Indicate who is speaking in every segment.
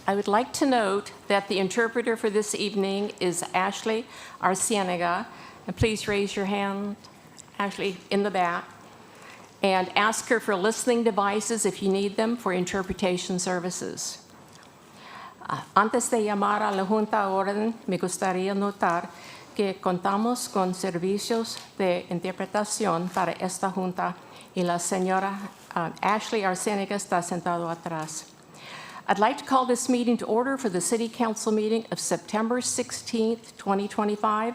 Speaker 1: I would like to note that the interpreter for this evening is Ashley Arcienega. And please raise your hand, Ashley, in the back. And ask her for listening devices if you need them for interpretation services. Antes de llamar a la Junta a orden, me gustaría notar que contamos con servicios de interpretación para esta Junta y la señora Ashley Arcienega está sentado atrás. I'd like to call this meeting to order for the City Council meeting of September 16th, 2025.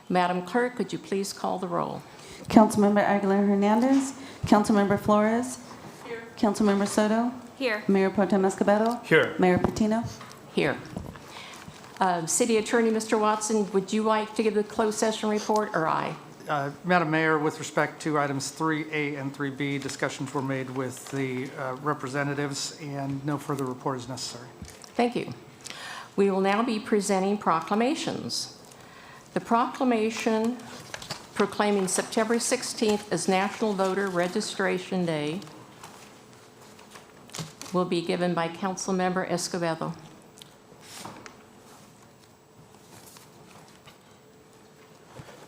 Speaker 1: Madam Clerk, could you please call the roll?
Speaker 2: Councilmember Aguilar-Hernandez. Councilmember Flores.
Speaker 1: Here.
Speaker 2: Councilmember Soto.
Speaker 1: Here.
Speaker 2: Mayor Pro Tem Escobedo.
Speaker 3: Here.
Speaker 2: Mayor Patino.
Speaker 1: Here. City Attorney, Mr. Watson, would you like to give the closed session report, or I?
Speaker 3: Madam Mayor, with respect to items 3A and 3B, discussions were made with the representatives, and no further report is necessary.
Speaker 1: Thank you. We will now be presenting proclamations. The proclamation proclaiming September 16th as National Voter Registration Day will be given by Councilmember Escobedo.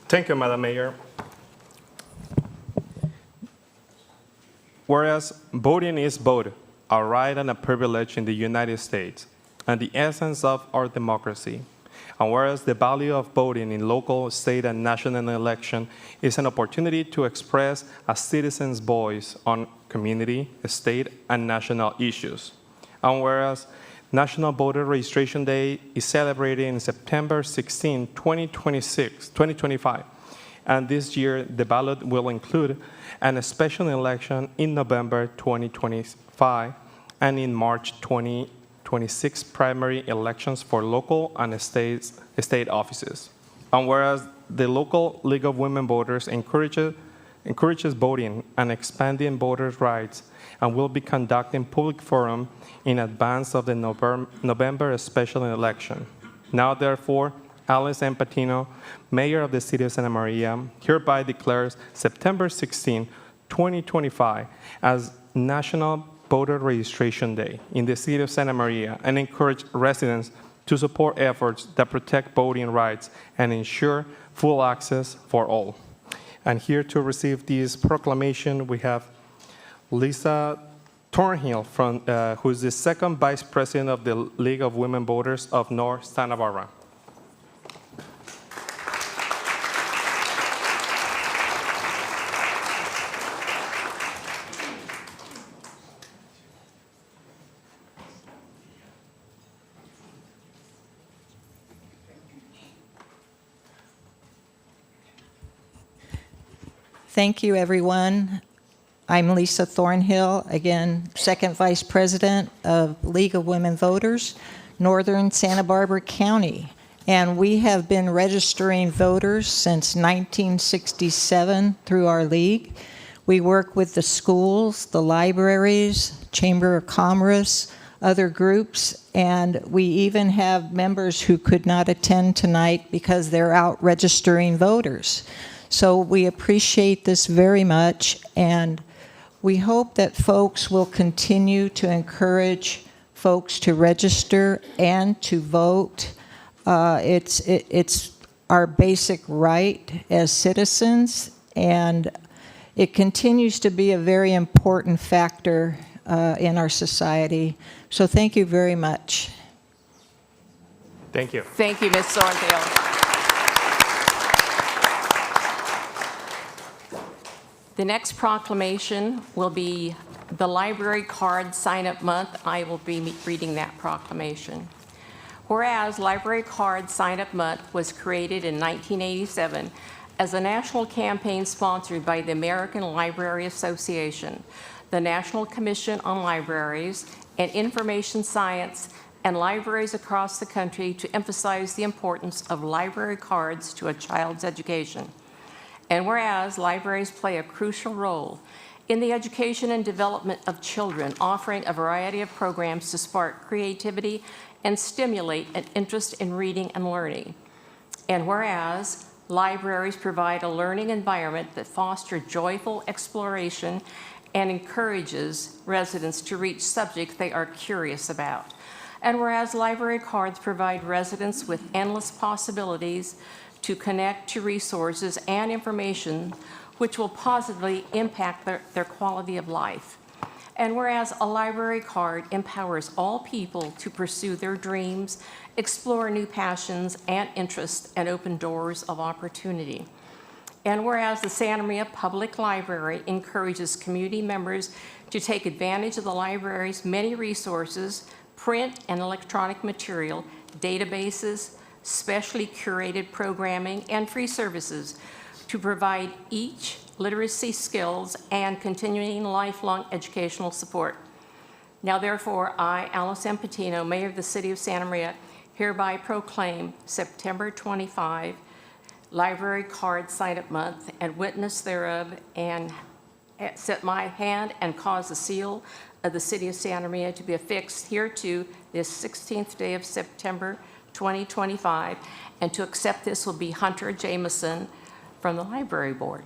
Speaker 4: Thank you, Madam Mayor. Whereas voting is both a right and a privilege in the United States and the essence of our democracy, and whereas the value of voting in local, state, and national election is an opportunity to express a citizen's voice on community, state, and national issues, and whereas National Voter Registration Day is celebrated in September 16, 2025, and this year the ballot will include a special election in November 2025 and in March 2026 primary elections for local and state offices. And whereas the local League of Women Voters encourages voting and expanding voters' rights and will be conducting public forum in advance of the November special election. Now, therefore, Alice M. Patino, Mayor of the City of Santa Maria, hereby declares September 16, 2025 as National Voter Registration Day in the City of Santa Maria and encourage residents to support efforts that protect voting rights and ensure full access for all. And here to receive this proclamation, we have Lisa Thornhill, who is the second Vice President of the League of Women Voters of North Santa Barbara.
Speaker 5: Thank you, everyone. I'm Lisa Thornhill, again, Second Vice President of League of Women Voters, Northern Santa Barbara County. And we have been registering voters since 1967 through our league. We work with the schools, the libraries, Chamber of Commerce, other groups, and we even have members who could not attend tonight because they're out registering voters. So we appreciate this very much, and we hope that folks will continue to encourage folks to register and to vote. It's our basic right as citizens, and it continues to be a very important factor in our society. So thank you very much.
Speaker 4: Thank you.
Speaker 1: Thank you, Ms. Thornhill. The next proclamation will be the Library Card Sign-Up Month. I will be reading that proclamation. Whereas Library Card Sign-Up Month was created in 1987 as a national campaign sponsored by the American Library Association, the National Commission on Libraries, and Information Science, and libraries across the country to emphasize the importance of library cards to a child's education. And whereas libraries play a crucial role in the education and development of children, offering a variety of programs to spark creativity and stimulate an interest in reading and learning. And whereas libraries provide a learning environment that fosters joyful exploration and encourages residents to reach subjects they are curious about. And whereas library cards provide residents with endless possibilities to connect to resources and information which will positively impact their quality of life. And whereas a library card empowers all people to pursue their dreams, explore new passions and interests, and open doors of opportunity. And whereas the Santa Maria Public Library encourages community members to take advantage of the library's many resources, print and electronic material, databases, specially curated programming, and free services to provide each literacy skills and continuing lifelong educational support. Now therefore, I, Alice M. Patino, Mayor of the City of Santa Maria, hereby proclaim September 25 Library Card Sign-Up Month and witness thereof, and set my hand and cause the seal of the City of Santa Maria to be affixed hereto this 16th day of September 2025, and to accept this will be Hunter Jameson from the Library Board.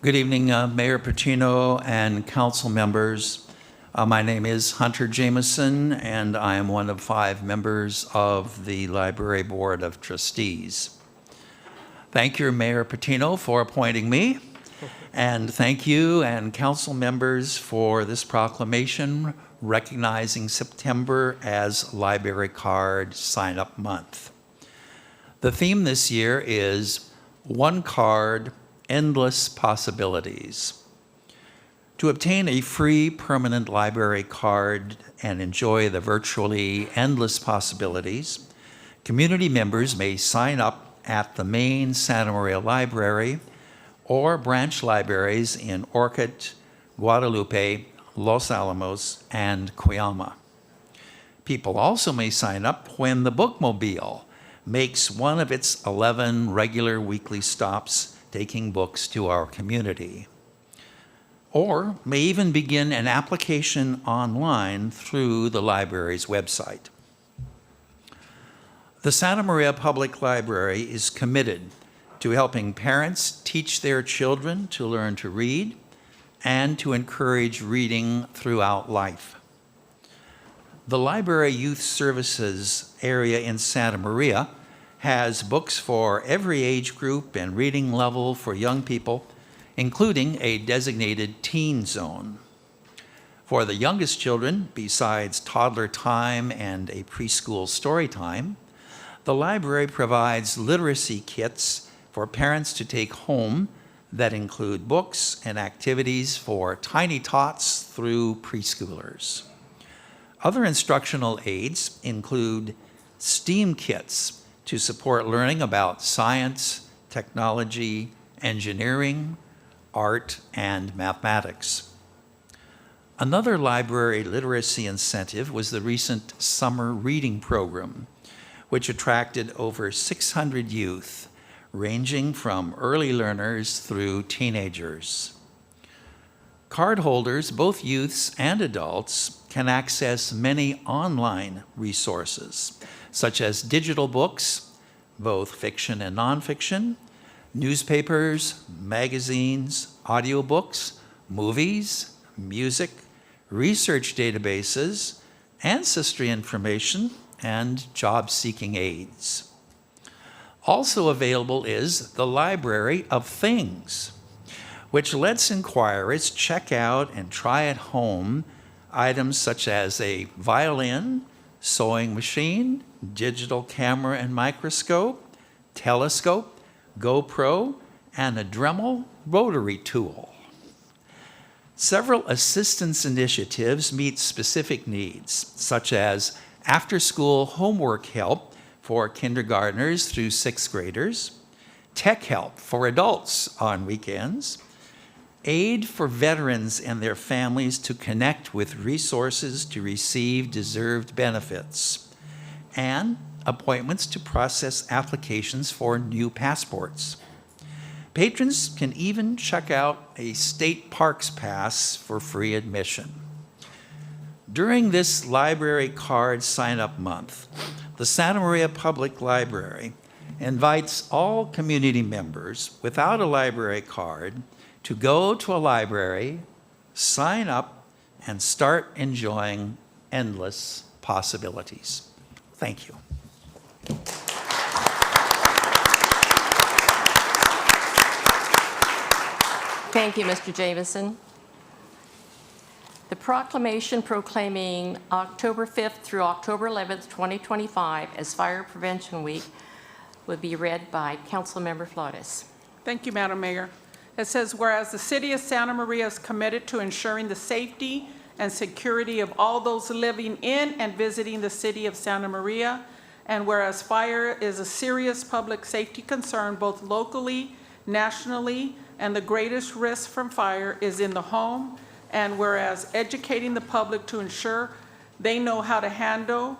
Speaker 6: Good evening, Mayor Patino and council members. My name is Hunter Jameson, and I am one of 5 members of the Library Board of Trustees. Thank you, Mayor Patino, for appointing me, and thank you and council members for this proclamation recognizing September as Library Card Sign-Up Month. The theme this year is One Card, Endless Possibilities. To obtain a free permanent library card and enjoy the virtually endless possibilities, community members may sign up at the main Santa Maria Library or branch libraries in Orcutt, Guadalupe, Los Alamos, and Cuyama. People also may sign up when the Bookmobile makes one of its 11 regular weekly stops taking books to our community, or may even begin an application online through the library's website. The Santa Maria Public Library is committed to helping parents teach their children to learn to read and to encourage reading throughout life. The Library Youth Services area in Santa Maria has books for every age group and reading level for young people, including a designated teen zone. For the youngest children, besides toddler time and a preschool story time, the library provides literacy kits for parents to take home that include books and activities for tiny tots through preschoolers. Other instructional aids include STEAM kits to support learning about science, technology, engineering, art, and mathematics. Another library literacy incentive was the recent summer reading program, which attracted over 600 youth, ranging from early learners through teenagers. Cardholders, both youths and adults, can access many online resources, such as digital books, both fiction and nonfiction, newspapers, magazines, audiobooks, movies, music, research databases, ancestry information, and job-seeking aids. Also available is the Library of Things, which lets inquirers check out and try at home items such as a violin, sewing machine, digital camera and microscope, telescope, GoPro, and a Dremel rotary tool. Several assistance initiatives meet specific needs, such as after-school homework help for kindergartners through 6th graders, tech help for adults on weekends, aid for veterans and their families to connect with resources to receive deserved benefits, and appointments to process applications for new passports. Patrons can even check out a state parks pass for free admission. During this library card sign-up month, the Santa Maria Public Library invites all community members without a library card to go to a library, sign up, and start enjoying endless possibilities. Thank you.
Speaker 1: Thank you, Mr. Jamison. The proclamation proclaiming October 5th through October 11th, 2025 as Fire Prevention Week will be read by Councilmember Flores.
Speaker 7: Thank you, Madam Mayor. It says, whereas the city of Santa Maria is committed to ensuring the safety and security of all those living in and visiting the city of Santa Maria, and whereas fire is a serious public safety concern both locally, nationally, and the greatest risk from fire is in the home, and whereas educating the public to ensure they know how to handle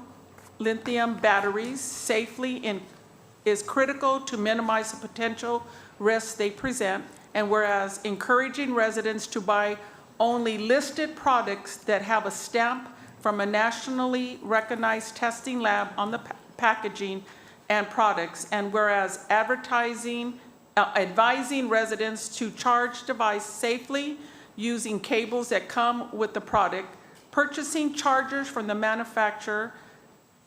Speaker 7: lithium batteries safely is critical to minimize the potential risks they present, and whereas encouraging residents to buy only listed products that have a stamp from a nationally recognized testing lab on the packaging and products, and whereas advising residents to charge device safely using cables that come with the product, purchasing chargers from the manufacturer,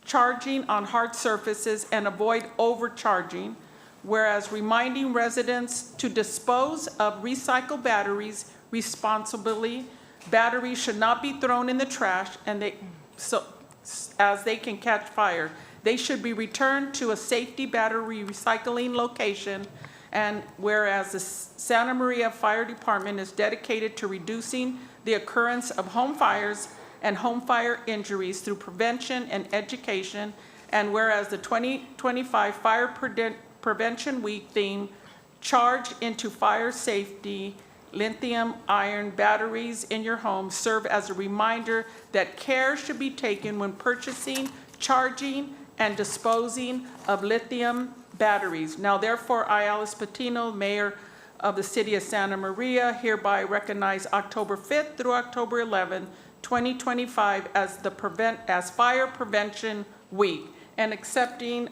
Speaker 7: charging on hard surfaces, and avoid overcharging, whereas reminding residents to dispose of recycled batteries responsibly. Batteries should not be thrown in the trash as they can catch fire. They should be returned to a safety battery recycling location. And whereas the Santa Maria Fire Department is dedicated to reducing the occurrence of home fires and home fire injuries through prevention and education, and whereas the 2025 Fire Prevention Week theme, Charge into Fire Safety, lithium-ion batteries in your home, serve as a reminder that care should be taken when purchasing, charging, and disposing of lithium batteries. Now therefore, I, Alice Patino, Mayor of the City of Santa Maria, hereby recognize October 5th through October 11th, 2025 as Fire Prevention Week. And accepting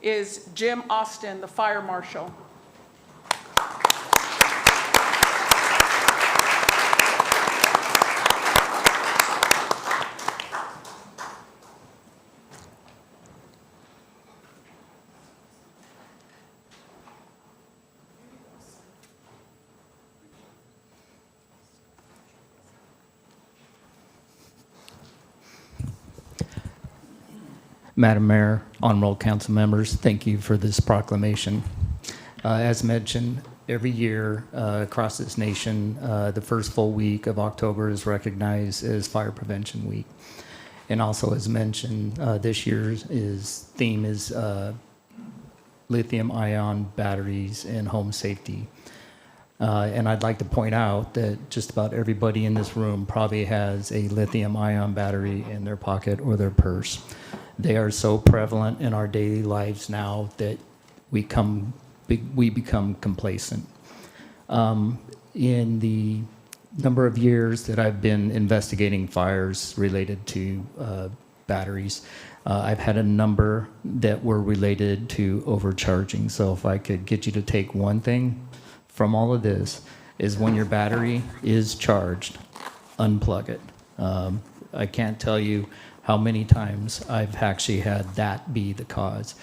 Speaker 7: is Jim Austin, the Fire Marshal.
Speaker 8: Madam Mayor, honorable council members, thank you for this proclamation. As mentioned, every year across this nation, the first full week of October is recognized as Fire Prevention Week. And also as mentioned, this year's theme is lithium-ion batteries and home safety. And I'd like to point out that just about everybody in this room probably has a lithium-ion battery in their pocket or their purse. They are so prevalent in our daily lives now that we become complacent. In the number of years that I've been investigating fires related to batteries, I've had a number that were related to overcharging. So if I could get you to take one thing from all of this, is when your battery is charged, unplug it. I can't tell you how many times I've actually had that be the cause.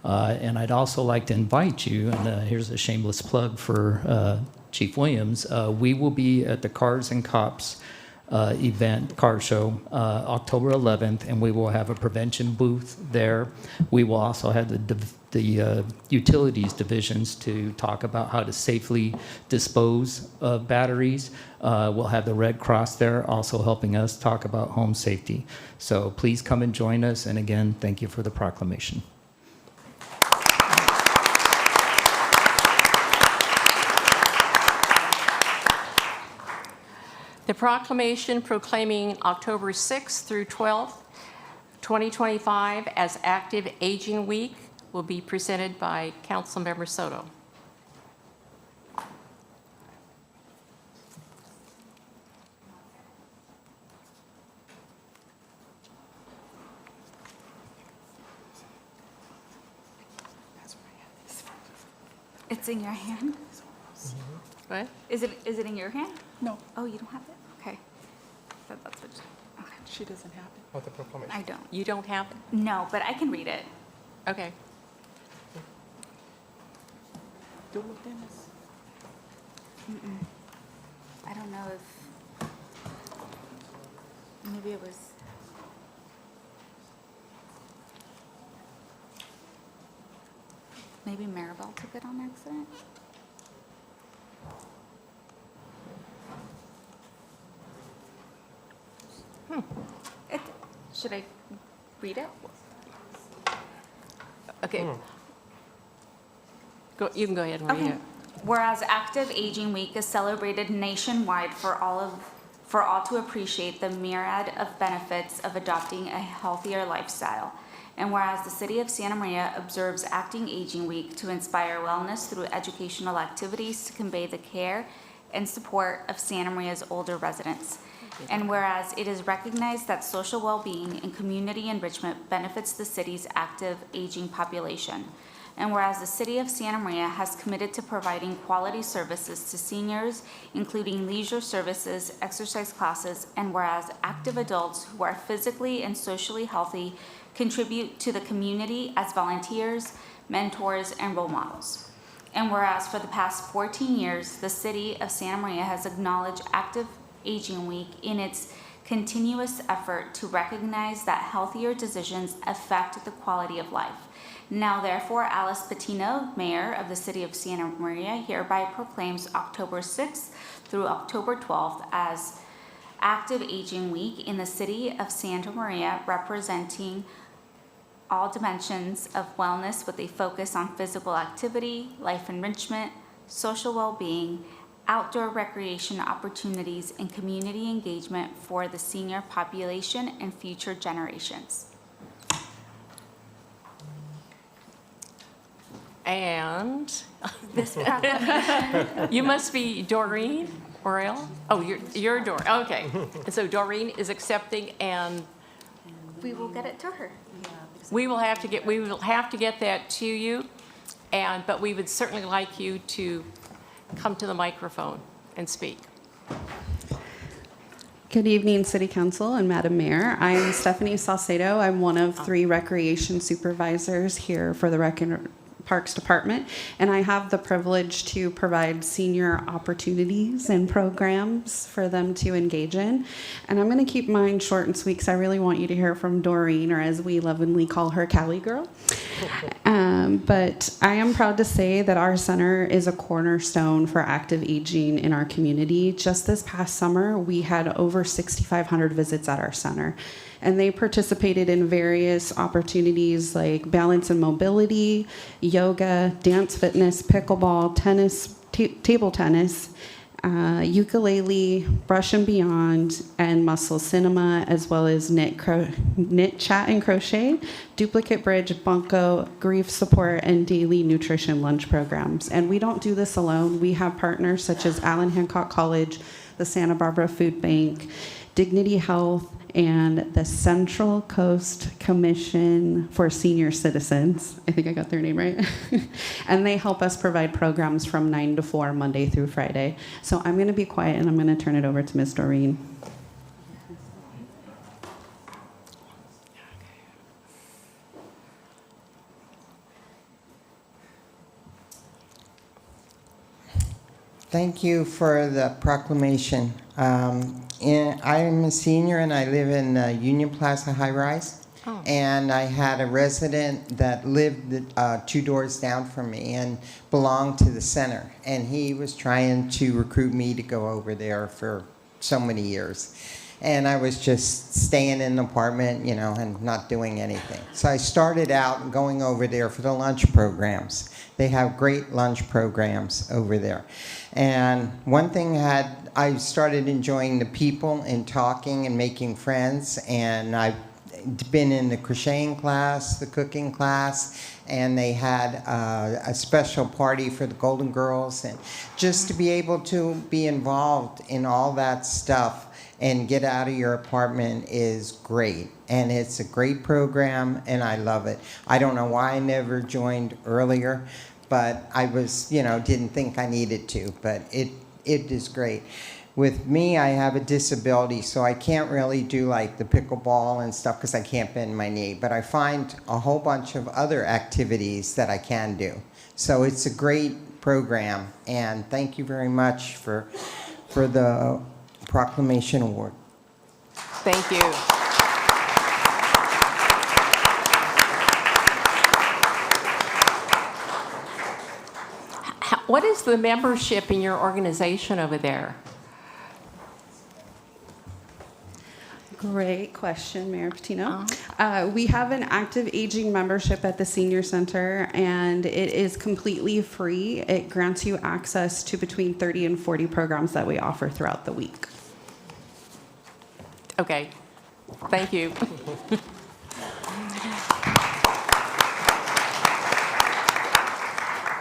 Speaker 8: And I'd also like to invite you, and here's a shameless plug for Chief Williams, we will be at the Cars and Cops event, car show, October 11th, and we will have a prevention booth there. We will also have the utilities divisions to talk about how to safely dispose of batteries. We'll have the Red Cross there also helping us talk about home safety. So please come and join us, and again, thank you for the proclamation.
Speaker 1: proclamation proclaiming October 6th through 12th, 2025 as Active Aging Week will be presented by Councilmember Soto.
Speaker 9: It's in your hand?
Speaker 1: What?
Speaker 9: Is it in your hand?
Speaker 7: No,
Speaker 9: Oh, you don't have it? Okay. That's what, okay.
Speaker 7: she doesn't have it.
Speaker 4: Oh, the proclamation.
Speaker 9: I don't.
Speaker 1: You don't have it?
Speaker 9: No, but I can read it.
Speaker 1: Okay.
Speaker 9: I don't know if, maybe it was, maybe Maribel took it on accident? It, should I read it?
Speaker 1: Okay. You can go ahead and read
Speaker 9: Okay.
Speaker 1: it.
Speaker 9: Whereas Active Aging Week is celebrated nationwide for all to appreciate the myriad of benefits of adopting a healthier lifestyle. And whereas the City of Santa Maria observes Active Aging Week to inspire wellness through educational activities to convey the care and support of Santa Maria's older residents. And whereas it is recognized that social well-being and community enrichment benefits the city's active aging population. And whereas the City of Santa Maria has committed to providing quality services to seniors, including leisure services, exercise classes, and whereas active adults who are physically and socially healthy contribute to the community as volunteers, mentors, and role models. And whereas for the past 14 years, the City of Santa Maria has acknowledged Active Aging Week in its continuous effort to recognize that healthier decisions affect the quality of life. Now therefore, Alice Patino, Mayor of the City of Santa Maria, hereby proclaims October 6th through October 12th as Active Aging Week in the City of Santa Maria, representing all dimensions of wellness with a focus on physical activity, life enrichment, social well-being, outdoor recreation opportunities, and community engagement for the senior population and future generations.
Speaker 1: And
Speaker 9: This proclamation
Speaker 1: you must be Doreen Oriel? Oh, you're Doreen, okay. And so Doreen is accepting, and
Speaker 9: we will get it to her.
Speaker 1: we will have to get that to you, but we would certainly like you to come to the microphone and speak.
Speaker 10: Good evening, City Council and Madam Mayor. I'm Stephanie Salcedo. I'm one of 3 recreation supervisors here for the Rec and Parks Department, and I have the privilege to provide senior opportunities and programs for them to engage in. And I'm going to keep mine short and sweet because I really want you to hear from Doreen, or as we lovingly call her, Cali Girl. But I am proud to say that our center is a cornerstone for active aging in our community. Just this past summer, we had over 6,500 visits at our center. And they participated in various opportunities like balance and mobility, yoga, dance fitness, pickleball, tennis, table tennis, ukulele, brush and beyond, and muscle cinema, as well as knit, chat and crochet, duplicate bridge, bunco, grief support, and daily nutrition lunch programs. And we don't do this alone. We have partners such as Allen Hancock College, the Santa Barbara Food Bank, Dignity Health, and the Central Coast Commission for Senior Citizens. I think I got their name right. And they help us provide programs from 9 to 4, Monday through Friday. So I'm going to be quiet, and I'm going to turn it over to Ms. Doreen.
Speaker 11: Thank you for the proclamation. I'm a senior and I live in Union Plaza High Rise.
Speaker 1: Oh.
Speaker 11: And I had a resident that lived 2 doors down from me and belonged to the center. And he was trying to recruit me to go over there for so many years. and I was just staying in an apartment, you know, and not doing anything. So I started out going over there for the lunch programs. They have great lunch programs over there. And one thing I started enjoying the people and talking and making friends, and I've been in the crocheting class, the cooking class, and they had a special party for the Golden Girls, and just to be able to be involved in all that stuff and get out of your apartment is great. And it's a great program, and I love it. I don't know why I never joined earlier, but I was, you know, didn't think I needed to, but it is great. With me, I have a disability, so I can't really do like the pickleball and stuff because I can't bend my knee, but I find a whole bunch of other activities that I can do. So it's a great program, and thank you very much for the Proclamation Award.
Speaker 1: Thank you. What is the membership in your organization over there?
Speaker 10: Great question, Mayor Patino. We have an active aging membership at the Senior Center, and it is completely free. It grants you access to between 30 and 40 programs that we offer throughout the week.
Speaker 1: Okay, thank you.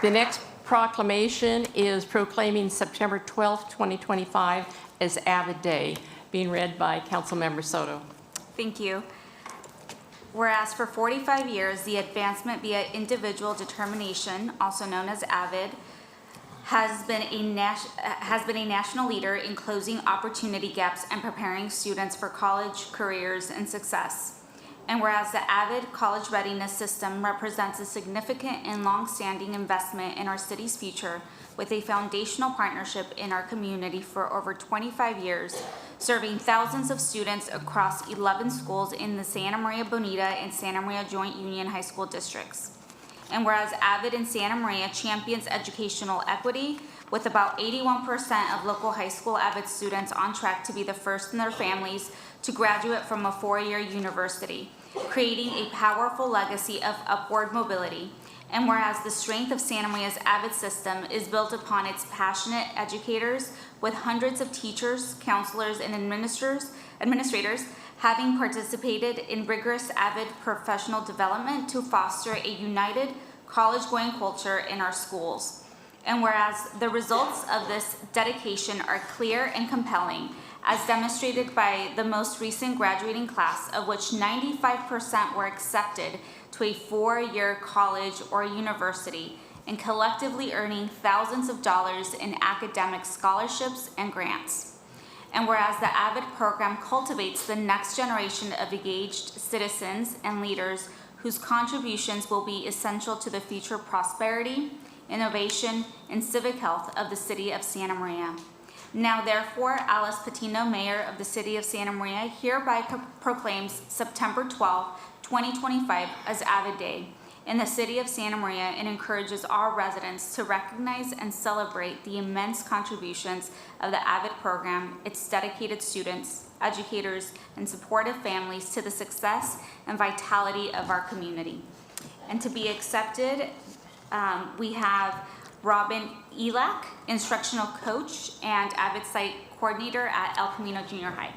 Speaker 1: The next proclamation is proclaiming September 12th, 2025 as Avid Day, being read by Councilmember Soto.
Speaker 9: Thank you. Whereas for 45 years, the Advancement via Individual Determination, also known as AVID, has been a national leader in closing opportunity gaps and preparing students for college, careers, and success. And whereas the AVID College Readiness System represents a significant and long-standing investment in our city's future, with a foundational partnership in our community for over 25 years, serving thousands of students across 11 schools in the Santa Maria Bonita and Santa Maria Joint Union High School districts. And whereas AVID in Santa Maria champions educational equity, with about 81% of local high school AVID students on track to be the first in their families to graduate from a four-year university, creating a powerful legacy of upward mobility. And whereas the strength of Santa Maria's AVID system is built upon its passionate educators, with hundreds of teachers, counselors, and administrators having participated in rigorous AVID professional development to foster a united college-going culture in our schools. And whereas the results of this dedication are clear and compelling, as demonstrated by the most recent graduating class, of which 95% were accepted to a four-year college or university, and collectively earning thousands of dollars in academic scholarships and grants. And whereas the AVID program cultivates the next generation of engaged citizens and leaders whose contributions will be essential to the future prosperity, innovation, and civic health of the city of Santa Maria. Now therefore, Alice Patino, Mayor of the City of Santa Maria, hereby proclaims September 12, 2025 as AVID Day in the City of Santa Maria, and encourages our residents to recognize and celebrate the immense contributions of the AVID program, its dedicated students, educators, and supportive families to the success and vitality of our community. And to be accepted, we have Robin Elak, instructional coach and AVID site coordinator at El Camino Junior High.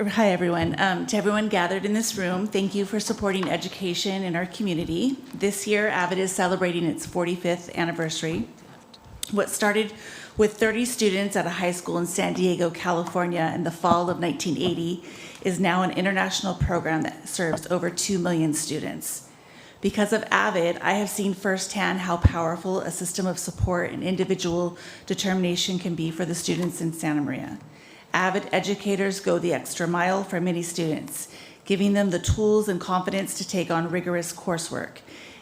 Speaker 12: Hi, everyone. To everyone gathered in this room, thank you for supporting education in our community. This year, AVID is celebrating its 45th anniversary. What started with 30 students at a high school in San Diego, California in the fall of 1980 is now an international program that serves over 2 million students. Because of AVID, I have seen firsthand how powerful a system of support and individual determination can be for the students in Santa Maria. AVID educators go the extra mile for many students, giving them the tools and confidence to take on rigorous coursework.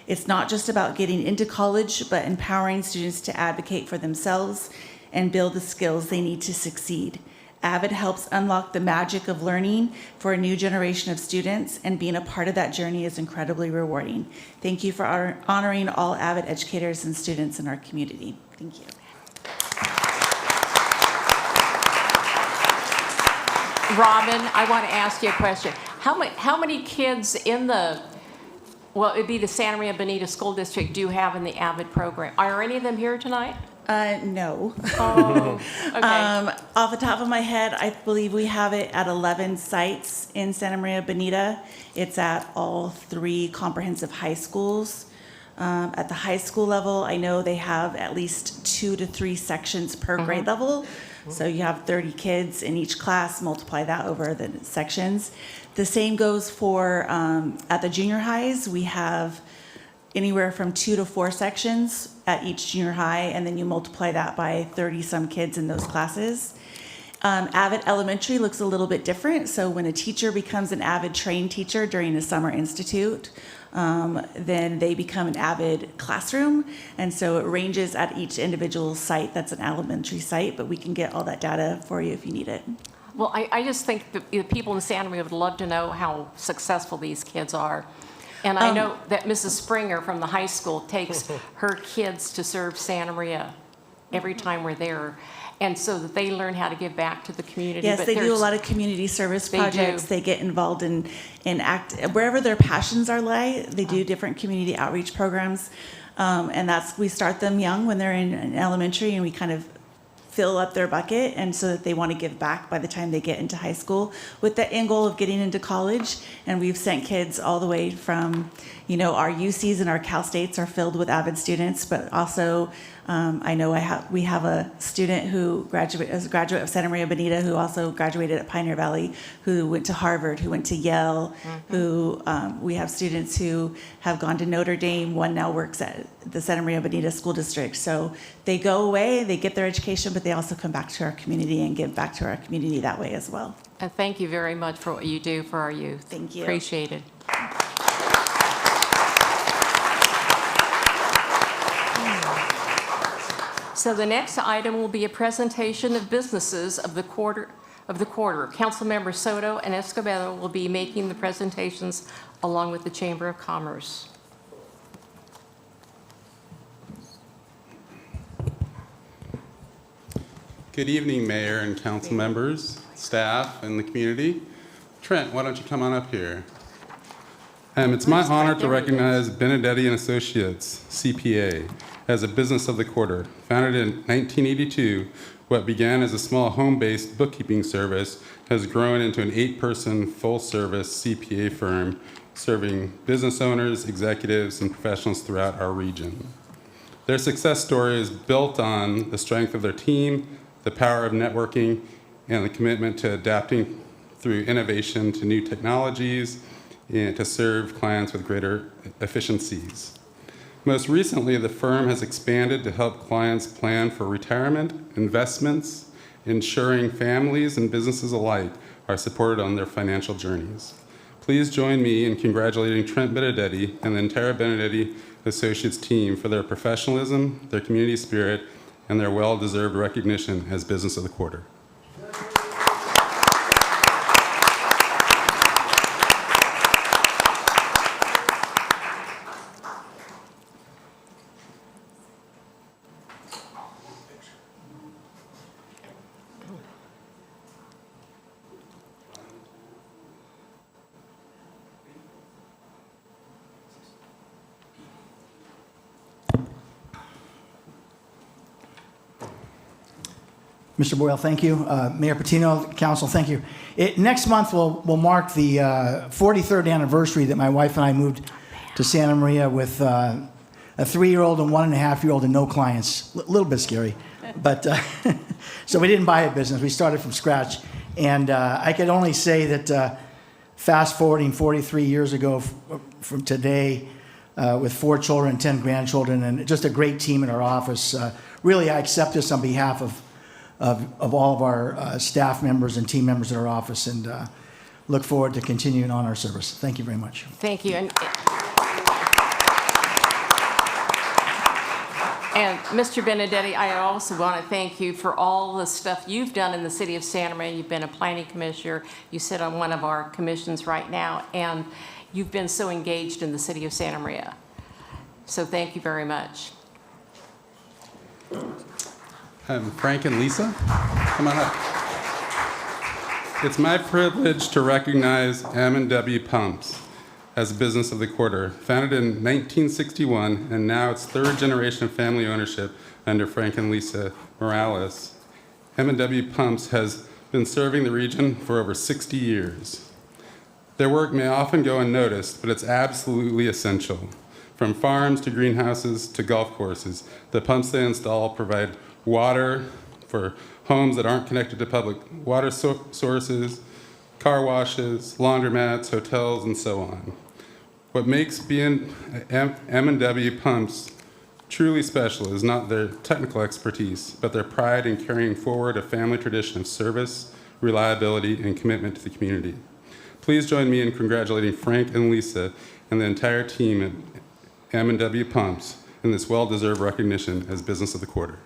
Speaker 12: It's not just about getting into college, but empowering students to advocate for themselves and build the skills they need to succeed. AVID helps unlock the magic of learning for a new generation of students, and being a part of that journey is incredibly rewarding. Thank you for honoring all AVID educators and students in our community. Thank you.
Speaker 1: Robin, I want to ask you a question. How many kids in the, well, it'd be the Santa Maria Bonita School District, do you have in the AVID program? Are any of them here tonight?
Speaker 12: No.
Speaker 1: Oh, okay.
Speaker 12: Off the top of my head, I believe we have it at 11 sites in Santa Maria Bonita. It's at all 3 comprehensive high schools. At the high school level, I know they have at least 2 to 3 sections per grade level. So you have 30 kids in each class, multiply that over the sections. The same goes for at the junior highs. We have anywhere from 2 to 4 sections at each junior high, and then you multiply that by 30-some kids in those classes. AVID Elementary looks a little bit different. So when a teacher becomes an AVID trained teacher during a summer institute, then they become an AVID classroom. And so it ranges at each individual site. That's an elementary site, but we can get all that data for you if you need it.
Speaker 1: Well, I just think that the people in Santa Maria would love to know how successful these kids are. And I know that Mrs. Springer from the high school takes her kids to serve Santa Maria every time we're there, and so that they learn how to give back to the community.
Speaker 12: Yes,
Speaker 1: But
Speaker 12: they do a lot of community service projects. They get involved in act wherever their passions are lie. They do different community outreach programs, and we start them young when they're in elementary, and we kind of fill up their bucket, and so that they want to give back by the time they get into high school with the end goal of getting into college. And we've sent kids all the way from, our UCs and our Cal States are filled with AVID students, but also I know we have a student who is a graduate of Santa Maria Bonita who also graduated at Pioneer Valley, who went to Harvard, who went to Yale, who we have students who have gone to Notre Dame. One now works at the Santa Maria Bonita School District. So they go away, they get their education, but they also come back to our community and give back to our community that way as well.
Speaker 1: And thank you very much for what you do for our youth.
Speaker 12: Thank you.
Speaker 1: Appreciate it. So the next item will be a presentation of businesses of the quarter. Councilmember Soto and Escobedo will be making the presentations along with the Chamber of Commerce.
Speaker 13: Good evening, Mayor and council members, staff, and the community. Trent, why don't you come on up here? It's my honor to recognize Benedetti & Associates, CPA, as a business of the quarter. Founded in 1982, what began as a small home-based bookkeeping service has grown into an 8-person full-service CPA firm serving business owners, executives, and professionals throughout our region. Their success story is built on the strength of their team, the power of networking, and the commitment to adapting through innovation to new technologies and to serve clients with greater efficiencies. Most recently, the firm has expanded to help clients plan for retirement, investments, ensuring families and businesses alike are supported on their financial journeys. Please join me in congratulating Trent Benedetti and the entire Benedetti Associates team for their professionalism, their community spirit, and their well-deserved recognition as Business of the Quarter.
Speaker 14: Mr. Boyle, thank you. Mayor Patino, Council, thank you. Next month will mark the 43rd anniversary that my wife and I moved to Santa Maria with a 3-year-old and 1.5-year-old and no clients. A little bit scary, but so we didn't buy a business. We started from scratch, and I could only say that fast forwarding 43 years ago from today, with 4 children and 10 grandchildren, and just a great team in our office. Really, I accept this on behalf of all of our staff members and team members at our office, and look forward to continuing on our service. Thank you very much.
Speaker 1: Thank you. And Mr. Benedetti, I also want to thank you for all the stuff you've done in the city of Santa Maria. You've been a planning commissioner. You sit on one of our commissions right now, and you've been so engaged in the city of Santa Maria. So thank you very much.
Speaker 13: Frank and Lisa, come on up. It's my privilege to recognize M&W Pumps as Business of the Quarter. Founded in 1961, and now it's third generation of family ownership under Frank and Lisa Morales. M&W Pumps has been serving the region for over 60 years. Their work may often go unnoticed, but it's absolutely essential. From farms to greenhouses to golf courses, the pumps they install provide water for homes that aren't connected to public water sources, car washes, laundromats, hotels, and so on. What makes M&W Pumps truly special is not their technical expertise, but their pride in carrying forward a family tradition of service, reliability, and commitment to the community. Please join me in congratulating Frank and Lisa and the entire team at M&W Pumps in this well-deserved recognition as Business of the Quarter.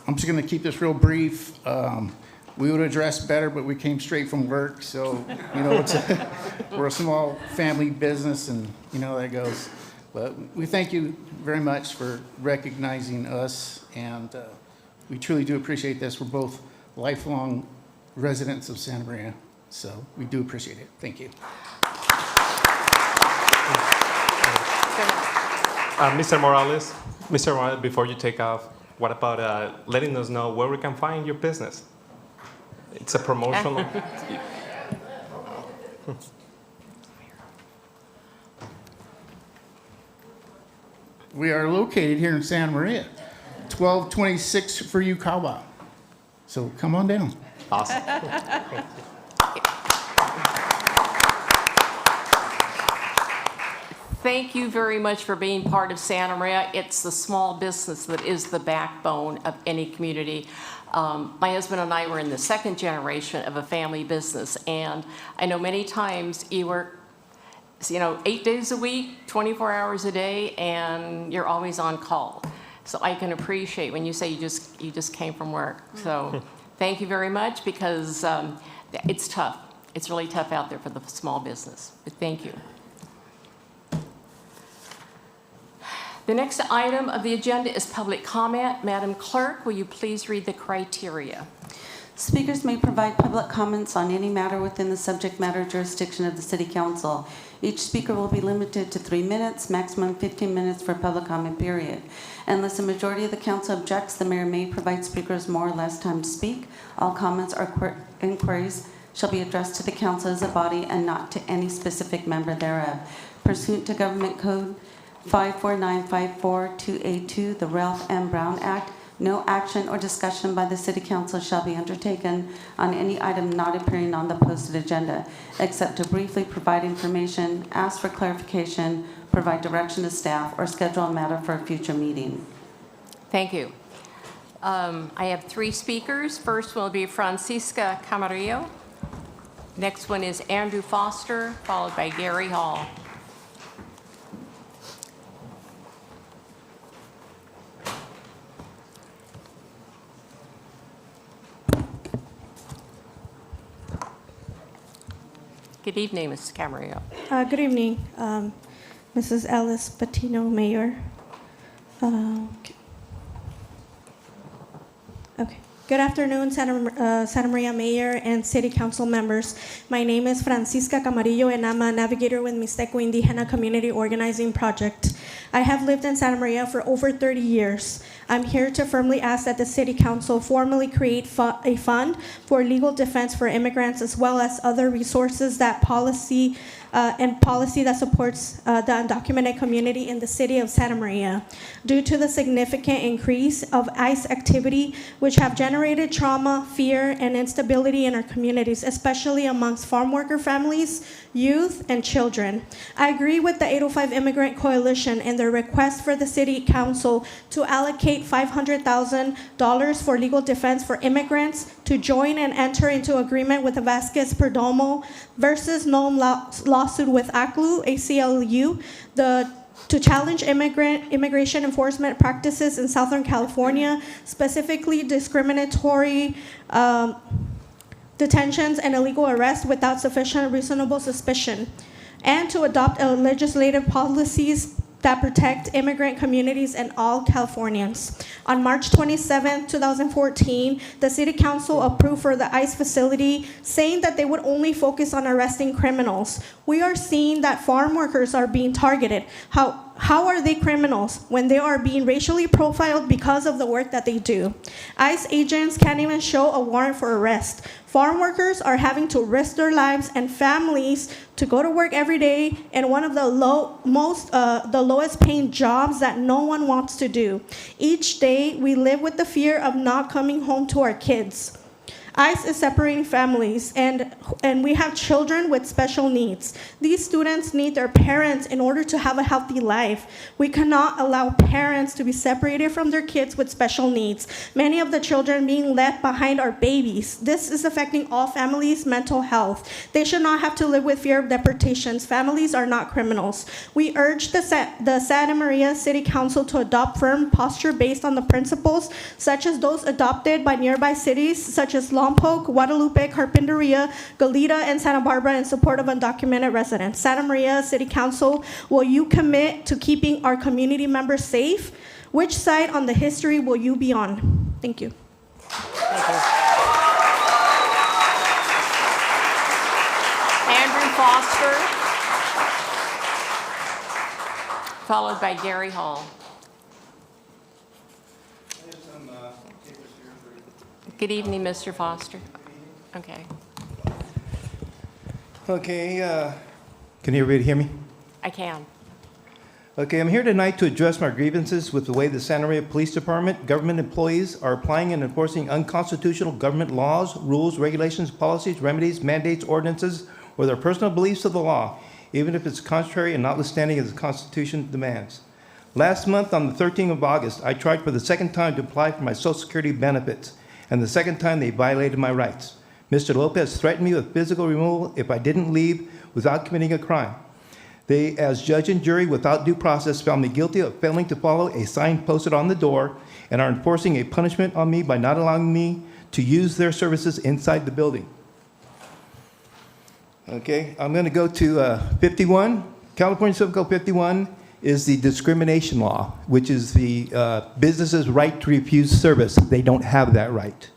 Speaker 14: I'm just going to keep this real brief. We would address better, but we came straight from work, so we're a small family business, and you know how that goes. But we thank you very much for recognizing us, and we truly do appreciate this. We're both lifelong residents of Santa Maria, so we do appreciate it. Thank you.
Speaker 4: Mr. Morales, before you take off, what about letting us know where we can find your business? It's a promotional.
Speaker 14: We are located here in Santa Maria, 1226 for you, Kawa. So come on down.
Speaker 4: Awesome.
Speaker 1: Thank you very much for being part of Santa Maria. It's the small business that is the backbone of any community. My husband and I were in the second generation of a family business, and I know many times you work 8 days a week, 24 hours a day, and you're always on call. So I can appreciate when you say you just came from work. So thank you very much, because it's tough. It's really tough out there for the small business. But thank you. The next item of the agenda is public comment. Madam Clerk, will you please read the criteria?
Speaker 2: Speakers may provide public comments on any matter within the subject matter jurisdiction of the City Council. Each speaker will be limited to 3 minutes, maximum 15 minutes for public comment period. Unless a majority of the council objects, the mayor may provide speakers more or less time to speak. All comments or inquiries shall be addressed to the council as a body and not to any specific member thereof. Pursuant to Government Code 54954-282, the Ralph M. Brown Act, no action or discussion by the City Council shall be undertaken on any item not appearing on the posted agenda, except to briefly provide information, ask for clarification, provide direction to staff, or schedule a matter for a future meeting.
Speaker 1: Thank you. I have 3 speakers. First will be Francisca Camarillo. Next one is Andrew Foster, followed by Gary Hall. Good evening, Mrs. Camarillo.
Speaker 15: Good evening, Mrs. Alice Patino, Mayor. Okay. Good afternoon, Santa Maria Mayor and City Council members. My name is Francisca Camarillo, and I'm a navigator with Mixteco Indígena Community Organizing Project. I have lived in Santa Maria for over 30 years. I'm here to firmly ask that the City Council formally create a fund for legal defense for immigrants, as well as other resources that policy and policy that supports the undocumented community in the city of Santa Maria. Due to the significant increase of ICE activity, which have generated trauma, fear, and instability in our communities, especially amongst farm worker families, youth, and children. I agree with the 805 Immigrant Coalition and their request for the City Council to allocate $500,000 for legal defense for immigrants to join and enter into agreement with the Vasquez Perdomo versus Noam lawsuit with ACLU, to challenge immigration enforcement practices in Southern California, specifically discriminatory detentions and illegal arrests without sufficient reasonable suspicion, and to adopt legislative policies that protect immigrant communities and all Californians. On March 27, 2014, the City Council approved for the ICE facility, saying that they would only focus on arresting criminals. We are seeing that farm workers are being targeted. How are they criminals when they are being racially profiled because of the work that they do? ICE agents can't even show a warrant for arrest. Farm workers are having to risk their lives and families to go to work every day in one of the lowest paying jobs that no one wants to do. Each day, we live with the fear of not coming home to our kids. ICE is separating families, and we have children with special needs. These students need their parents in order to have a healthy life. We cannot allow parents to be separated from their kids with special needs. Many of the children being left behind are babies. This is affecting all families' mental health. They should not have to live with fear of deportations. Families are not criminals. We urge the Santa Maria City Council to adopt firm posture based on the principles such as those adopted by nearby cities such as Lompoc, Guadalupe, Carpinteria, Goleta, and Santa Barbara in support of undocumented residents. Santa Maria City Council, will you commit to keeping our community members safe? Which side on the history will you be on? Thank you.
Speaker 1: Andrew Foster, followed by Gary Hall. Good evening, Mr. Foster. Okay.
Speaker 16: Okay, can everybody hear me?
Speaker 1: I can.
Speaker 16: Okay, I'm here tonight to address my grievances with the way the Santa Maria Police Department government employees are applying and enforcing unconstitutional government laws, rules, regulations, policies, remedies, mandates, ordinances, or their personal beliefs of the law, even if it's contrary and notwithstanding as the Constitution demands. Last month, on the 13th of August, I tried for the second time to apply for my Social Security benefits, and the second time they violated my rights. Mr. Lopez threatened me with physical removal if I didn't leave without committing a crime. They, as judge and jury without due process, found me guilty of failing to follow a sign posted on the door and are enforcing a punishment on me by not allowing me to use their services inside the building. Okay, I'm going to go to 51. California Civil Code 51 is the discrimination law, which is the business's right to refuse service. They don't have that right.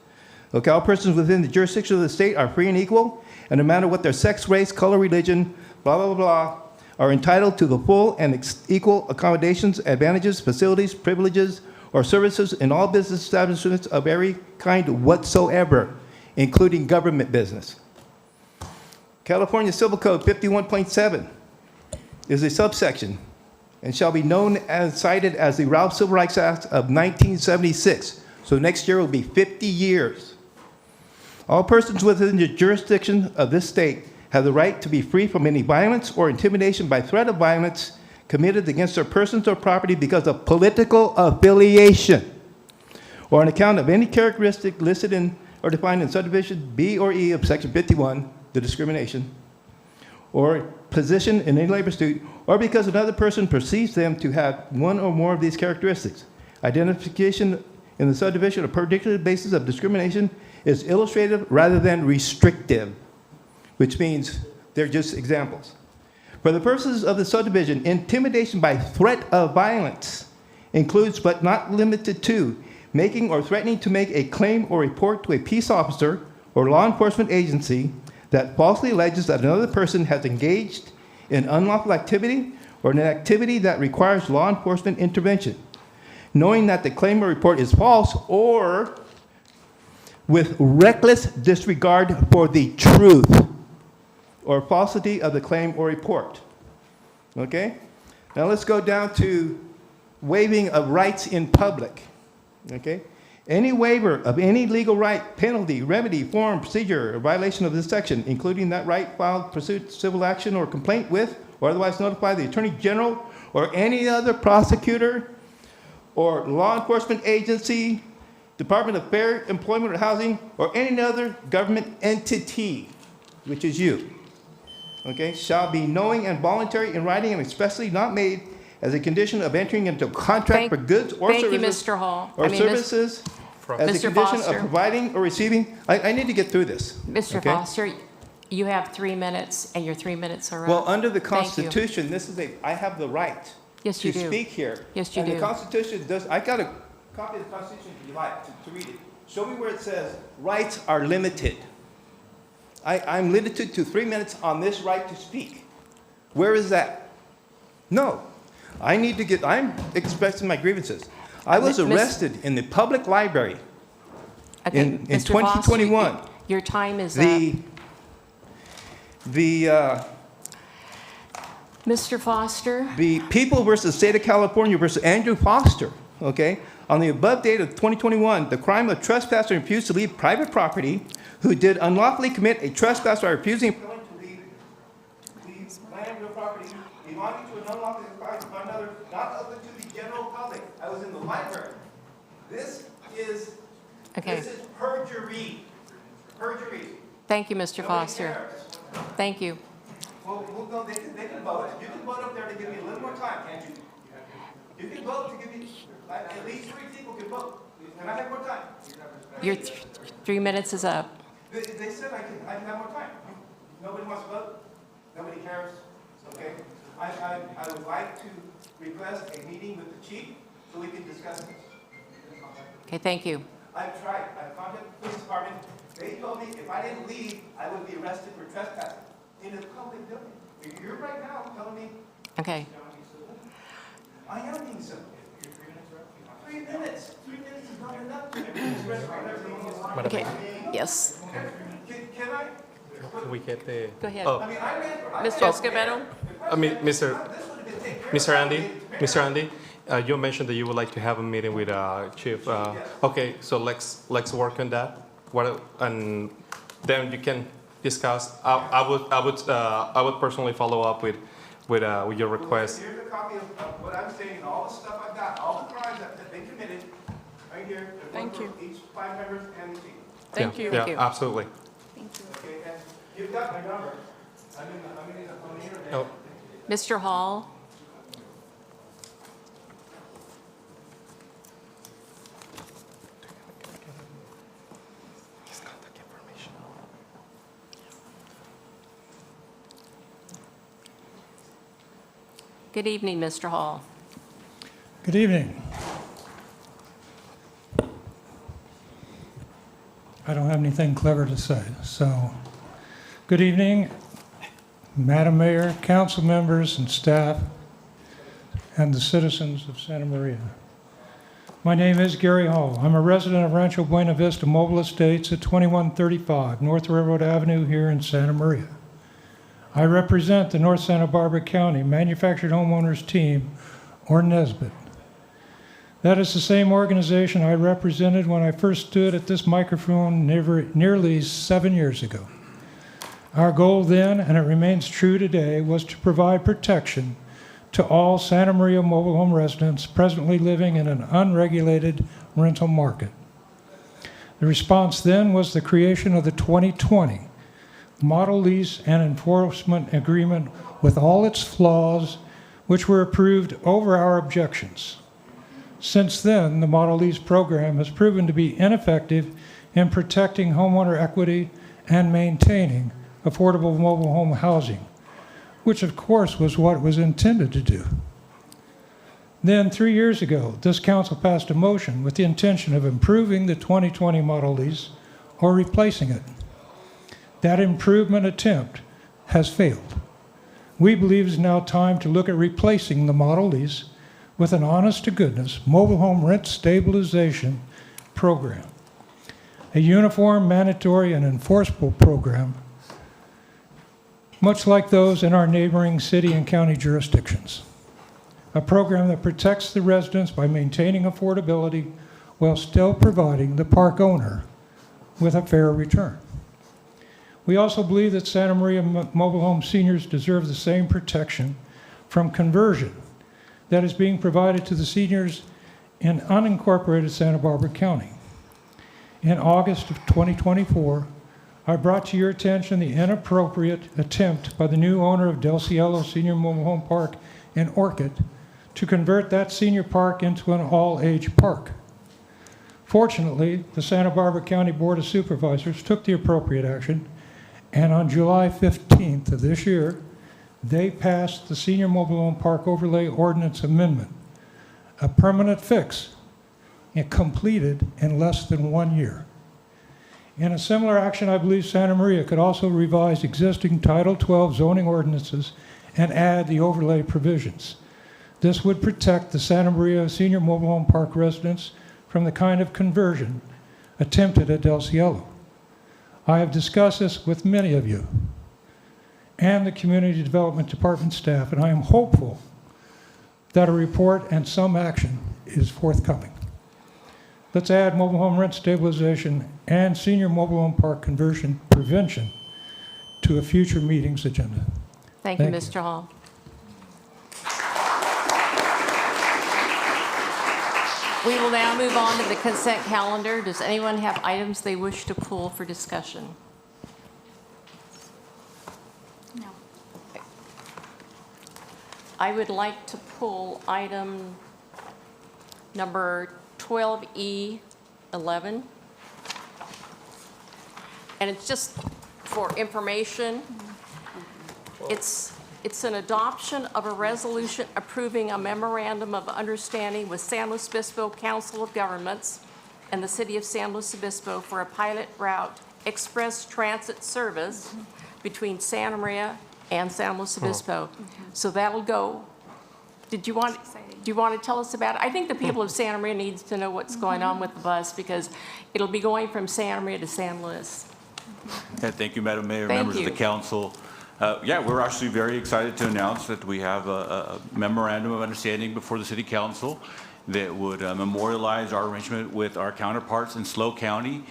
Speaker 16: Okay, all persons within the jurisdiction of the state are free and equal, and no matter what their sex, race, color, religion, blah, blah, blah, are entitled to the full and equal accommodations, advantages, facilities, privileges, or services in all business establishments of every kind whatsoever, including government business. California Civil Code 51.7 is a subsection and shall be known and cited as the Ralph Civil Rights Act of 1976. So next year will be 50 years. All persons within the jurisdiction of this state have the right to be free from any violence or intimidation by threat of violence committed against their persons or property because of political affiliation or on account of any characteristic listed in or defined in subdivision B or E of Section 51, the discrimination, or position in any labor dispute, or because another person perceives them to have one or more of these characteristics. Identification in the subdivision of particular basis of discrimination is illustrative rather than restrictive, which means they're just examples. For the purposes of the subdivision, intimidation by threat of violence includes, but not limited to, making or threatening to make a claim or report to a peace officer or law enforcement agency that falsely alleges that another person has engaged in unlawful activity or an activity that requires law enforcement intervention, knowing that the claim or report is false or with reckless disregard for the truth. or falsity of the claim or report. Okay? Now let's go down to waiving of rights in public. Okay? Any waiver of any legal right, penalty, remedy, form, procedure, or violation of this section, including that right, filed, pursuit, civil action, or complaint with, or otherwise notify the Attorney General or any other prosecutor or law enforcement agency, Department of Fair Employment or Housing, or any other government entity, which is you, okay, shall be knowing and voluntary in writing and expressly not made as a condition of entering into a contract for goods or services.
Speaker 1: Thank you, Mr. Hall.
Speaker 16: Or services as a
Speaker 1: Mr.
Speaker 16: condition
Speaker 1: Foster.
Speaker 16: of providing or receiving. I need to get through this.
Speaker 1: Mr.
Speaker 16: okay?
Speaker 1: Foster, you have 3 minutes, and your 3 minutes are up.
Speaker 16: Well, under the
Speaker 1: Thank you.
Speaker 16: Constitution, I have the right
Speaker 1: Yes, you
Speaker 16: to
Speaker 1: do.
Speaker 16: speak here.
Speaker 1: Yes, you
Speaker 16: and
Speaker 1: do.
Speaker 16: the Constitution does, I got a copy of the Constitution if you like to read it. Show me where it says rights are limited. I'm limited to 3 minutes on this right to speak. Where is that? No. I'm expressing my grievances. I was arrested in the public library
Speaker 1: Okay,
Speaker 16: in
Speaker 1: Mr.
Speaker 16: 2021.
Speaker 1: Foster, your time is up. Mr. Foster,
Speaker 16: The People versus State of California versus Andrew Foster, okay? On the above date of 2021, the crime of trespass or refuse to leave private property, who did unlawfully commit a trespass by refusing to leave land or property belonging to an unlawfully occupied by another, not open to the general public. I was in the library. This is perjury. Perjury.
Speaker 1: thank you, Mr.
Speaker 16: Nobody
Speaker 1: Foster.
Speaker 16: cares.
Speaker 1: Thank you.
Speaker 16: Well, we'll go, they can vote. You can vote up there to give me a little more time, can't you? You can vote to give me, at least 3 people can vote. Can I have more time?
Speaker 1: Your 3 minutes is up.
Speaker 16: They said I can have more time. Nobody wants to vote? Nobody cares? Okay. I would like to request a meeting with the chief so we can discuss this.
Speaker 1: Okay, thank you.
Speaker 16: I've tried. I've contacted the police department. They told me if I didn't leave, I would be arrested for trespassing in a public building. You're right now telling me
Speaker 1: Okay.
Speaker 16: I am being civil. 3 minutes. 3 minutes is not enough to express my everything.
Speaker 1: Okay, yes.
Speaker 16: Can I?
Speaker 4: We get the.
Speaker 1: Go ahead.
Speaker 4: Oh,
Speaker 1: Mr. Escobedo?
Speaker 4: I mean, Mr. Andy, you mentioned that you would like to have a meeting with Chief. Okay, so let's work on that. And then you can discuss. I would personally follow up with your request.
Speaker 16: Here's a copy of what I'm saying, all the stuff I've got, all the crimes that they committed, right here.
Speaker 7: Thank you.
Speaker 16: Each 5 members and the chief.
Speaker 7: Thank you.
Speaker 4: Yeah, absolutely.
Speaker 16: Okay, and you've got my number. I'm in the internet.
Speaker 4: Oh.
Speaker 1: Mr. Hall? Good evening, Mr. Hall.
Speaker 17: Good evening. I don't have anything clever to say, so good evening, Madam Mayor, council members and staff, and the citizens of Santa Maria. My name is Gary Hall. I'm a resident of Rancho Buena Vista Mobile Estates at 2135 North Railroad Avenue here in Santa Maria. I represent the North Santa Barbara County Manufactured Homeowners Team, or NSBT. That is the same organization I represented when I first stood at this microphone nearly 7 years ago. Our goal then, and it remains true today, was to provide protection to all Santa Maria mobile home residents presently living in an unregulated rental market. The response then was the creation of the 2020 Model Lease and Enforcement Agreement with all its flaws, which were approved over our objections. Since then, the Model Lease program has proven to be ineffective in protecting homeowner equity and maintaining affordable mobile home housing, which of course was what it was intended to do. Then 3 years ago, this council passed a motion with the intention of improving the 2020 Model Lease or replacing it. That improvement attempt has failed. We believe it's now time to look at replacing the Model Lease with an honest-to-goodness mobile home rent stabilization program, a uniform, mandatory, and enforceable program much like those in our neighboring city and county jurisdictions. A program that protects the residents by maintaining affordability while still providing the park owner with a fair return. We also believe that Santa Maria mobile home seniors deserve the same protection from conversion that is being provided to the seniors in unincorporated Santa Barbara County. In August of 2024, I brought to your attention the inappropriate attempt by the new owner of Del Cielo Senior Mobile Home Park in Orchid to convert that senior park into an all-age park. Fortunately, the Santa Barbara County Board of Supervisors took the appropriate action, and on July 15th of this year, they passed the Senior Mobile Home Park Overlay Ordinance Amendment, a permanent fix, and completed in less than 1 year. In a similar action, I believe Santa Maria could also revise existing Title 12 zoning ordinances and add the overlay provisions. This would protect the Santa Maria Senior Mobile Home Park residents from the kind of conversion attempted at Del Cielo. I have discussed this with many of you and the Community Development Department staff, and I am hopeful that a report and some action is forthcoming. Let's add mobile home rent stabilization and senior mobile home park conversion prevention to a future meeting's agenda.
Speaker 1: Thank you, Mr. Hall. We will now move on to the consent calendar. Does anyone have items they wish to pull for discussion?
Speaker 9: No.
Speaker 1: I would like to pull item number 12E11. And it's just for information. It's an adoption of a resolution approving a memorandum of understanding with San Luis Obispo Council of Governments and the City of San Luis Obispo for a pilot route express transit service between Santa Maria and San Luis Obispo. So that'll go. Do you want to tell us about it? I think the people of Santa Maria needs to know what's going on with the bus because it'll be going from Santa Maria to San Luis.
Speaker 18: Thank you, Madam Mayor,
Speaker 1: Thank
Speaker 18: members
Speaker 1: you.
Speaker 18: of the council. We're actually very excited to announce that we have a memorandum of understanding before the City Council that would memorialize our arrangement with our counterparts in SLO County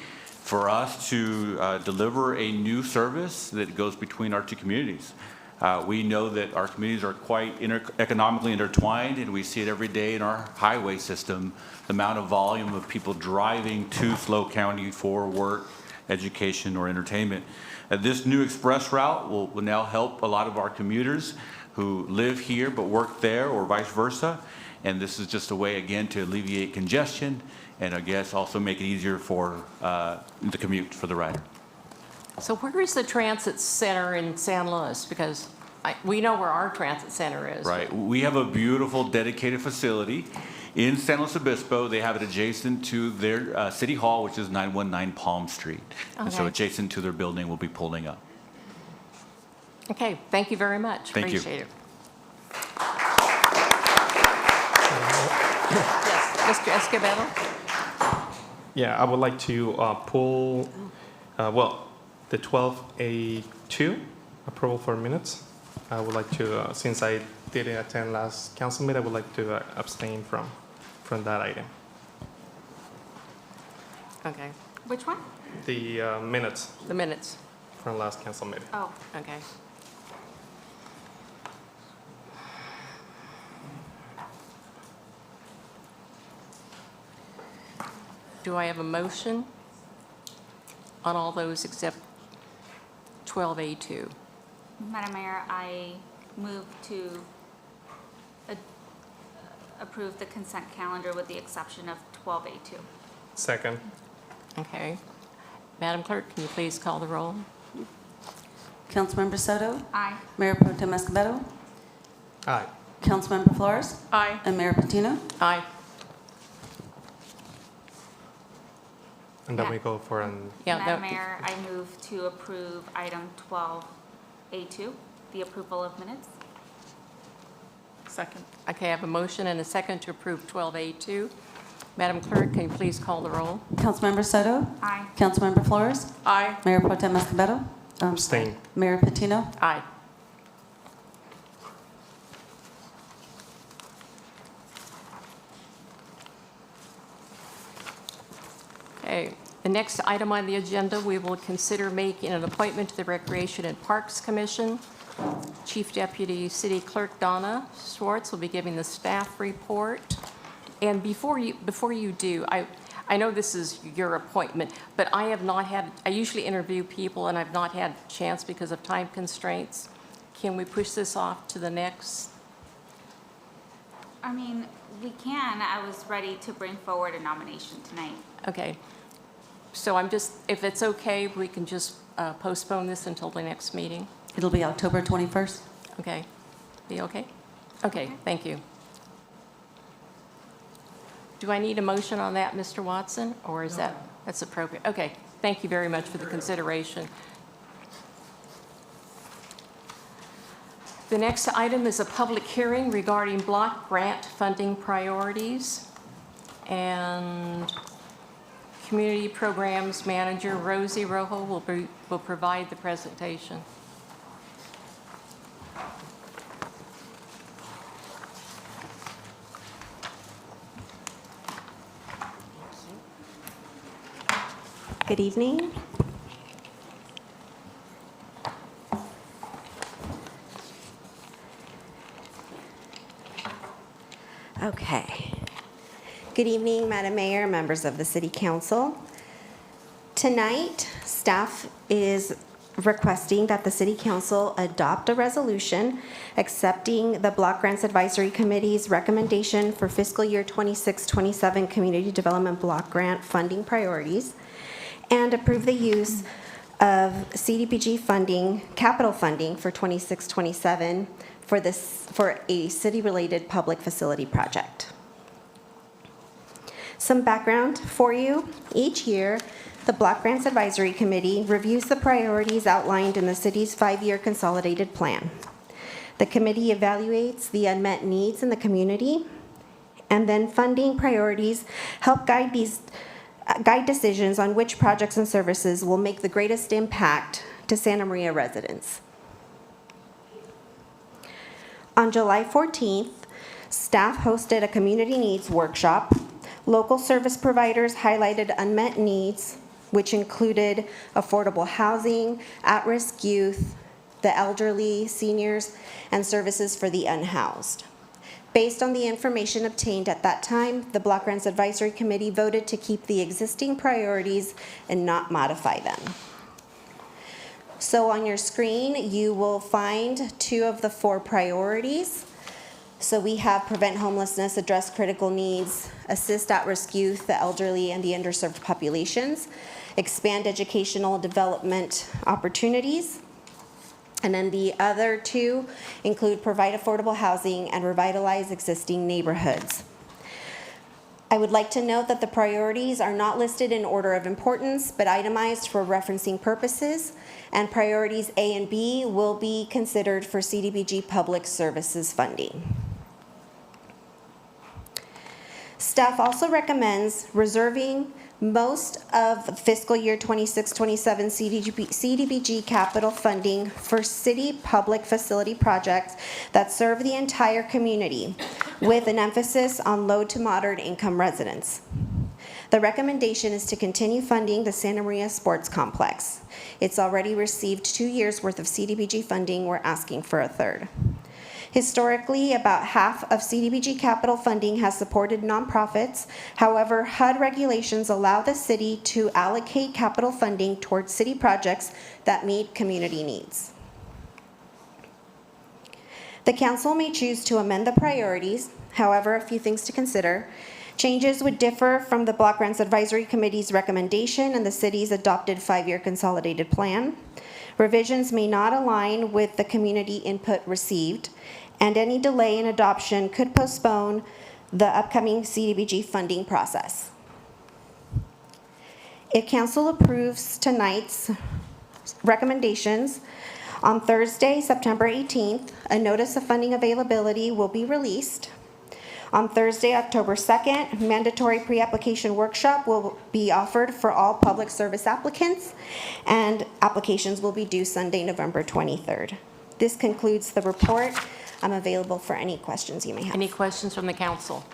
Speaker 18: for us to deliver a new service that goes between our two communities. We know that our communities are quite economically intertwined, and we see it every day in our highway system, the amount of volume of people driving to SLO County for work, education, or entertainment. This new express route will now help a lot of our commuters who live here but work there or vice versa. And this is just a way, again, to alleviate congestion and I guess also make it easier for the commute for the rider.
Speaker 1: So where is the transit center in San Luis? Because we know where our transit center is.
Speaker 18: Right. We have a beautiful dedicated facility in San Luis Obispo. They have it adjacent to their city hall, which is 919 Palm Street. And so
Speaker 1: Okay.
Speaker 18: adjacent to their building, we'll be pulling up.
Speaker 1: Okay, thank you very much.
Speaker 18: Thank you.
Speaker 1: Appreciate it. Yes, Mr. Escobedo?
Speaker 4: Yeah, I would like to pull, the 12A2, approval for minutes. I would like to, since I didn't attend last council meeting, I would like to abstain from that item.
Speaker 1: Okay.
Speaker 9: Which one?
Speaker 4: The minutes
Speaker 1: The minutes.
Speaker 4: from last council meeting.
Speaker 9: Oh,
Speaker 1: Okay. Do I have a motion on all those except 12A2?
Speaker 9: Madam Mayor, I move to approve the consent calendar with the exception of 12A2.
Speaker 4: Second.
Speaker 1: Okay. Madam Clerk, can you please call the roll?
Speaker 2: Councilmember Soto?
Speaker 9: Aye.
Speaker 2: Mayor Pro Tem Escobedo?
Speaker 4: Aye.
Speaker 2: Councilmember Flores?
Speaker 7: Aye.
Speaker 2: And Mayor Patino?
Speaker 1: Aye.
Speaker 4: And then we go for
Speaker 1: Yeah,
Speaker 9: Madam
Speaker 1: that-
Speaker 9: Mayor, I move to approve item 12A2, the approval of minutes.
Speaker 7: Second.
Speaker 1: Okay, I have a motion and a second to approve 12A2. Madam Clerk, can you please call the roll?
Speaker 2: Councilmember Soto?
Speaker 9: Aye.
Speaker 2: Councilmember Flores?
Speaker 7: Aye.
Speaker 2: Mayor Pro Tem Escobedo?
Speaker 4: abstain.
Speaker 2: Mayor Patino?
Speaker 1: Aye. Okay, the next item on the agenda, we will consider making an appointment to the Recreation and Parks Commission. Chief Deputy City Clerk Donna Schwartz will be giving the staff report. And before you do, I know this is your appointment, but I usually interview people and I've not had a chance because of time constraints. Can we push this off to the next?
Speaker 9: I mean, we can. I was ready to bring forward a nomination tonight.
Speaker 1: Okay. So if it's okay, we can just postpone this until the next meeting?
Speaker 2: It'll be October 21st.
Speaker 1: Okay. Be okay? Okay, thank you. Do I need a motion on that, Mr. Watson, or is that's appropriate? Okay, thank you very much for the consideration. The next item is a public hearing regarding block grant funding priorities. And Community Programs Manager Rosie Rojo will provide the presentation.
Speaker 19: Good evening. Okay. Good evening, Madam Mayor, members of the City Council. Tonight, staff is requesting that the City Council adopt a resolution accepting the Block Grants Advisory Committee's recommendation for fiscal year 26-27 Community Development Block Grant funding priorities and approve the use of CDBG funding, capital funding for 26-27 for a city-related public facility project. Some background for you. Each year, the Block Grants Advisory Committee reviews the priorities outlined in the city's 5-year consolidated plan. The committee evaluates the unmet needs in the community, and then funding priorities help guide decisions on which projects and services will make the greatest impact to Santa Maria residents. On July 14th, staff hosted a community needs workshop. Local service providers highlighted unmet needs, which included affordable housing, at-risk youth, the elderly, seniors, and services for the unhoused. Based on the information obtained at that time, the Block Grants Advisory Committee voted to keep the existing priorities and not modify them. So on your screen, you will find 2 of the 4 priorities. So we have prevent homelessness, address critical needs, assist at-risk youth, the elderly, and the underserved populations, expand educational development opportunities. And then the other 2 include provide affordable housing and revitalize existing neighborhoods. I would like to note that the priorities are not listed in order of importance, but itemized for referencing purposes, and priorities A and B will be considered for CDBG public services funding. Staff also recommends reserving most of fiscal year 26-27 CDBG capital funding for city public facility projects that serve the entire community, with an emphasis on low to moderate income residents. The recommendation is to continue funding the Santa Maria Sports Complex. It's already received 2 years' worth of CDBG funding. We're asking for a third. Historically, about half of CDBG capital funding has supported nonprofits. However, HUD regulations allow the city to allocate capital funding towards city projects that meet community needs. The council may choose to amend the priorities. However, a few things to consider. Changes would differ from the Block Grants Advisory Committee's recommendation and the city's adopted 5-year consolidated plan. Revisions may not align with the community input received, and any delay in adoption could postpone the upcoming CDBG funding process. If council approves tonight's recommendations, on Thursday, September 18th, a notice of funding availability will be released. On Thursday, October 2nd, mandatory pre-application workshop will be offered for all public service applicants, and applications will be due Sunday, November 23rd. This concludes the report. I'm available for any questions you may have.
Speaker 1: Any questions from the council?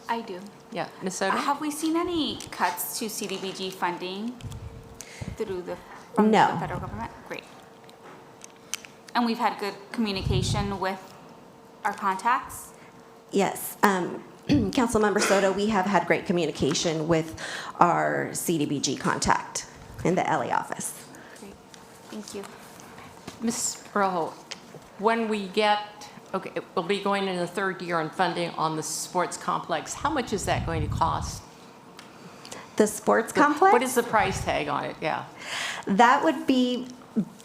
Speaker 9: I do.
Speaker 1: Yeah, Ms. Soto?
Speaker 9: Have we seen any cuts to CDBG funding from
Speaker 19: No.
Speaker 9: the federal government? Great. And we've had good communication with our contacts?
Speaker 19: Yes. Councilmember Soto, we have had great communication with our CDBG contact in the LA office.
Speaker 9: Great. Thank you.
Speaker 1: Ms. Rojo, when we get, okay, we'll be going in the third year on funding on the sports complex. How much is that going to cost?
Speaker 19: The sports complex?
Speaker 1: What is the price tag on it? Yeah.
Speaker 19: That would be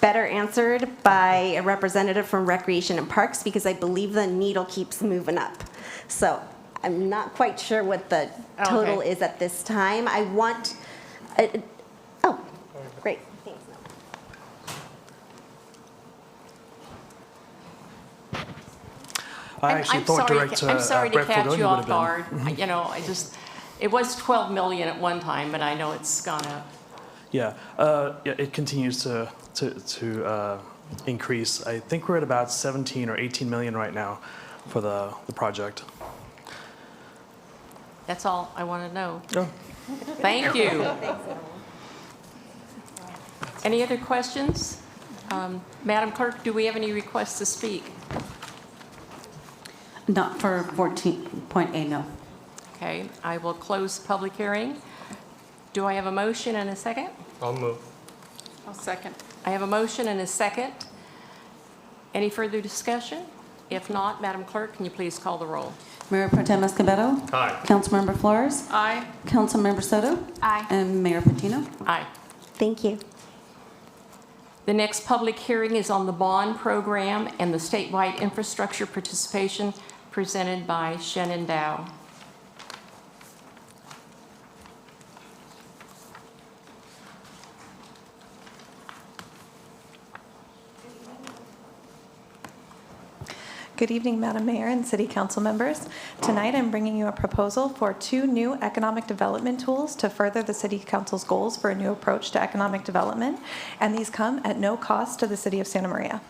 Speaker 19: better answered by a representative from Recreation and Parks because I believe the needle keeps moving up. So I'm not quite sure what the total
Speaker 1: Okay.
Speaker 19: is at this time. I want, oh, great, thanks.
Speaker 20: I actually thought Director
Speaker 1: I'm sorry to
Speaker 20: Brett
Speaker 1: catch
Speaker 20: Fodoni
Speaker 1: you
Speaker 20: would
Speaker 1: off
Speaker 20: have been.
Speaker 1: guard. You know, it was 12 million at one time, but I know it's gone up.
Speaker 20: Yeah, it continues to increase. I think we're at about 17 or 18 million right now for the project.
Speaker 1: That's all I want to know.
Speaker 20: Oh.
Speaker 1: Thank you. Any other questions? Madam Clerk, do we have any requests to speak?
Speaker 2: Not for 14.A, no.
Speaker 1: Okay, I will close the public hearing. Do I have a motion and a second?
Speaker 4: I'll move.
Speaker 7: I'll second.
Speaker 1: I have a motion and a second. Any further discussion? If not, Madam Clerk, can you please call the roll?
Speaker 2: Mayor Pro Tem Escobedo.
Speaker 4: Aye.
Speaker 2: Councilmember Flores.
Speaker 7: Aye.
Speaker 2: Councilmember Soto.
Speaker 9: Aye.
Speaker 2: And Mayor Patino.
Speaker 1: Aye.
Speaker 19: Thank you.
Speaker 1: The next public hearing is on the bond program and the statewide infrastructure participation presented by Shannon Dow.
Speaker 21: Good evening, Madam Mayor and City Council members. Tonight, I'm bringing you a proposal for 2 new economic development tools to further the City Council's goals for a new approach to economic development, and these come at no cost to the City of Santa Maria.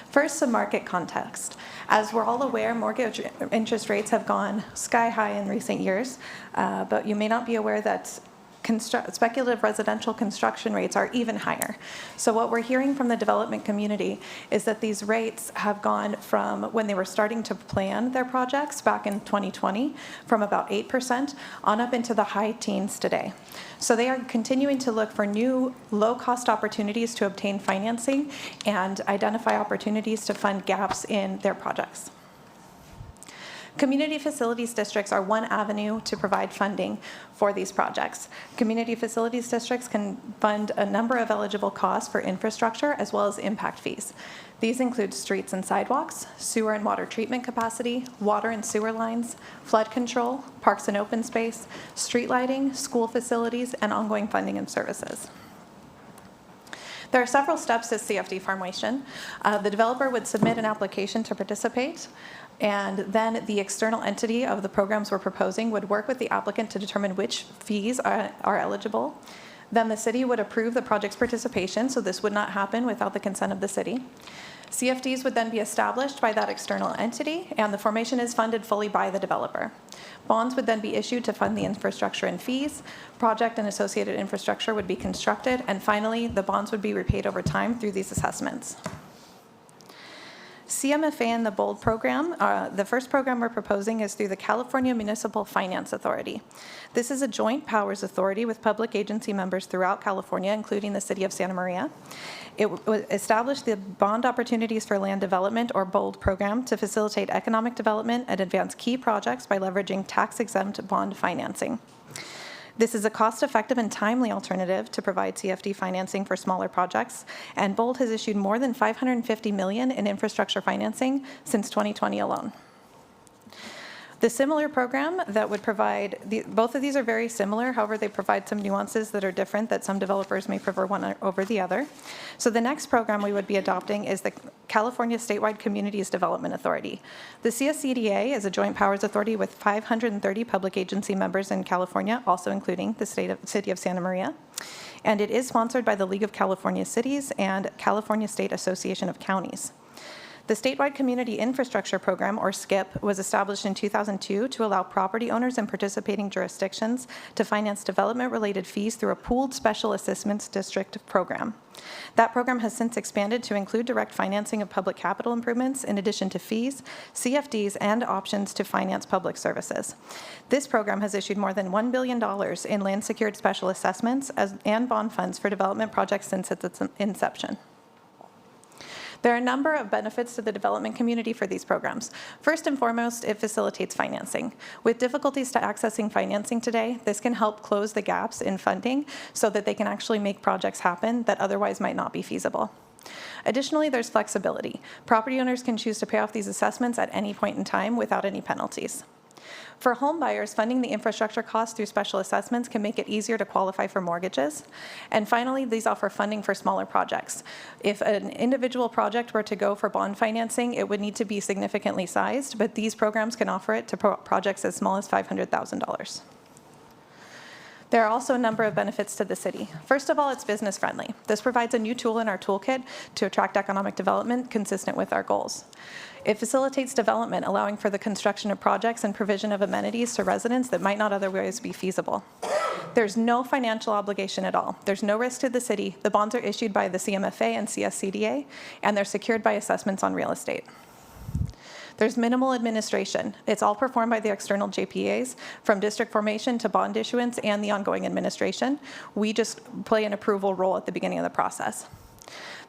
Speaker 21: First, some market context. As we're all aware, mortgage interest rates have gone sky high in recent years, but you may not be aware that speculative residential construction rates are even higher. So what we're hearing from the development community is that these rates have gone from when they were starting to plan their projects back in 2020 from about 8% on up into the high teens today. So they are continuing to look for new low-cost opportunities to obtain financing and identify opportunities to fund gaps in their projects. Community facilities districts are one avenue to provide funding for these projects. Community facilities districts can fund a number of eligible costs for infrastructure as well as impact fees. These include streets and sidewalks, sewer and water treatment capacity, water and sewer lines, flood control, parks and open space, street lighting, school facilities, and ongoing funding and services. There are several steps to CFD formation. The developer would submit an application to participate, and then the external entity of the programs we're proposing would work with the applicant to determine which fees are eligible. Then the city would approve the project's participation, so this would not happen without the consent of the city. CFDs would then be established by that external entity, and the formation is funded fully by the developer. Bonds would then be issued to fund the infrastructure and fees. Project and associated infrastructure would be constructed, and finally, the bonds would be repaid over time through these assessments. CMFA and the BOLD program, the first program we're proposing is through the California Municipal Finance Authority. This is a joint powers authority with public agency members throughout California, including the city of Santa Maria. It established the Bond Opportunities for Land Development, or BOLD program, to facilitate economic development and advance key projects by leveraging tax-exempt bond financing. This is a cost-effective and timely alternative to provide CFD financing for smaller projects, and BOLD has issued more than $550 million in infrastructure financing since 2020 alone. The similar program that would provide, both of these are very similar, however they provide some nuances that are different that some developers may prefer one over the other. So the next program we would be adopting is the California Statewide Communities Development Authority. The CSCDA is a joint powers authority with 530 public agency members in California, also including the city of Santa Maria. And it is sponsored by the League of California Cities and California State Association of Counties. The Statewide Community Infrastructure Program, or SCIP, was established in 2002 to allow property owners in participating jurisdictions to finance development-related fees through a pooled special assessments district program. That program has since expanded to include direct financing of public capital improvements in addition to fees, CFDs, and options to finance public services. This program has issued more than $1 billion in land-secured special assessments and bond funds for development projects since its inception. There are a number of benefits to the development community for these programs. First and foremost, it facilitates financing. With difficulties to accessing financing today, this can help close the gaps in funding so that they can actually make projects happen that otherwise might not be feasible. Additionally, there's flexibility. Property owners can choose to pay off these assessments at any point in time without any penalties. For home buyers, funding the infrastructure costs through special assessments can make it easier to qualify for mortgages. And finally, these offer funding for smaller projects. If an individual project were to go for bond financing, it would need to be significantly sized, but these programs can offer it to projects as small as $500,000. There are also a number of benefits to the city. First of all, it's business friendly. This provides a new tool in our toolkit to attract economic development consistent with our goals. It facilitates development, allowing for the construction of projects and provision of amenities to residents that might not otherwise be feasible. There's no financial obligation at all. There's no risk to the city. The bonds are issued by the CMFA and CSCDA, and they're secured by assessments on real estate. There's minimal administration. It's all performed by the external JPAs, from district formation to bond issuance and the ongoing administration. We just play an approval role at the beginning of the process.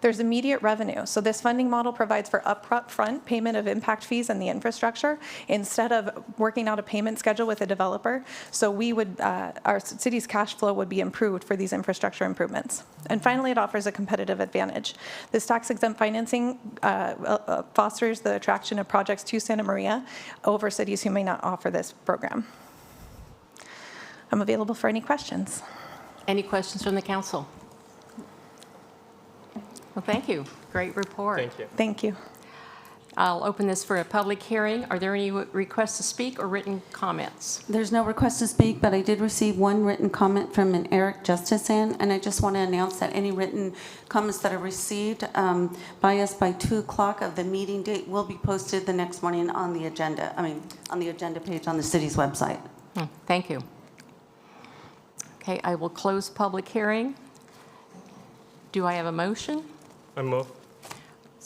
Speaker 21: There's immediate revenue. So this funding model provides for upfront payment of impact fees and the infrastructure instead of working out a payment schedule with a developer. So we would, our city's cash flow would be improved for these infrastructure improvements. And finally, it offers a competitive advantage. This tax-exempt financing fosters the attraction of projects to Santa Maria over cities who may not offer this program. I'm available for any questions.
Speaker 1: Any questions from the council? Well, thank you. Great report.
Speaker 4: Thank you.
Speaker 21: Thank you.
Speaker 1: I'll open this for a public hearing. Are there any requests to speak or written comments?
Speaker 2: There's no request to speak, but I did receive one written comment from an Eric Justisan, and I just want to announce that any written comments that are received by us by 2 o'clock of the meeting date will be posted the next morning on the agenda, on the agenda page on the city's website.
Speaker 1: Thank you. Okay, I will close public hearing. Do I have a motion?
Speaker 4: I move.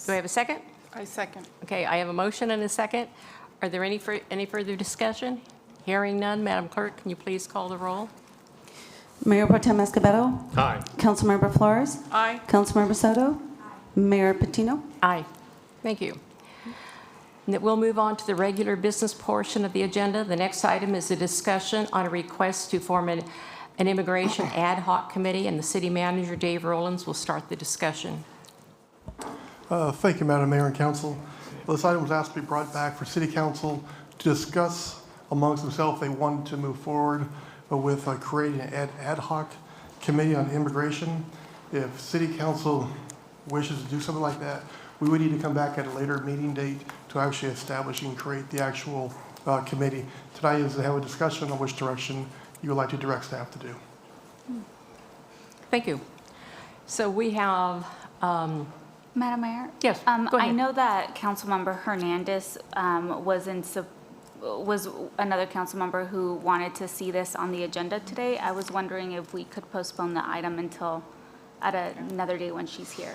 Speaker 1: Do I have a second?
Speaker 7: I second.
Speaker 1: Okay, I have a motion and a second. Are there any further discussion? Hearing none, Madam Clerk, can you please call the roll?
Speaker 2: Mayor Pro Tem Escobedo?
Speaker 4: Aye.
Speaker 2: Councilmember Flores?
Speaker 7: Aye.
Speaker 2: Councilmember Soto? Mayor Patino?
Speaker 1: Aye. Thank you. We'll move on to the regular business portion of the agenda. The next item is a discussion on a request to form an immigration ad hoc committee, and the city manager, Dave Rollins, will start the discussion.
Speaker 3: Thank you, Madam Mayor and Council. This item was asked to be brought back for City Council to discuss amongst themselves. They wanted to move forward with creating an ad hoc committee on immigration. If City Council wishes to do something like that, we would need to come back at a later meeting date to actually establish and create the actual committee. Tonight is to have a discussion on which direction you would like to direct staff to do.
Speaker 1: Thank you. So we have...
Speaker 9: Madam Mayor?
Speaker 1: Yes, go ahead.
Speaker 9: I know that Councilmember Hernandez was another council member who wanted to see this on the agenda today. I was wondering if we could postpone the item until at another day when she's here.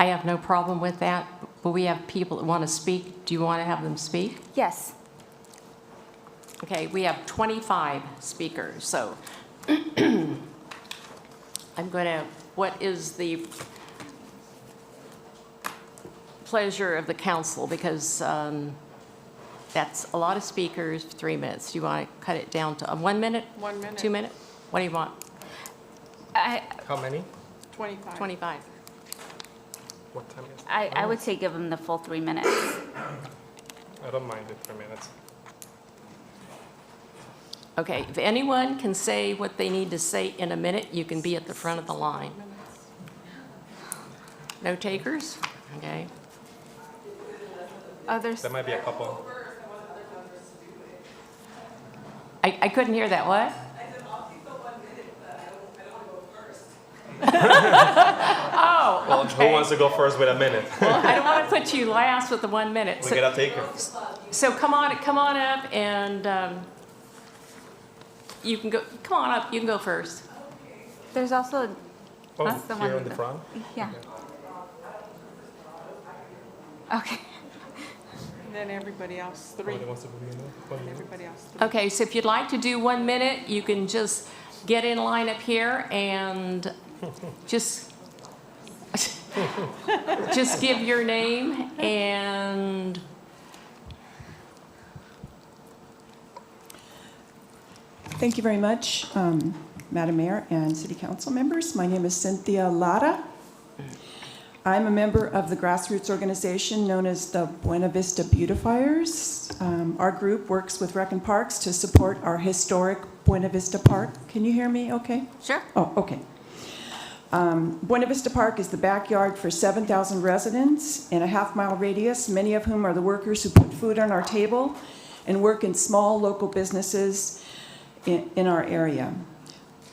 Speaker 1: I have no problem with that, but we have people that want to speak. Do you want to have them speak?
Speaker 9: Yes.
Speaker 1: Okay, we have 25 speakers, so I'm going to, what is the pleasure of the council? Because that's a lot of speakers, 3 minutes. Do you want to cut it down to 1 minute?
Speaker 7: 1 minute.
Speaker 1: 2 minutes? What do you want?
Speaker 4: How many?
Speaker 7: 25.
Speaker 1: 25.
Speaker 4: What time is it?
Speaker 9: I would say give them the full 3 minutes.
Speaker 4: I don't mind it 3 minutes.
Speaker 1: Okay, if anyone can say what they need to say in a minute, you can be at the front of the line. No takers? Okay.
Speaker 9: Others?
Speaker 4: There might be a couple.
Speaker 1: I couldn't hear that. What? Oh,
Speaker 4: Well,
Speaker 1: okay.
Speaker 4: who wants to go first with a minute?
Speaker 1: Well, I don't want to put you last with the 1 minute.
Speaker 4: We gotta take her.
Speaker 1: So come on up and you can go, come on up, you can go first.
Speaker 9: There's also,
Speaker 4: Oh,
Speaker 9: that's the one.
Speaker 4: here in the front?
Speaker 9: Yeah. Okay.
Speaker 7: And then everybody else, three.
Speaker 4: Somebody wants to begin with?
Speaker 7: Everybody else, three.
Speaker 1: Okay, so if you'd like to do 1 minute, you can just get in line up here and just give your name and
Speaker 5: Thank you very much, Madam Mayor and City Council members. My name is Cynthia Lara. I'm a member of the grassroots organization known as the Buena Vista Beautifiers. Our group works with Rec and Parks to support our historic Buena Vista Park. Can you hear me okay?
Speaker 1: Sure.
Speaker 5: Oh, okay. Buena Vista Park is the backyard for 7,000 residents in a half-mile radius, many of whom are the workers who put food on our table and work in small local businesses in our area.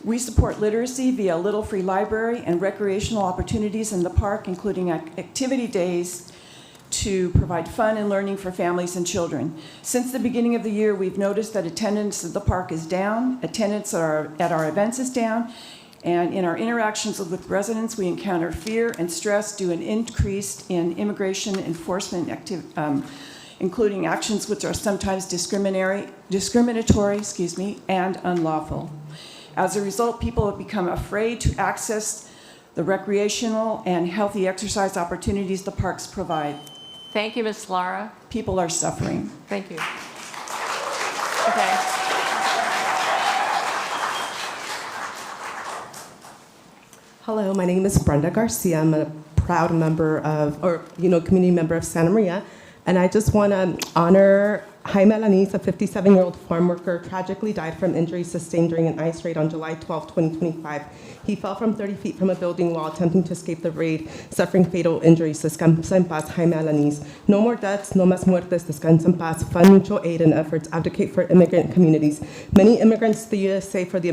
Speaker 5: We support literacy via Little Free Library and recreational opportunities in the park, including activity days to provide fun and learning for families and children. Since the beginning of the year, we've noticed that attendance at the park is down, attendance at our events is down, and in our interactions with residents, we encounter fear and stress due to an increase in immigration enforcement including actions which are sometimes discriminatory, and unlawful. As a result, people have become afraid to access the recreational and healthy exercise opportunities the parks provide.
Speaker 1: thank you, Ms. Lara.
Speaker 5: People are suffering.
Speaker 1: Thank you. Okay.
Speaker 22: Hello, my name is Brenda Garcia. I'm a proud member of, community member of Santa Maria. And I just want to honor Jaime Alanis, a 57-year-old farm worker, tragically died from injuries sustained during an ice raid on July 12, 2025. He fell from 30 feet from a building wall attempting to escape the raid, suffering fatal injuries. Descansa en paz, Jaime Alanis. No more deaths, no más muertes. Descansa en paz. Fund mutual aid and efforts. Advocate for immigrant communities. Many immigrate to the USA for the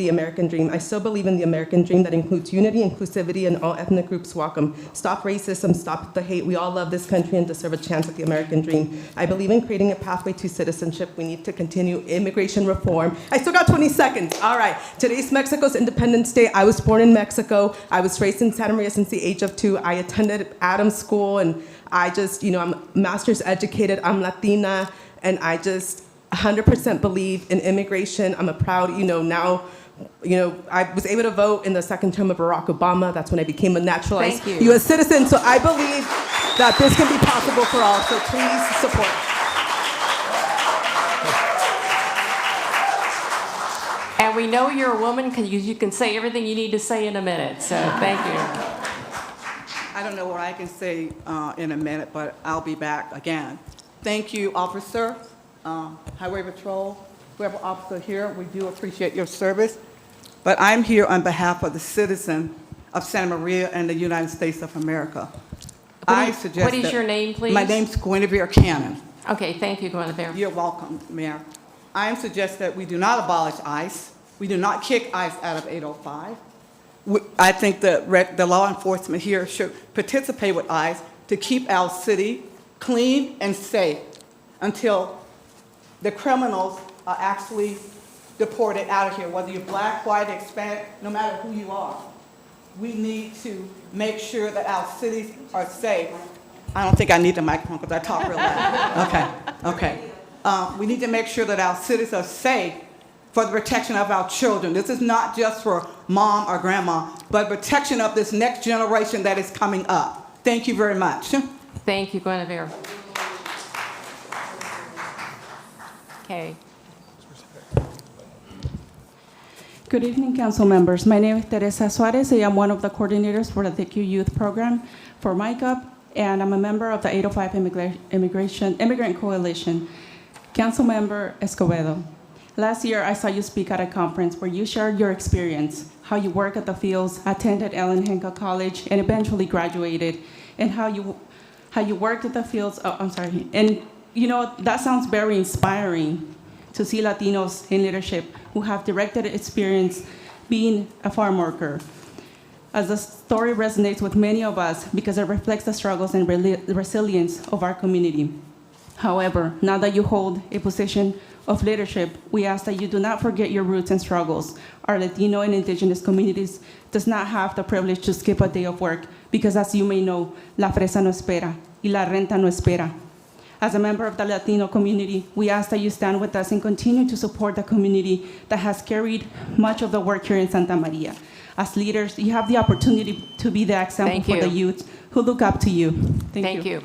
Speaker 22: American dream. I still believe in the American dream that includes unity, inclusivity, and all ethnic groups welcome. Stop racism, stop the hate. We all love this country and deserve a chance at the American dream. I believe in creating a pathway to citizenship. We need to continue immigration reform. I still got 20 seconds. All right. Today's Mexico's Independence Day. I was born in Mexico. I was raised in Santa Maria since the age of 2. I attended Adams School, and I just, I'm master's educated. I'm Latina, and I just 100% believe in immigration. I'm a proud, now, I was able to vote in the second term of Barack Obama. That's when I became a naturalized U.S. citizen. So I believe that this can be possible for all. So please support.
Speaker 1: And we know you're a woman because you can say everything you need to say in a minute. So thank you.
Speaker 23: I don't know what I can say in a minute, but I'll be back again. Thank you, officer, Highway Patrol, whoever officer here. We do appreciate your service. But I'm here on behalf of the citizen of Santa Maria and the United States of America.
Speaker 1: What is your name, please?
Speaker 23: My name's Guinevere Cannon.
Speaker 1: Okay, thank you, Guinevere.
Speaker 23: You're welcome, Mayor. I am suggesting that we do not abolish ICE. We do not kick ICE out of 805. I think the law enforcement here should participate with ICE to keep our city clean and safe until the criminals are actually deported out of here, whether you're black, white, Hispanic, no matter who you are. We need to make sure that our cities are safe. I don't think I need the microphone because I talk real loud. Okay. We need to make sure that our cities are safe for the protection of our children. This is not just for mom or grandma, but protection of this next generation that is coming up. Thank you very much.
Speaker 1: Thank you, Guinevere. Okay.
Speaker 10: Good evening, council members. My name is Teresa Suarez. I am one of the coordinators for the TQ Youth Program for MyCup, and I'm a member of the 805 Immigrant Coalition. Council Member Escobedo, last year I saw you speak at a conference where you shared your experience, how you work at the fields, attended Ellen Hancock College, and eventually graduated, and how you worked at the fields. And that sounds very inspiring to see Latinos in leadership who have directed experience
Speaker 6: being a farm worker, as the story resonates with many of us because it reflects the struggles and resilience of our community. However, now that you hold a position of leadership, we ask that you do not forget your roots and struggles. Our Latino and Indigenous communities does not have the privilege to skip a day of work because, as you may know, la fresa no espera y la renta no espera. As a member of the Latino community, we ask that you stand with us and continue to support the community that has carried much of the work here in Santa Maria. As leaders, you have the opportunity to be the example
Speaker 1: Thank
Speaker 6: for
Speaker 1: you.
Speaker 6: the youth who look up to you.
Speaker 1: Thank you.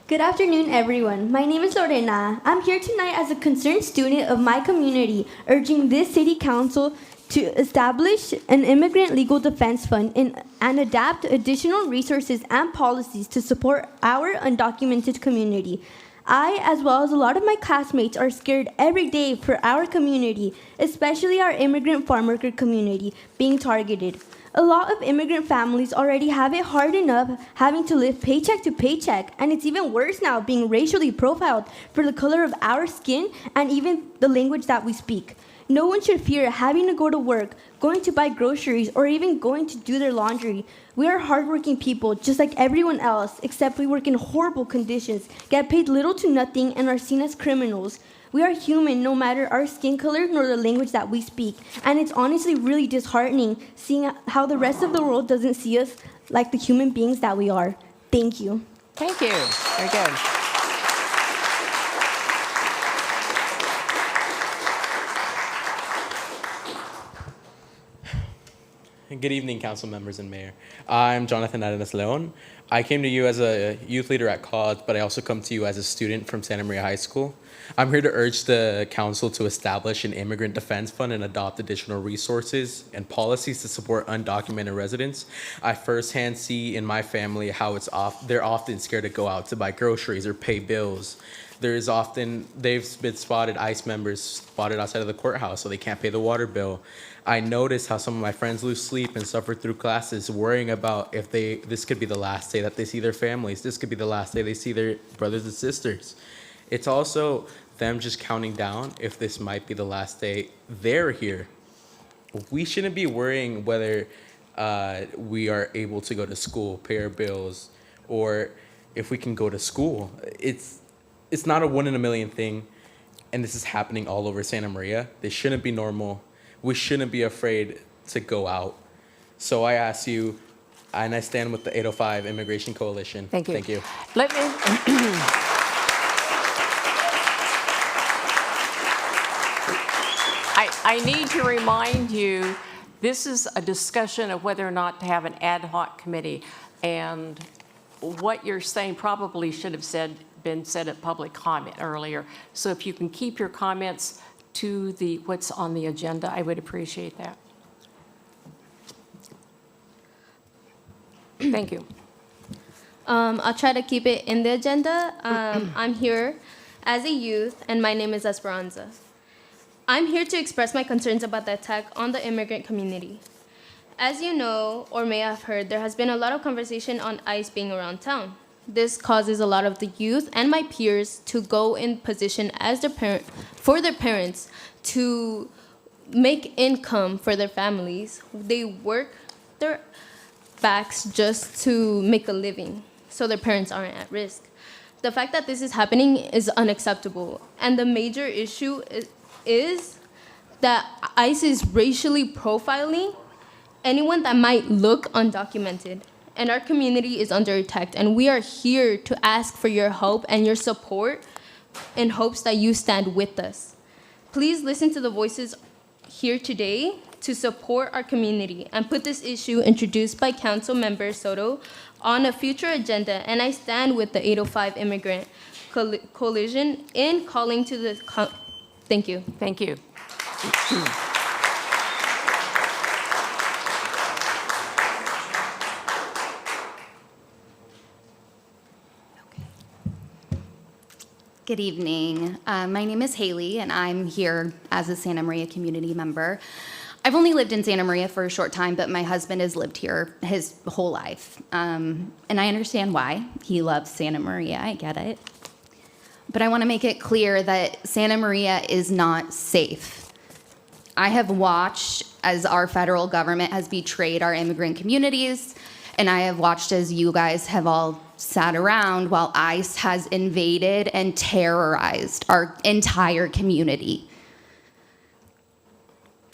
Speaker 8: Good afternoon, everyone. My name is Lorena. I'm here tonight as a concerned student of my community, urging this city council to establish an immigrant legal defense fund and adapt additional resources and policies to support our undocumented community. I, as well as a lot of my classmates, are scared every day for our community, especially our immigrant farm worker community, being targeted. A lot of immigrant families already have it hard enough having to live paycheck to paycheck, and it's even worse now being racially profiled for the color of our skin and even the language that we speak. No one should fear having to go to work, going to buy groceries, or even going to do their laundry. We are hardworking people, just like everyone else, except we work in horrible conditions, get paid little to nothing, and are seen as criminals. We are human no matter our skin color nor the language that we speak. And it's honestly really disheartening seeing how the rest of the world doesn't see us like the human beings that we are. Thank you.
Speaker 1: Thank you. Very good.
Speaker 11: Good evening, council members and mayor. I'm Jonathan Arenas Leon. I came to you as a youth leader at college, but I also come to you as a student from Santa Maria High School. I'm here to urge the council to establish an immigrant defense fund and adopt additional resources and policies to support undocumented residents. I firsthand see in my family how they're often scared to go out to buy groceries or pay bills. They've been spotted, ICE members spotted outside of the courthouse, so they can't pay the water bill. I notice how some of my friends lose sleep and suffer through classes, worrying about if this could be the last day that they see their families. This could be the last day they see their brothers and sisters. It's also them just counting down if this might be the last day they're here. We shouldn't be worrying whether we are able to go to school, pay our bills, or if we can go to school. It's not a 1 in a million thing, and this is happening all over Santa Maria. This shouldn't be normal. We shouldn't be afraid to go out. So I ask you, and I stand with the 805 Immigration Coalition.
Speaker 1: Thank you.
Speaker 11: Thank you.
Speaker 1: Let me. I need to remind you, this is a discussion of whether or not to have an ad hoc committee. And what you're saying probably should have been said at public comment earlier. So if you can keep your comments to what's on the agenda, I would appreciate that. Thank you.
Speaker 24: I'll try to keep it in the agenda. I'm here as a youth, and my name is Esperanza. I'm here to express my concerns about the attack on the immigrant community. As you know, or may have heard, there has been a lot of conversation on ICE being around town. This causes a lot of the youth and my peers to go in position as for their parents to make income for their families. They work their backs just to make a living, so their parents aren't at risk. The fact that this is happening is unacceptable, and the major issue is that ICE is racially profiling anyone that might look undocumented. And our community is under attack, and we are here to ask for your help and your support in hopes that you stand with us. Please listen to the voices here today to support our community and put this issue introduced by Council Member Soto on a future agenda. And I stand with the 805 Immigrant Coalition in calling to the... Thank you.
Speaker 1: Thank you.
Speaker 25: Good evening. My name is Haley, and I'm here as a Santa Maria community member. I've only lived in Santa Maria for a short time, but my husband has lived here his whole life. And I understand why. He loves Santa Maria. I get it. But I want to make it clear that Santa Maria is not safe. I have watched as our federal government has betrayed our immigrant communities, and I have watched as you guys have all sat around while ICE has invaded and terrorized our entire community.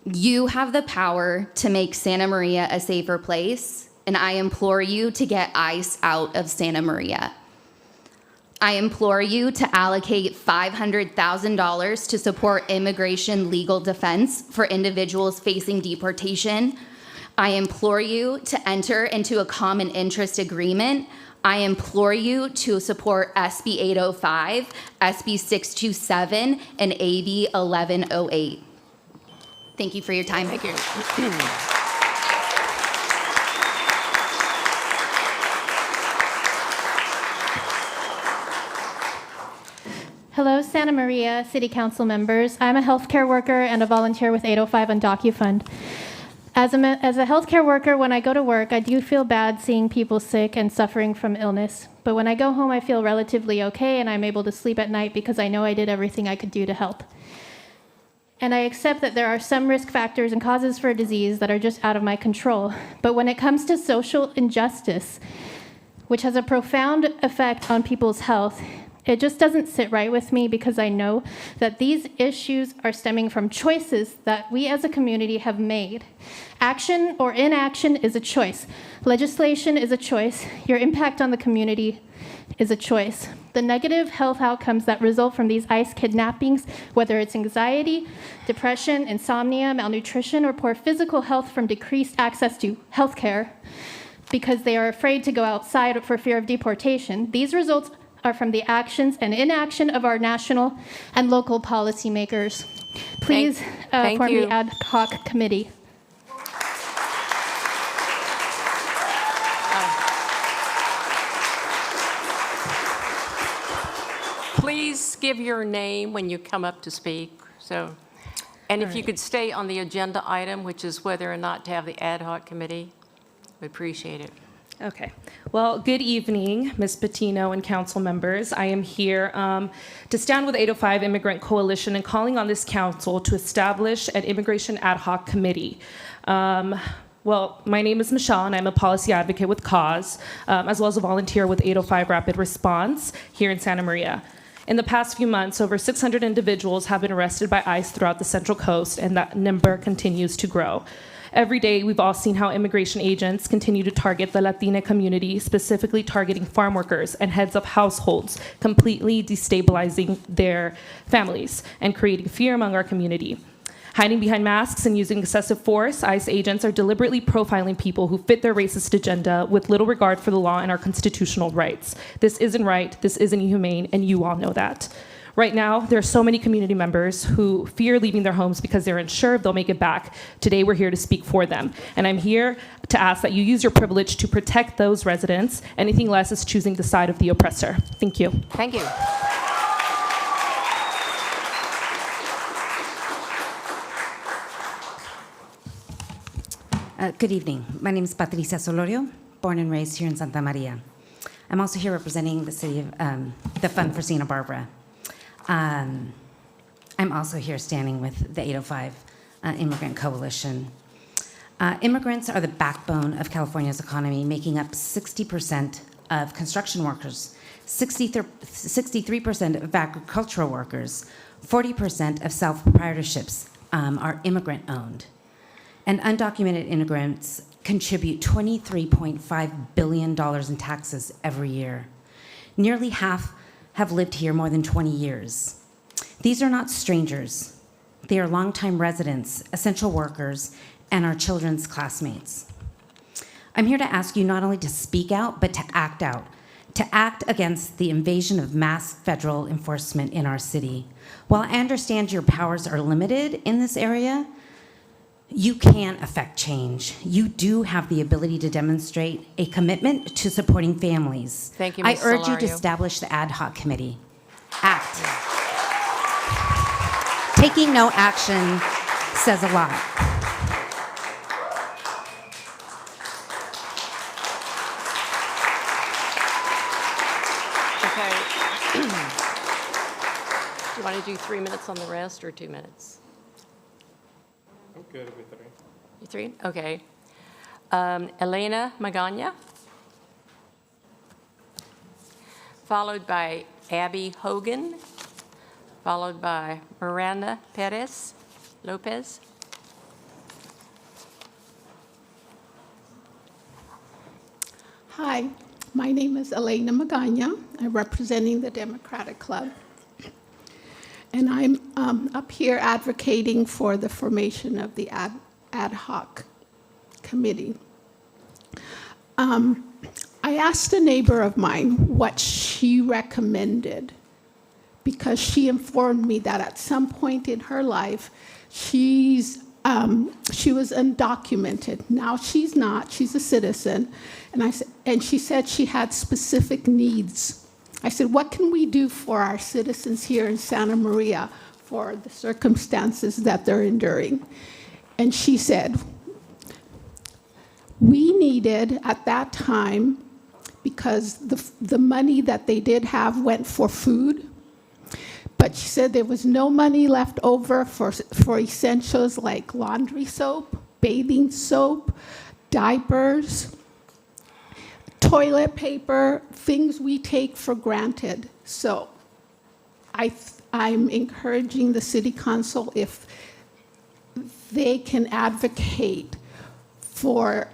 Speaker 25: You have the power to make Santa Maria a safer place, and I implore you to get ICE out of Santa Maria. I implore you to allocate $500,000 to support immigration legal defense for individuals facing deportation. I implore you to enter into a common interest agreement. I implore you to support SB 805, SB 627, and AB 1108. Thank you for your time.
Speaker 1: Thank you.
Speaker 12: Hello, Santa Maria City Council members. I'm a healthcare worker and a volunteer with 805 on DocuFund. As a healthcare worker, when I go to work, I do feel bad seeing people sick and suffering from illness. But when I go home, I feel relatively okay, and I'm able to sleep at night because I know I did everything I could do to help. And I accept that there are some risk factors and causes for a disease that are just out of my control. But when it comes to social injustice, which has a profound effect on people's health, it just doesn't sit right with me because I know that these issues are stemming from choices that we as a community have made. Action or inaction is a choice. Legislation is a choice. Your impact on the community is a choice. The negative health outcomes that result from these ICE kidnappings, whether it's anxiety, depression, insomnia, malnutrition, or poor physical health from decreased access to health care because they are afraid to go outside for fear of deportation, these results are from the actions and inaction of our national and local policymakers. Please
Speaker 1: Thank
Speaker 12: form
Speaker 1: you.
Speaker 12: the ad hoc committee.
Speaker 1: Please give your name when you come up to speak. And if you could stay on the agenda item, which is whether or not to have the ad hoc committee, we appreciate it.
Speaker 13: Okay. Well, good evening, Ms. Patino and council members. I am here to stand with 805 Immigrant Coalition and calling on this council to establish an immigration ad hoc committee. Well, my name is Michelle, and I'm a policy advocate with CAUSE, as well as a volunteer with 805 Rapid Response here in Santa Maria. In the past few months, over 600 individuals have been arrested by ICE throughout the Central Coast, and that number continues to grow. Every day, we've all seen how immigration agents continue to target the Latina community, specifically targeting farm workers and heads of households, completely destabilizing their families and creating fear among our community. Hiding behind masks and using excessive force, ICE agents are deliberately profiling people who fit their racist agenda with little regard for the law and our constitutional rights. This isn't right, this isn't humane, and you all know that. Right now, there are so many community members who fear leaving their homes because they're unsure if they'll make it back. Today, we're here to speak for them. And I'm here to ask that you use your privilege to protect those residents. Anything less is choosing the side of the oppressor. Thank you.
Speaker 1: Thank you.
Speaker 14: Good evening. My name is Patricia Solorio, born and raised here in Santa Maria. I'm also here representing the city of the Fund for Santa Barbara. I'm also here standing with the 805 Immigrant Coalition. Immigrants are the backbone of California's economy, making up 60% of construction workers, 63% of agricultural workers, 40% of self-proprietorships are immigrant-owned. And undocumented immigrants contribute $23.5 billion in taxes every year. Nearly half have lived here more than 20 years. These are not strangers. They are longtime residents, essential workers, and our children's classmates. I'm here to ask you not only to speak out, but to act against the invasion of mass federal enforcement in our city. While I understand your powers are limited in this area, you can affect change. You do have the ability to demonstrate a commitment to supporting families.
Speaker 1: Thank you,
Speaker 14: I
Speaker 1: Ms.
Speaker 14: urge you to
Speaker 1: Solorio.
Speaker 14: establish the ad hoc committee. Act. Taking no action says a lot.
Speaker 1: Okay. Do you want to do 3 minutes on the rest or 2 minutes?
Speaker 4: I'm good with 3.
Speaker 1: You 3? Okay. Elena Magana, followed by Abby Hogan, followed by Miranda Perez Lopez.
Speaker 15: Hi, my name is Elena Magana. I'm representing the Democratic Club. And I'm up here advocating for the formation of the ad hoc committee. I asked a neighbor of mine what she recommended because she informed me that at some point in her life, she was undocumented. Now she's not, she's a citizen. And she said she had specific needs. I said, what can we do for our citizens here in Santa Maria for the circumstances that they're enduring? And she said, we needed at that time, because the money that they did have went for food, but she said there was no money left over for essentials like laundry soap, bathing soap, diapers, toilet paper, things we take for granted. So I'm encouraging the city council if they can advocate for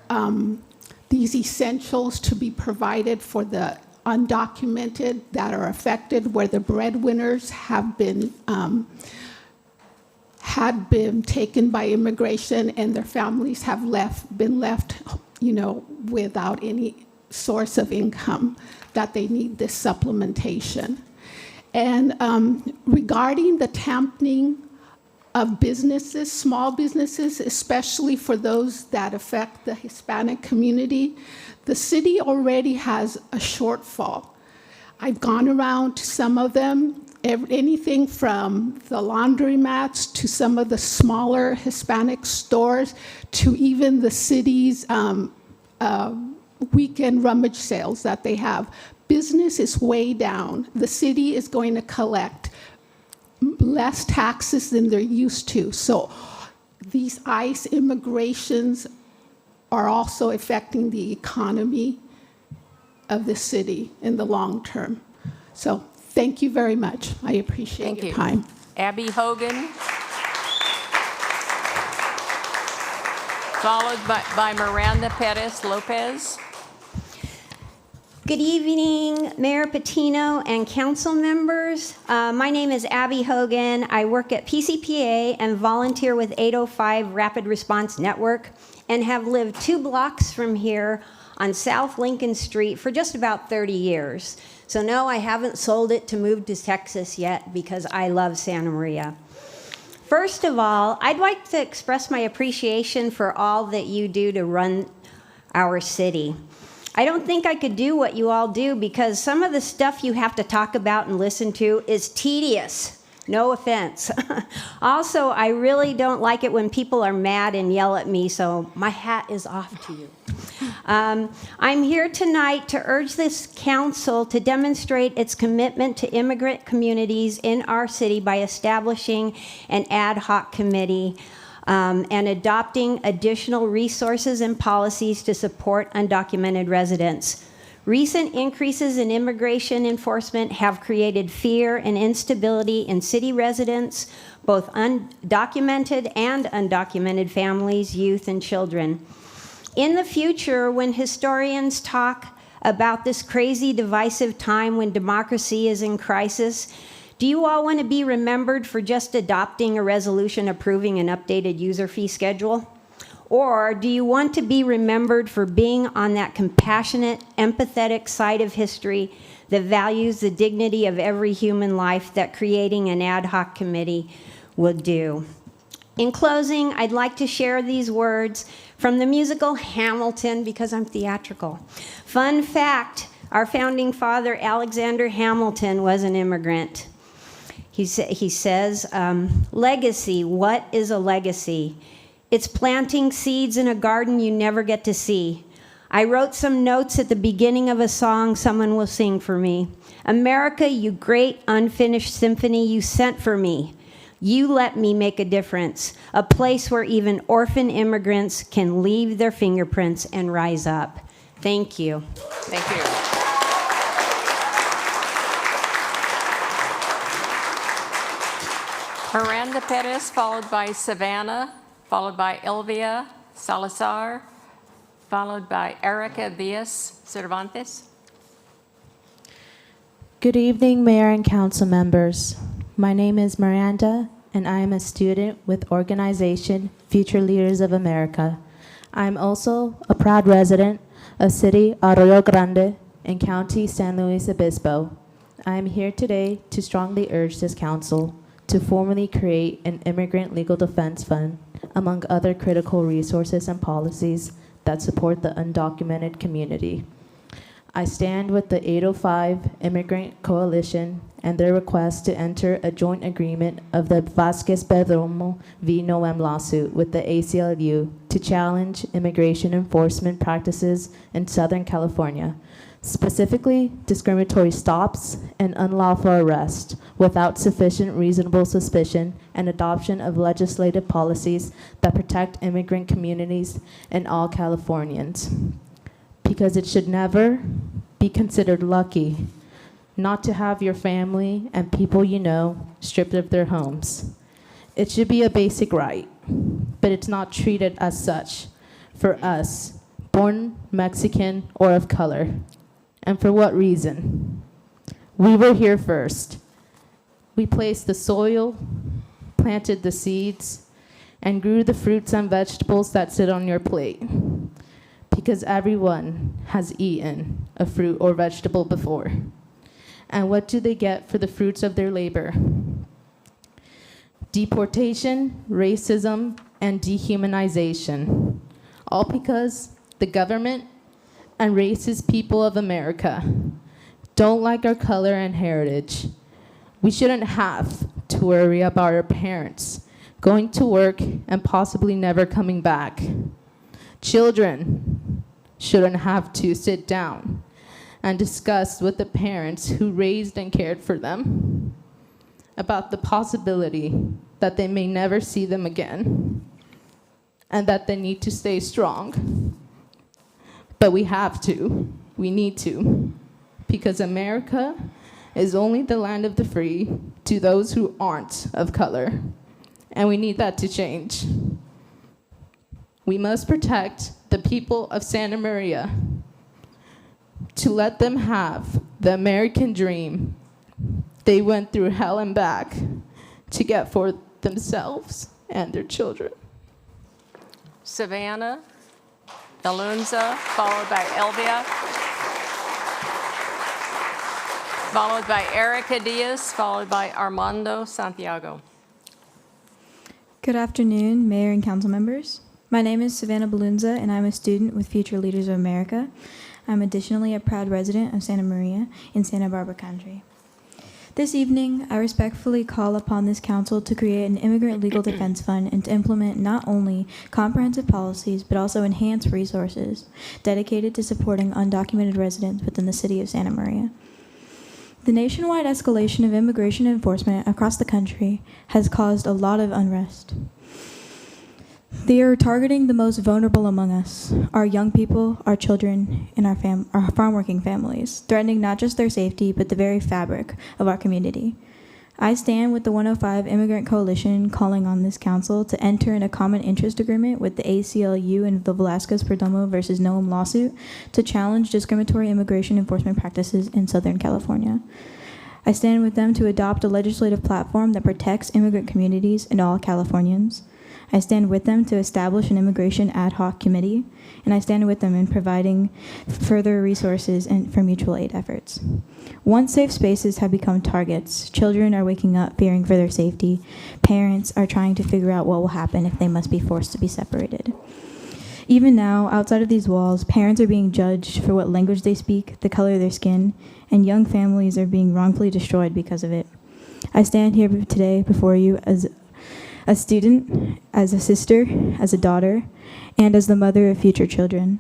Speaker 15: these essentials to be provided for the undocumented that are affected, where the breadwinners had been taken by immigration and their families have been left, without any source of income, that they need this supplementation. And regarding the tampering of businesses, small businesses, especially for those that affect the Hispanic community, the city already has a shortfall. I've gone around to some of them, anything from the laundromats to some of the smaller Hispanic stores to even the city's weekend rummage sales that they have. Business is way down. The city is going to collect less taxes than they're used to. So these ICE immigrations are also affecting the economy of the city in the long term. So thank you very much. I appreciate your time.
Speaker 1: Abby Hogan, followed by Miranda Perez Lopez.
Speaker 19: Good evening, Mayor Patino and council members. My name is Abby Hogan. I work at PCPA and volunteer with 805 Rapid Response Network and have lived 2 blocks from here on South Lincoln Street for just about 30 years. So no, I haven't sold it to move to Texas yet because I love Santa Maria. First of all, I'd like to express my appreciation for all that you do to run our city. I don't think I could do what you all do because some of the stuff you have to talk about and listen to is tedious. No offense. Also, I really don't like it when people are mad and yell at me, so my hat is off to you. I'm here tonight to urge this council to demonstrate its commitment to immigrant communities in our city by establishing an ad hoc committee and adopting additional resources and policies to support undocumented residents. Recent increases in immigration enforcement have created fear and instability in city residents, both undocumented and undocumented families, youth, and children. In the future, when historians talk about this crazy, divisive time when democracy is in crisis, do you all want to be remembered for just adopting a resolution approving an updated user fee schedule? Or do you want to be remembered for being on that compassionate, empathetic side of history that values the dignity of every human life that creating an ad hoc committee would do? In closing, I'd like to share these words from the musical Hamilton because I'm theatrical. Fun fact, our founding father, Alexander Hamilton, was an immigrant. He says, legacy, what is a legacy? It's planting seeds in a garden you never get to see.
Speaker 16: I wrote some notes at the beginning of a song someone will sing for me. America, you great unfinished symphony you sent for me. You let me make a difference, a place where even orphan immigrants can leave their fingerprints and rise up. Thank you.
Speaker 1: Thank you. Miranda Perez, followed by Savannah, followed by Elvia Salazar, followed by Erica Diaz Cervantes.
Speaker 17: Good evening, Mayor and Council members. My name is Miranda, and I am a student with organization Future Leaders of America. I am also a proud resident of City Arroyo Grande in County San Luis Obispo. I am here today to strongly urge this council to formally create an immigrant legal defense fund, among other critical resources and policies that support the undocumented community. I stand with the 805 Immigrant Coalition and their request to enter a joint agreement of the Vasquez Perdomo v. Noem lawsuit with the ACLU to challenge immigration enforcement practices in Southern California, specifically discriminatory stops and unlawful arrest without sufficient reasonable suspicion, and adoption of legislative policies that protect immigrant communities and all Californians. Because it should never be considered lucky not to have your family and people you know stripped of their homes. It should be a basic right, but it's not treated as such for us, born Mexican or of color. And for what reason? We were here first. We placed the soil, planted the seeds, and grew the fruits and vegetables that sit on your plate. Because everyone has eaten a fruit or vegetable before. And what do they get for the fruits of their labor? Deportation, racism, and dehumanization. All because the government and racist people of America don't like our color and heritage. We shouldn't have to worry about our parents going to work and possibly never coming back. Children shouldn't have to sit down and discuss with the parents who raised and cared for them about the possibility that they may never see them again and that they need to stay strong. But we have to, we need to, because America is only the land of the free to those who aren't of color, and we need that to change. We must protect the people of Santa Maria to let them have the American dream they went through hell and back to get for themselves and their children.
Speaker 1: Savannah Alunza, followed by Elvia, followed by Erica Diaz, followed by Armando Santiago.
Speaker 18: Good afternoon, Mayor and Council members. My name is Savannah Balunza, and I'm a student with Future Leaders of America. I'm additionally a proud resident of Santa Maria in Santa Barbara County. This evening, I respectfully call upon this council to create an immigrant legal defense fund and to implement not only comprehensive policies, but also enhance resources dedicated to supporting undocumented residents within the city of Santa Maria. The nationwide escalation of immigration enforcement across the country has caused a lot of unrest. They are targeting the most vulnerable among us, our young people, our children, and our farm-working families, threatening not just their safety, but the very fabric of our community. I stand with the 105 Immigrant Coalition calling on this council to enter in a common interest agreement with the ACLU and the Vasquez Perdomo versus Noem lawsuit to challenge discriminatory immigration enforcement practices in Southern California. I stand with them to adopt a legislative platform that protects immigrant communities and all Californians. I stand with them to establish an immigration ad hoc committee, and I stand with them in providing further resources for mutual aid efforts. Once safe spaces have become targets, children are waking up fearing for their safety. Parents are trying to figure out what will happen if they must be forced to be separated. Even now, outside of these walls, parents are being judged for what language they speak, the color of their skin, and young families are being wrongfully destroyed because of it. I stand here today before you as a student, as a sister, as a daughter, and as the mother of future children.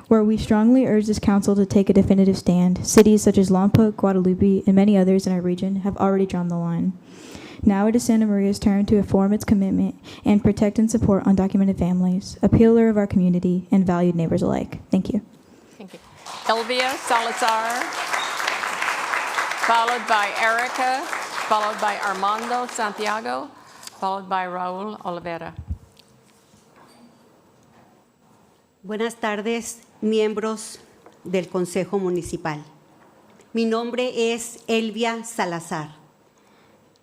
Speaker 18: where we strongly urge this council to take a definitive stand. Cities such as Lompoc, Guadalupe, and many others in our region have already drawn the line. Now it is Santa Maria's turn to affirm its commitment and protect and support undocumented families, a pillar of our community, and valued neighbors alike. Thank you.
Speaker 1: Thank you. Elvia Salazar, followed by Erica, followed by Armando Santiago, followed by Raul Olivera.
Speaker 2: Buenas tardes, miembros del Consejo Municipal. Mi nombre es Elvia Salazar.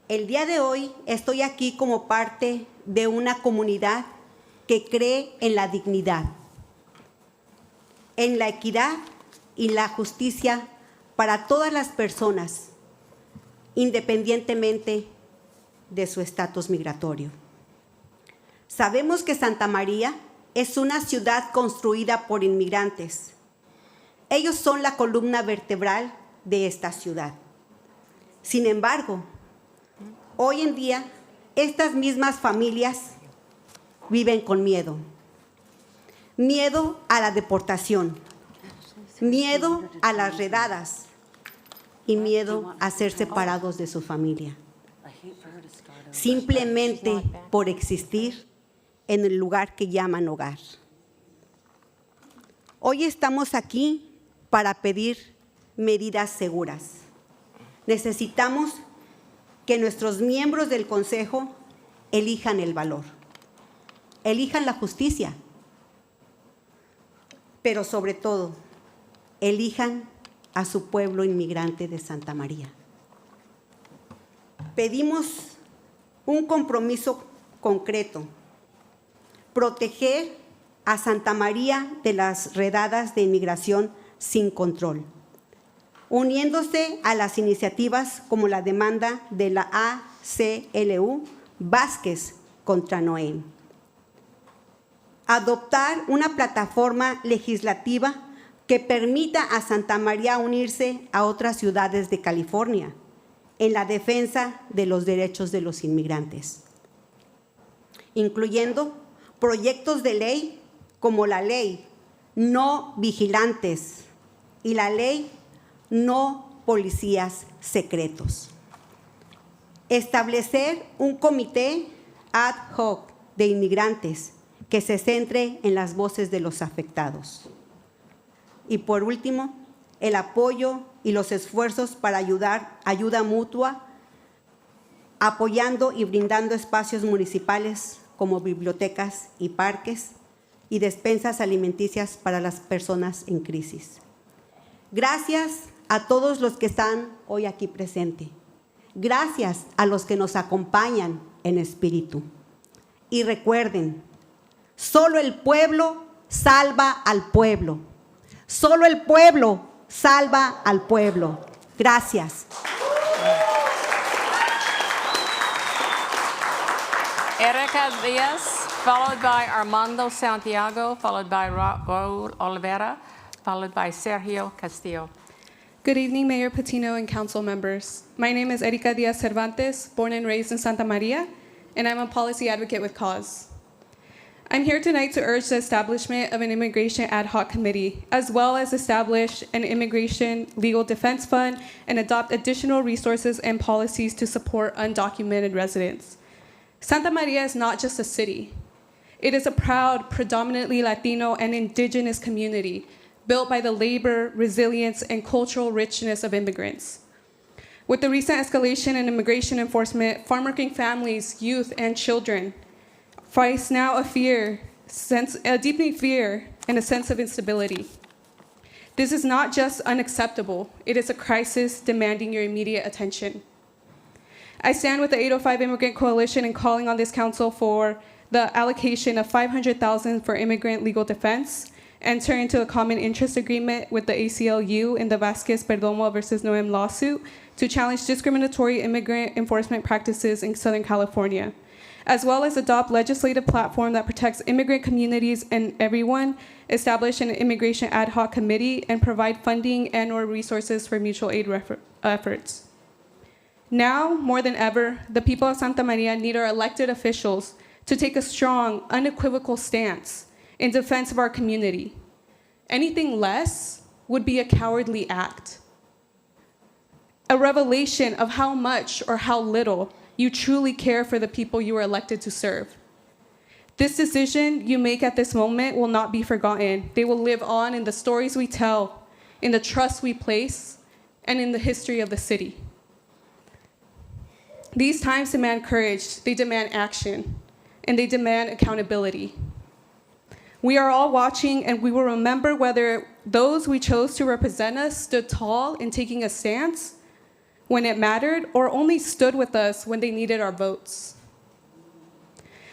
Speaker 2: El día de hoy estoy aquí como parte de una comunidad que cree en la dignidad, en la equidad y la justicia para todas las personas, independientemente de su estatus migratorio. Sabemos que Santa María es una ciudad construida por inmigrantes. Ellos son la columna vertebral de esta ciudad. Sin embargo, hoy en día, estas mismas familias viven con miedo. Miedo a la deportación, miedo a las redadas y miedo a ser separados de su familia. Simplemente por existir en el lugar que llaman hogar. Hoy estamos aquí para pedir medidas seguras. Necesitamos que nuestros miembros del Consejo elijan el valor, elijan la justicia, pero sobre todo, elijan a su pueblo inmigrante de Santa María. Pedimos un compromiso concreto, proteger a Santa María de las redadas de inmigración sin control, uniéndose a las iniciativas como la demanda de la ACLU Vázquez contra Noé. Adoptar una plataforma legislativa que permita a Santa María unirse a otras ciudades de California en la defensa de los derechos de los inmigrantes, incluyendo proyectos de ley como la ley No Vigilantes y la ley No Policías Secretos. Establecer un comité ad hoc de inmigrantes que se centre en las voces de los afectados. Y por último, el apoyo y los esfuerzos para ayuda mutua, apoyando y brindando espacios municipales como bibliotecas y parques y despensas alimenticias para las personas en crisis. Gracias a todos los que están hoy aquí presentes. Gracias a los que nos acompañan en espíritu. Y recuerden, solo el pueblo salva al pueblo. Solo el pueblo salva al pueblo. Gracias.
Speaker 1: Erica Diaz, followed by Armando Santiago, followed by Raul Olivera, followed by Sergio Castillo.
Speaker 3: Good evening, Mayor Patino and council members. My name is Erika Diaz Cervantes, born and raised in Santa Maria, and I'm a policy advocate with CAUSE. I'm here tonight to urge the establishment of an immigration ad hoc committee, as well as establish an immigration legal defense fund and adopt additional resources and policies to support undocumented residents. Santa Maria is not just a city. It is a proud, predominantly Latino and indigenous community built by the labor, resilience, and cultural richness of immigrants. With the recent escalation in immigration enforcement, farmworking families, youth, and children face now a deepening fear and a sense of instability. This is not just unacceptable, it is a crisis demanding your immediate attention. I stand with the 805 Immigrant Coalition in calling on this council for the allocation of $500,000 for immigrant legal defense, enter into a common interest agreement with the ACLU in the Vasquez Perdomo versus Noem lawsuit to challenge discriminatory immigrant enforcement practices in Southern California, as well as adopt legislative platform that protects immigrant communities and everyone, establish an immigration ad hoc committee, and provide funding and/or resources for mutual aid efforts. Now, more than ever, the people of Santa Maria need our elected officials to take a strong, unequivocal stance in defense of our community. Anything less would be a cowardly act. A revelation of how much or how little you truly care for the people you were elected to serve. This decision you make at this moment will not be forgotten. They will live on in the stories we tell, in the trust we place, and in the history of the city. These times demand courage, they demand action, and they demand accountability. We are all watching, and we will remember whether those we chose to represent us stood tall in taking a stance when it mattered, or only stood with us when they needed our votes.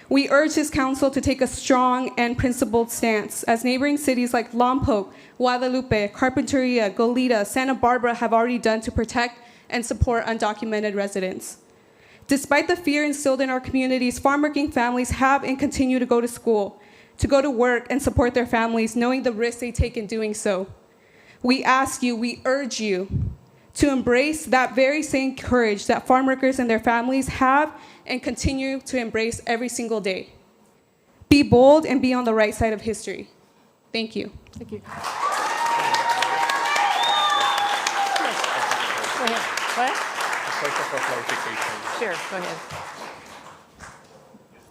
Speaker 3: We urge this council to take a strong and principled stance, as neighboring cities like Lompoc, Guadalupe, Carpinteria, Goleta, Santa Barbara have already done to protect and support undocumented residents. Despite the fear instilled in our communities, farm-working families have and continue to go to school, to go to work and support their families, knowing the risks they take in doing so. We ask you, we urge you to embrace that very same courage that farm workers and their families have and continue to embrace every single day. Be bold and be on the right side of history. Thank you.
Speaker 1: Thank you. Go ahead. What? Sure, go ahead.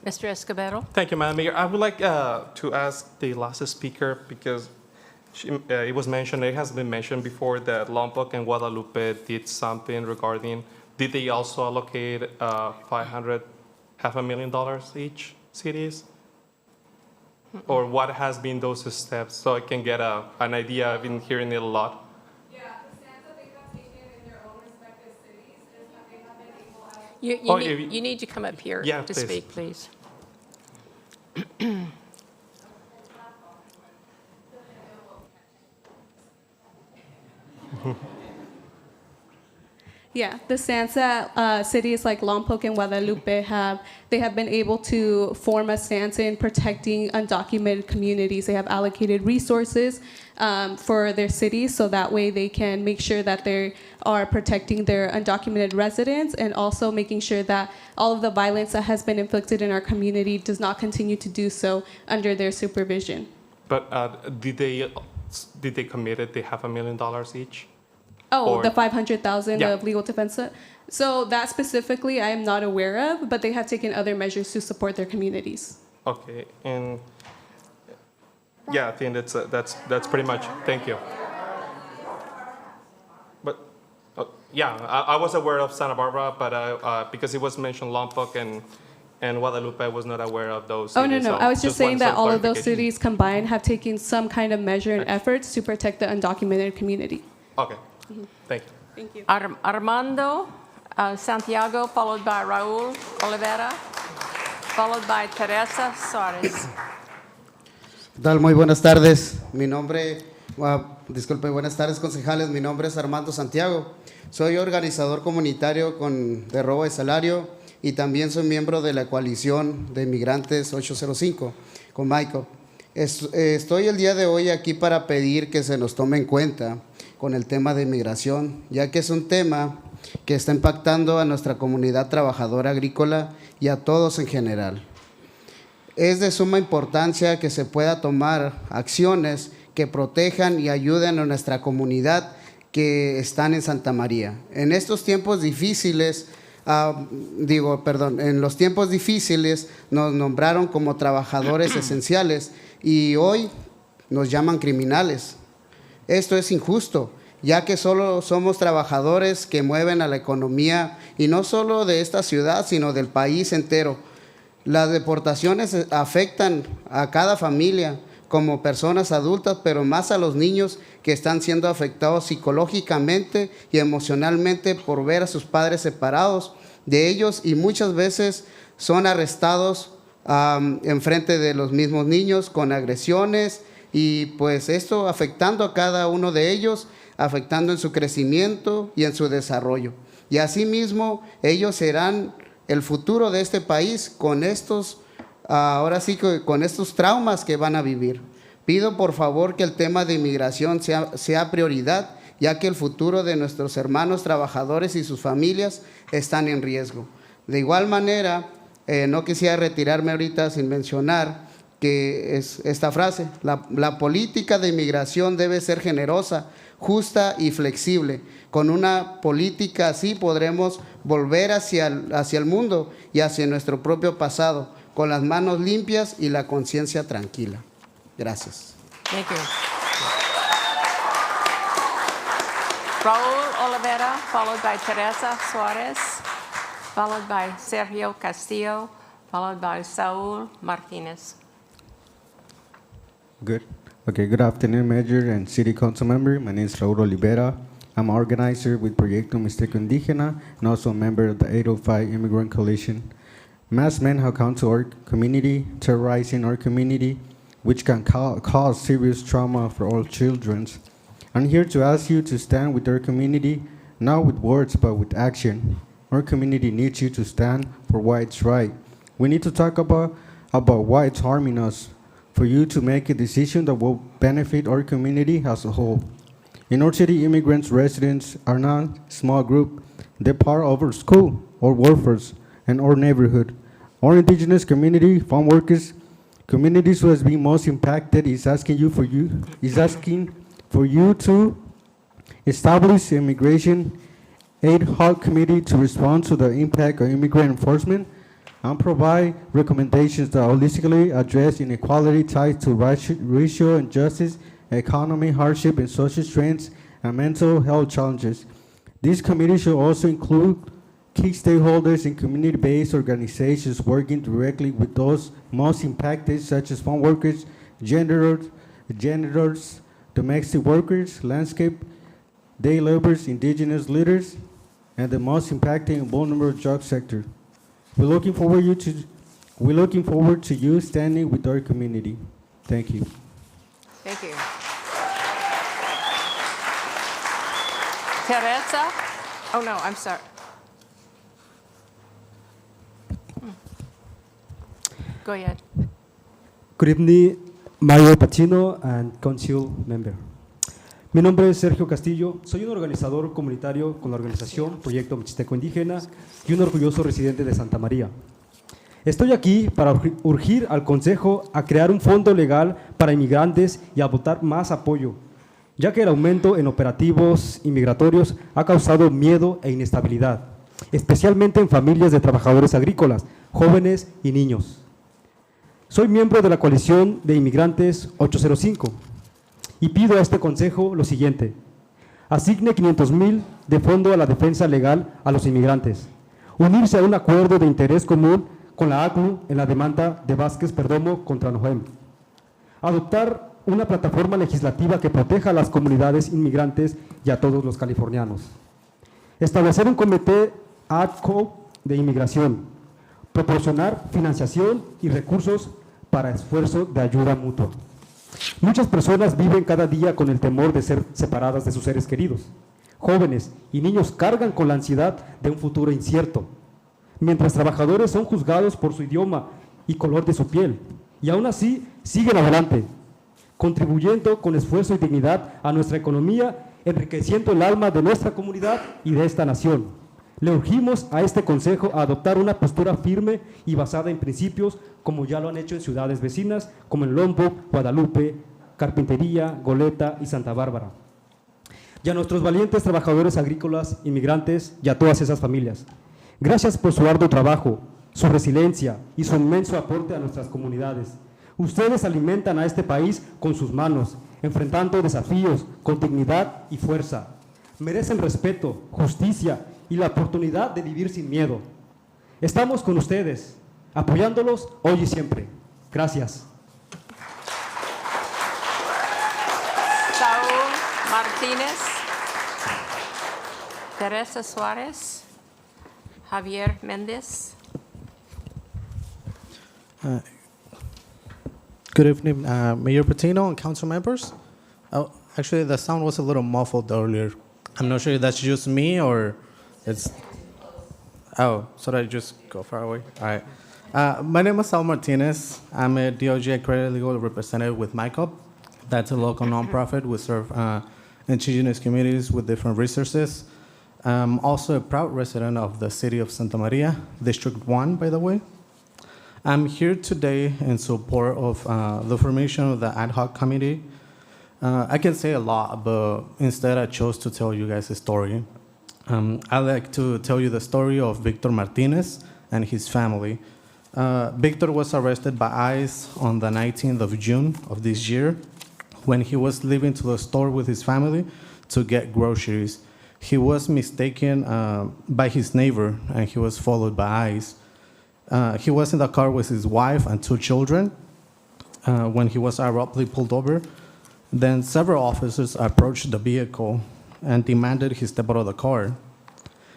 Speaker 1: Mr. Escobedo?
Speaker 4: Thank you, Madam Mayor. I would like to ask the last speaker, because it was mentioned, it has been mentioned before that Lompoc and Guadalupe did something regarding, did they also allocate $500,000 each cities? Or what has been those steps, so I can get an idea? I've been hearing it a lot.
Speaker 3: Yeah, the stance that they have taken in their own respective cities is that they have been able to...
Speaker 1: You need to come up here
Speaker 4: Yeah,
Speaker 1: to
Speaker 4: please.
Speaker 1: speak, please.
Speaker 3: Yeah, the stance that cities like Lompoc and Guadalupe have been able to form a stance in protecting undocumented communities. They have allocated resources for their cities, so that way they can make sure that they are protecting their undocumented residents, and also making sure that all of the violence that has been inflicted in our community does not continue to do so under their supervision.
Speaker 4: But did they commit the $500,000 each?
Speaker 3: Oh,
Speaker 4: Or-
Speaker 3: the 500,000
Speaker 4: Yeah.
Speaker 3: of legal defense. So that specifically, I am not aware of, but they have taken other measures to support their communities.
Speaker 4: Okay, and yeah, I think that's pretty much. Thank you. But yeah, I was aware of Santa Barbara, but because it was mentioned Lompoc and Guadalupe, I was not aware of those.
Speaker 3: Oh, no,
Speaker 4: cities,
Speaker 3: no.
Speaker 4: so
Speaker 3: I was just saying
Speaker 4: want
Speaker 3: that
Speaker 4: some
Speaker 3: all of those
Speaker 4: clarification.
Speaker 3: cities combined have taken some kind of measure and efforts to protect the undocumented community.
Speaker 4: Okay, thank you.
Speaker 3: Thank you.
Speaker 1: Armando Santiago, followed by Raul Olivera, followed by Teresa Suarez.
Speaker 5: ¿Qué tal? Muy buenas tardes. Mi nombre, disculpe, buenas tardes, concejales. Mi nombre es Armando Santiago. Soy organizador comunitario de robo de salario y también soy miembro de la coalición de inmigrantes 805 con Michael. Estoy el día de hoy aquí para pedir que se nos tome en cuenta con el tema de inmigración, ya que es un tema que está impactando a nuestra comunidad trabajadora agrícola y a todos en general. Es de suma importancia que se pueda tomar acciones que protejan y ayuden a nuestra comunidad que están en Santa María. En estos tiempos difíciles, en los tiempos difíciles nos nombraron como trabajadores esenciales y hoy nos llaman criminales. Esto es injusto, ya que solo somos trabajadores que mueven a la economía, y no solo de esta ciudad, sino del país entero. Las deportaciones afectan a cada familia como personas adultas, pero más a los niños que están siendo afectados psicológicamente y emocionalmente por ver a sus padres separados de ellos, y muchas veces son arrestados en frente de los mismos niños con agresiones, y pues esto afectando a cada uno de ellos, afectando en su crecimiento y en su desarrollo. Y asimismo ellos serán el futuro de este país con estos, ahora sí que con estos traumas que van a vivir. Pido por favor que el tema de inmigración sea prioridad, ya que el futuro de nuestros hermanos trabajadores y sus familias están en riesgo. De igual manera, no quisiera retirarme ahorita sin mencionar que es esta frase: la política de inmigración debe ser generosa, justa y flexible. Con una política así podremos volver hacia el mundo y hacia nuestro propio pasado, con las manos limpias y la conciencia tranquila. Gracias.
Speaker 1: Thank you. Raul Olivera, followed by Teresa Suarez, followed by Sergio Castillo, followed by Saul Martinez.
Speaker 7: Good. Okay, good afternoon, Mayor and City Council member. My name is Raul Olivera. I'm an organizer with Proyecto Mixteco Indígena and also a member of the 805 Immigrant Coalition. Mass men have come to our community, terrorizing our community, which can cause serious trauma for all children. I'm here to ask you to stand with our community, not with words, but with action. Our community needs you to stand for why it's right. We need to talk about why it's harming us, for you to make a decision that will benefit our community as a whole. In our city, immigrants, residents are not a small group. They're part of our school, our workforce, and our neighborhood. Our indigenous community, farm workers, communities who has been most impacted is asking for you to establish an immigration ad hoc committee to respond to the impact of immigrant enforcement and provide recommendations that holistically address inequality tied to racial injustice, economic hardship, and social strains and mental health challenges. This committee should also include key stakeholders in community-based organizations working directly with those most impacted, such as farm workers, janitors, domestic workers, landscape, day laborers, indigenous leaders, and the most impacted and vulnerable job sector. We're looking forward to you standing with our community. Thank you.
Speaker 1: Thank you. Teresa? Oh, no, I'm sorry. Go ahead.
Speaker 9: Good evening, Mayor Patino and Council Member. Mi nombre es Sergio Castillo, soy un organizador comunitario con la organización Proyecto Mixteco Indígena y un orgulloso residente de Santa María. Estoy aquí para urgir al Consejo a crear un fondo legal para inmigrantes y a votar más apoyo, ya que el aumento en operativos inmigratorios ha causado miedo e inestabilidad, especialmente en familias de trabajadores agrícolas, jóvenes y niños. Soy miembro de la coalición de inmigrantes 805 y pido a este Consejo lo siguiente: asigne 500,000 de fondo a la defensa legal a los inmigrantes, unirse a un acuerdo de interés común con la ACNUR en la demanda de Vázquez Perdomo contra NOJEM, adoptar una plataforma legislativa que proteja a las comunidades inmigrantes y a todos los californianos, establecer un comité ad hoc de inmigración, proporcionar financiación y recursos para esfuerzo de ayuda mutua. Muchas personas viven cada día con el temor de ser separadas de sus seres queridos. Jóvenes y niños cargan con la ansiedad de un futuro incierto, mientras trabajadores son juzgados por su idioma y color de su piel, y aún así siguen adelante, contribuyendo con esfuerzo y dignidad a nuestra economía, enriqueciendo el alma de nuestra comunidad y de esta nación. Le urgimos a este Consejo a adoptar una postura firme y basada en principios, como ya lo han hecho en ciudades vecinas, como en Lombok, Guadalupe, Carpintería, Goleta y Santa Bárbara. Y a nuestros valientes trabajadores agrícolas, inmigrantes y a todas esas familias, gracias por su arduo trabajo, su resiliencia y su inmenso aporte a nuestras comunidades. Ustedes alimentan a este país con sus manos, enfrentando desafíos con dignidad y fuerza. Merecen respeto, justicia y la oportunidad de vivir sin miedo. Estamos con ustedes, apoyándolos hoy y siempre. Gracias.
Speaker 1: Saúl Martínez, Teresa Suárez, Javier Méndez.
Speaker 20: Good evening, Mayor Patino and council members. Oh, actually, the sound was a little muffled earlier. I'm not sure if that's just me or it's... Oh, so did I just go far away? All right. My name is Saul Martinez. I'm a DOJ accredited legal representative with MyCop. That's a local nonprofit. We serve indigenous communities with different resources. I'm also a proud resident of the city of Santa Maria, District 1, by the way. I'm here today in support of the formation of the ad hoc committee. I can say a lot, but instead I chose to tell you guys a story. I'd like to tell you the story of Victor Martinez and his family. Victor was arrested by ICE on the 19th of June of this year when he was leaving to the store with his family to get groceries. He was mistaken by his neighbor and he was followed by ICE. He was in the car with his wife and 2 children when he was abruptly pulled over. Then several officers approached the vehicle and demanded he step out of the car.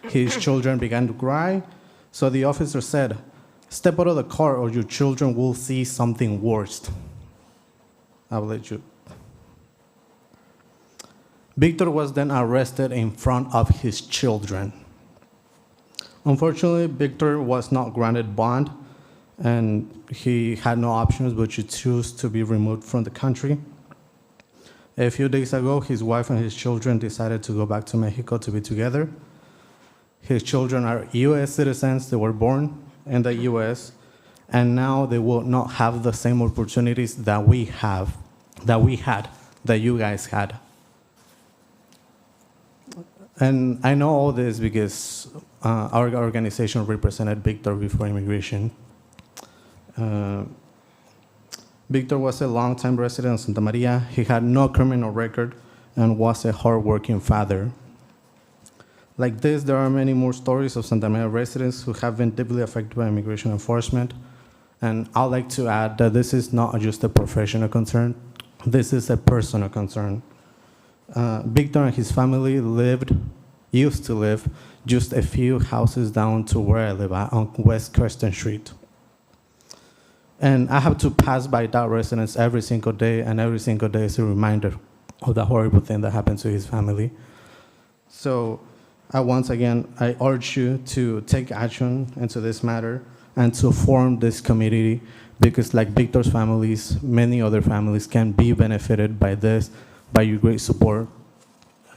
Speaker 20: His children began to cry, so the officer said, "Step out of the car or your children will see something worse." I will let you. Victor was then arrested in front of his children. Unfortunately, Victor was not granted bond, and he had no options but to choose to be removed from the country. A few days ago, his wife and his children decided to go back to Mexico to be together. His children are U.S. citizens. They were born in the U.S., and now they will not have the same opportunities that we had, that you guys had. And I know all this because our organization represented Victor before immigration. Victor was a longtime resident of Santa Maria. He had no criminal record and was a hardworking father. Like this, there are many more stories of Santa Maria residents who have been deeply affected by immigration enforcement. And I'd like to add that this is not just a professional concern, this is a personal concern. Victor and his family used to live just a few houses down to where I live at, on West Kirsten Street. And I have to pass by that residence every single day, and every single day is a reminder of the horrible thing that happened to his family. So once again, I urge you to take action into this matter and to form this committee, because like Victor's families, many other families can be benefited by this, by your great support.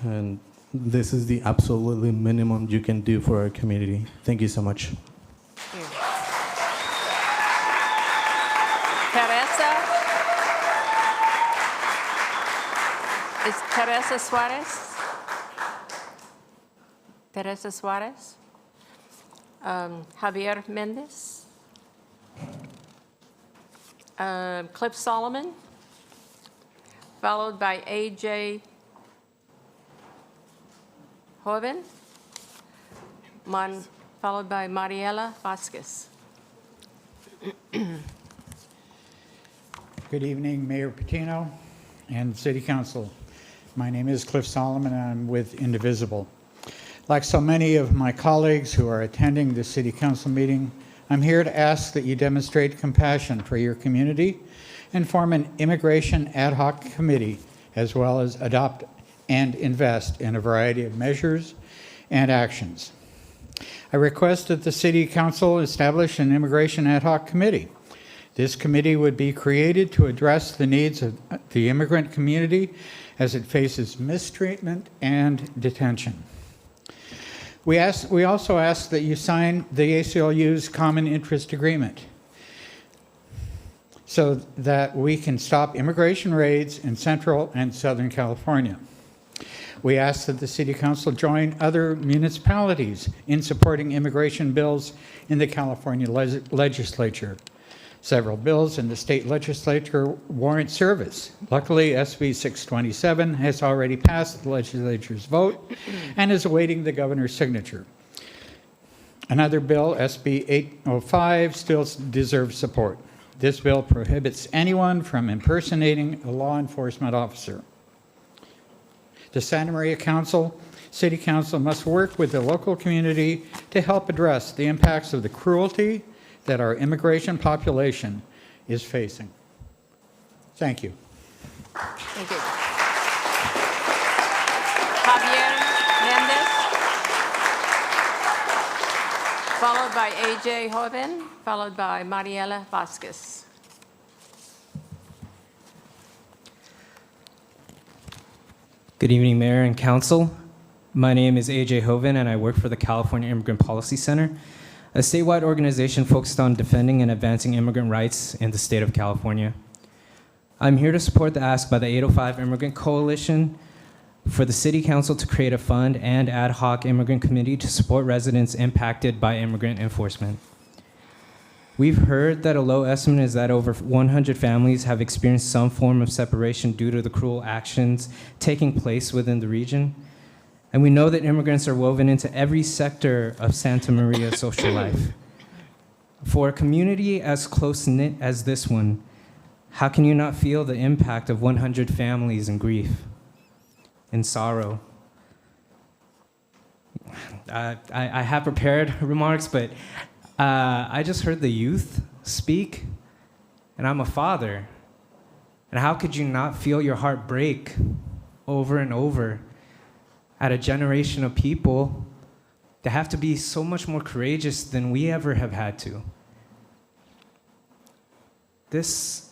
Speaker 20: And this is the absolutely minimum you can do for our community. Thank you so much.
Speaker 1: Teresa? Is Teresa Suarez? Teresa Suarez? Javier Mendez? Cliff Solomon? Followed by A.J. Joven? Followed by Mariela Vasquez.
Speaker 6: Good evening, Mayor Patino and City Council. My name is Cliff Solomon, and I'm with Indivisible. Like so many of my colleagues who are attending this City Council meeting, I'm here to ask that you demonstrate compassion for your community and form an immigration ad hoc committee, as well as adopt and invest in a variety of measures and actions. I request that the City Council establish an immigration ad hoc committee. This committee would be created to address the needs of the immigrant community as it faces mistreatment and detention. We also ask that you sign the ACLU's Common Interest Agreement so that we can stop immigration raids in Central and Southern California. We ask that the City Council join other municipalities in supporting immigration bills in the California legislature. Several bills in the state legislature warrant service. Luckily, SB 627 has already passed the legislature's vote and is awaiting the governor's signature. Another bill, SB 805, still deserves support. This bill prohibits anyone from impersonating a law enforcement officer. The Santa Maria City Council must work with the local community to help address the impacts of the cruelty that our immigration population is facing. Thank you.
Speaker 1: Thank you. Javier Mendez, followed by A.J. Joven, followed by Mariela Vasquez.
Speaker 10: Good evening, Mayor and Council. My name is A.J. Joven, and I work for the California Immigrant Policy Center. a statewide organization focused on defending and advancing immigrant rights in the state of California. I'm here to support the ask by the 805 Immigrant Coalition for the City Council to create a fund and ad hoc immigrant committee to support residents impacted by immigrant enforcement. We've heard that a low estimate is that over 100 families have experienced some form of separation due to the cruel actions taking place within the region. And we know that immigrants are woven into every sector of Santa Maria's social life. For a community as close-knit as this one, how can you not feel the impact of 100 families in grief, in sorrow? I have prepared remarks, but I just heard the youth speak, and I'm a father. And how could you not feel your heart break over and over at a generation of people that have to be so much more courageous than we ever have had to? These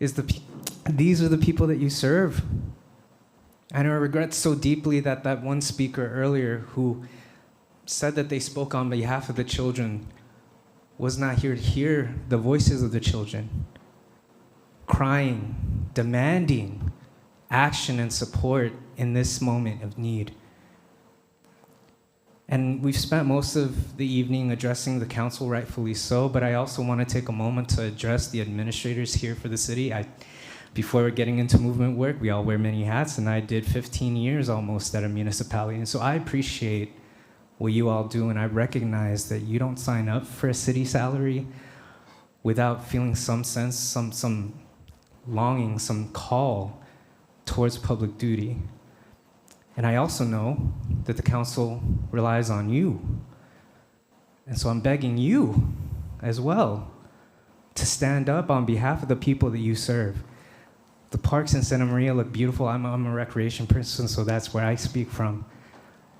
Speaker 10: are the people that you serve. And I regret so deeply that that one speaker earlier who said that they spoke on behalf of the children was not here to hear the voices of the children, crying, demanding action and support in this moment of need. And we've spent most of the evening addressing the council, rightfully so, but I also want to take a moment to address the administrators here for the city. Before getting into movement work, we all wear many hats, and I did 15 years almost at a municipality. And so I appreciate what you all do, and I recognize that you don't sign up for a city salary without feeling some sense, some longing, some call towards public duty. And I also know that the council relies on you. And so I'm begging you as well to stand up on behalf of the people that you serve. The parks in Santa Maria look beautiful. I'm a recreation person, so that's where I speak from.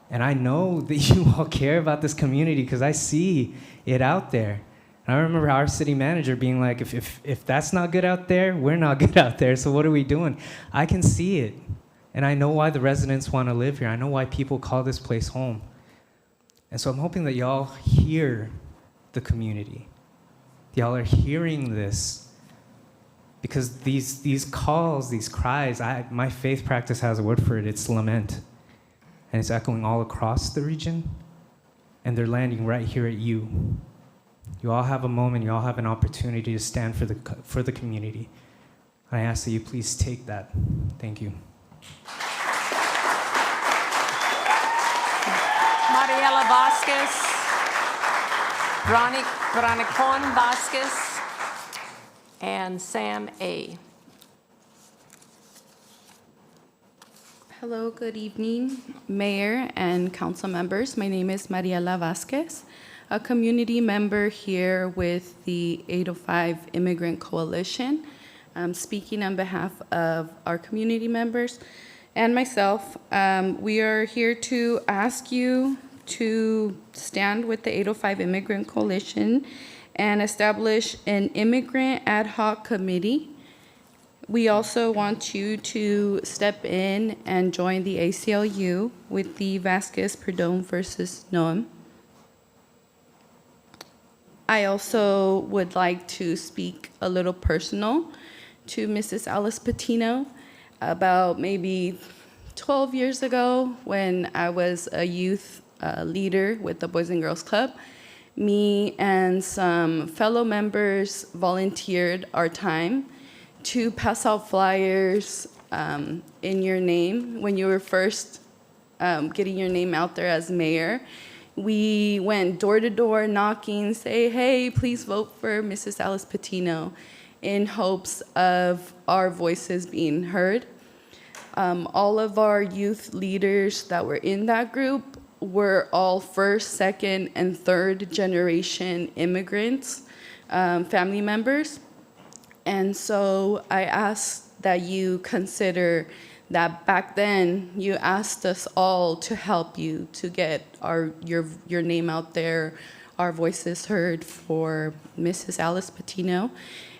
Speaker 10: And I know that you all care about this community because I see it out there. And I remember our city manager being like, if that's not good out there, we're not good out there, so what are we doing? I can see it. And I know why the residents want to live here. I know why people call this place home. And so I'm hoping that y'all hear the community. Y'all are hearing this. Because these calls, these cries, my faith practice has a word for it, it's lament. And it's echoing all across the region, and they're landing right here at you. You all have a moment, you all have an opportunity to stand for the community. I ask that you please take that. Thank you.
Speaker 1: Mariela Vasquez, Veronicon Vasquez, and Sam A.
Speaker 8: Hello, good evening, Mayor and council members. My name is Mariela Vasquez, a community member here with the 805 Immigrant Coalition. I'm speaking on behalf of our community members and myself. We are here to ask you to stand with the 805 Immigrant Coalition and establish an immigrant ad hoc committee. We also want you to step in and join the ACLU with the Vasquez-Perdón versus Noam. I also would like to speak a little personal to Mrs. Alice Patino. About maybe 12 years ago, when I was a youth leader with the Boys and Girls Club, me and some fellow members volunteered our time to pass out flyers in your name when you were first getting your name out there as mayor. We went door to door knocking, say, hey, please vote for Mrs. Alice Patino, in hopes of our voices being heard. All of our youth leaders that were in that group were all first, second, and third generation immigrants, family members. And so I ask that you consider that back then you asked us all to help you to get your name out there, our voices heard for Mrs. Alice Patino,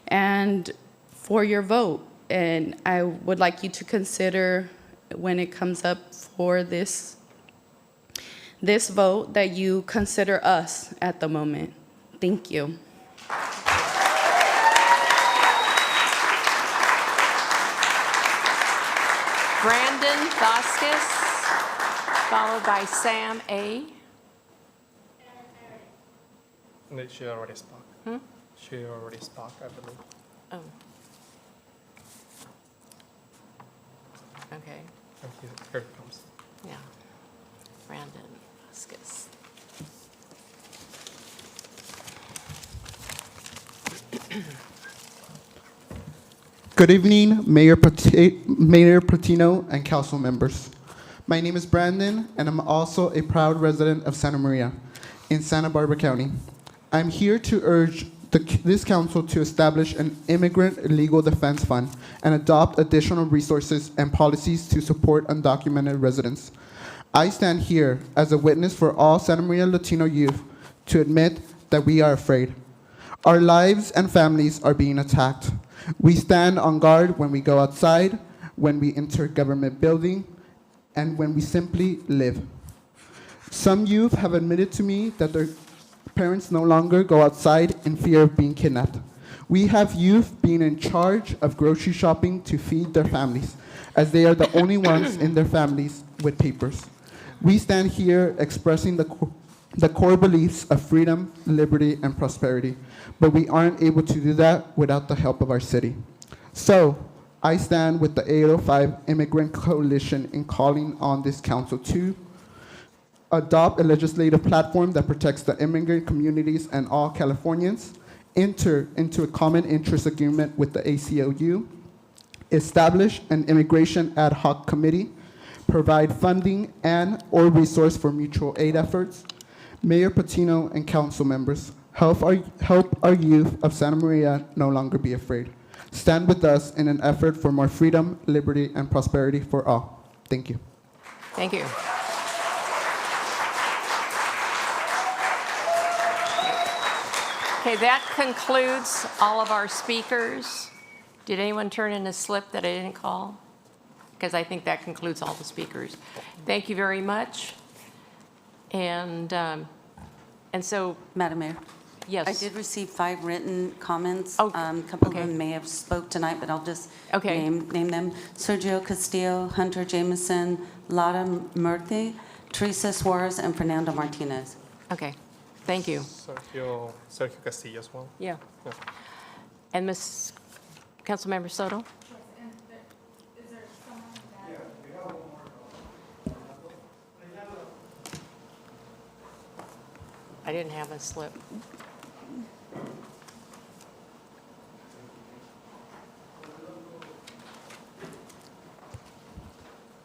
Speaker 8: and for your vote. And I would like you to consider when it comes up for this vote that you consider us at the moment. Thank you.
Speaker 1: Brandon Vasquez, followed by Sam A.
Speaker 4: She already spoke. She already spoke, I believe.
Speaker 1: Oh. Okay.
Speaker 4: Here it comes.
Speaker 1: Yeah. Brandon Vasquez.
Speaker 11: Good evening, Mayor Patino and council members. My name is Brandon, and I'm also a proud resident of Santa Maria in Santa Barbara County. I'm here to urge this council to establish an immigrant legal defense fund and adopt additional resources and policies to support undocumented residents. I stand here as a witness for all Santa Maria Latino youth to admit that we are afraid. Our lives and families are being attacked. We stand on guard when we go outside, when we enter a government building, and when we simply live. Some youth have admitted to me that their parents no longer go outside in fear of being kidnapped. We have youth being in charge of grocery shopping to feed their families, as they are the only ones in their families with papers. We stand here expressing the core beliefs of freedom, liberty, and prosperity, but we aren't able to do that without the help of our city. So, I stand with the 805 Immigrant Coalition in calling on this council to adopt a legislative platform that protects the immigrant communities and all Californians, enter into a common interest agreement with the ACLU, establish an immigration ad hoc committee, provide funding and/or resource for mutual aid efforts. Mayor Patino and council members, help our youth of Santa Maria no longer be afraid. Stand with us in an effort for more freedom, liberty, and prosperity for all. Thank you.
Speaker 1: Thank you. Okay, that concludes all of our speakers. Did anyone turn in a slip that I didn't call? Because I think that concludes all the speakers. Thank you very much. And so,
Speaker 21: Madam Mayor?
Speaker 1: Yes.
Speaker 21: I did receive 5 written comments. A couple of them may have spoke tonight, but I'll just name them. Sergio Castillo, Hunter Jameson, Lara Murthy, Teresa Suarez, and Fernando Martinez.
Speaker 1: Okay, thank you.
Speaker 4: Sergio Castillo as well.
Speaker 1: Yeah. And Ms. Councilmember Soto? I didn't have a slip.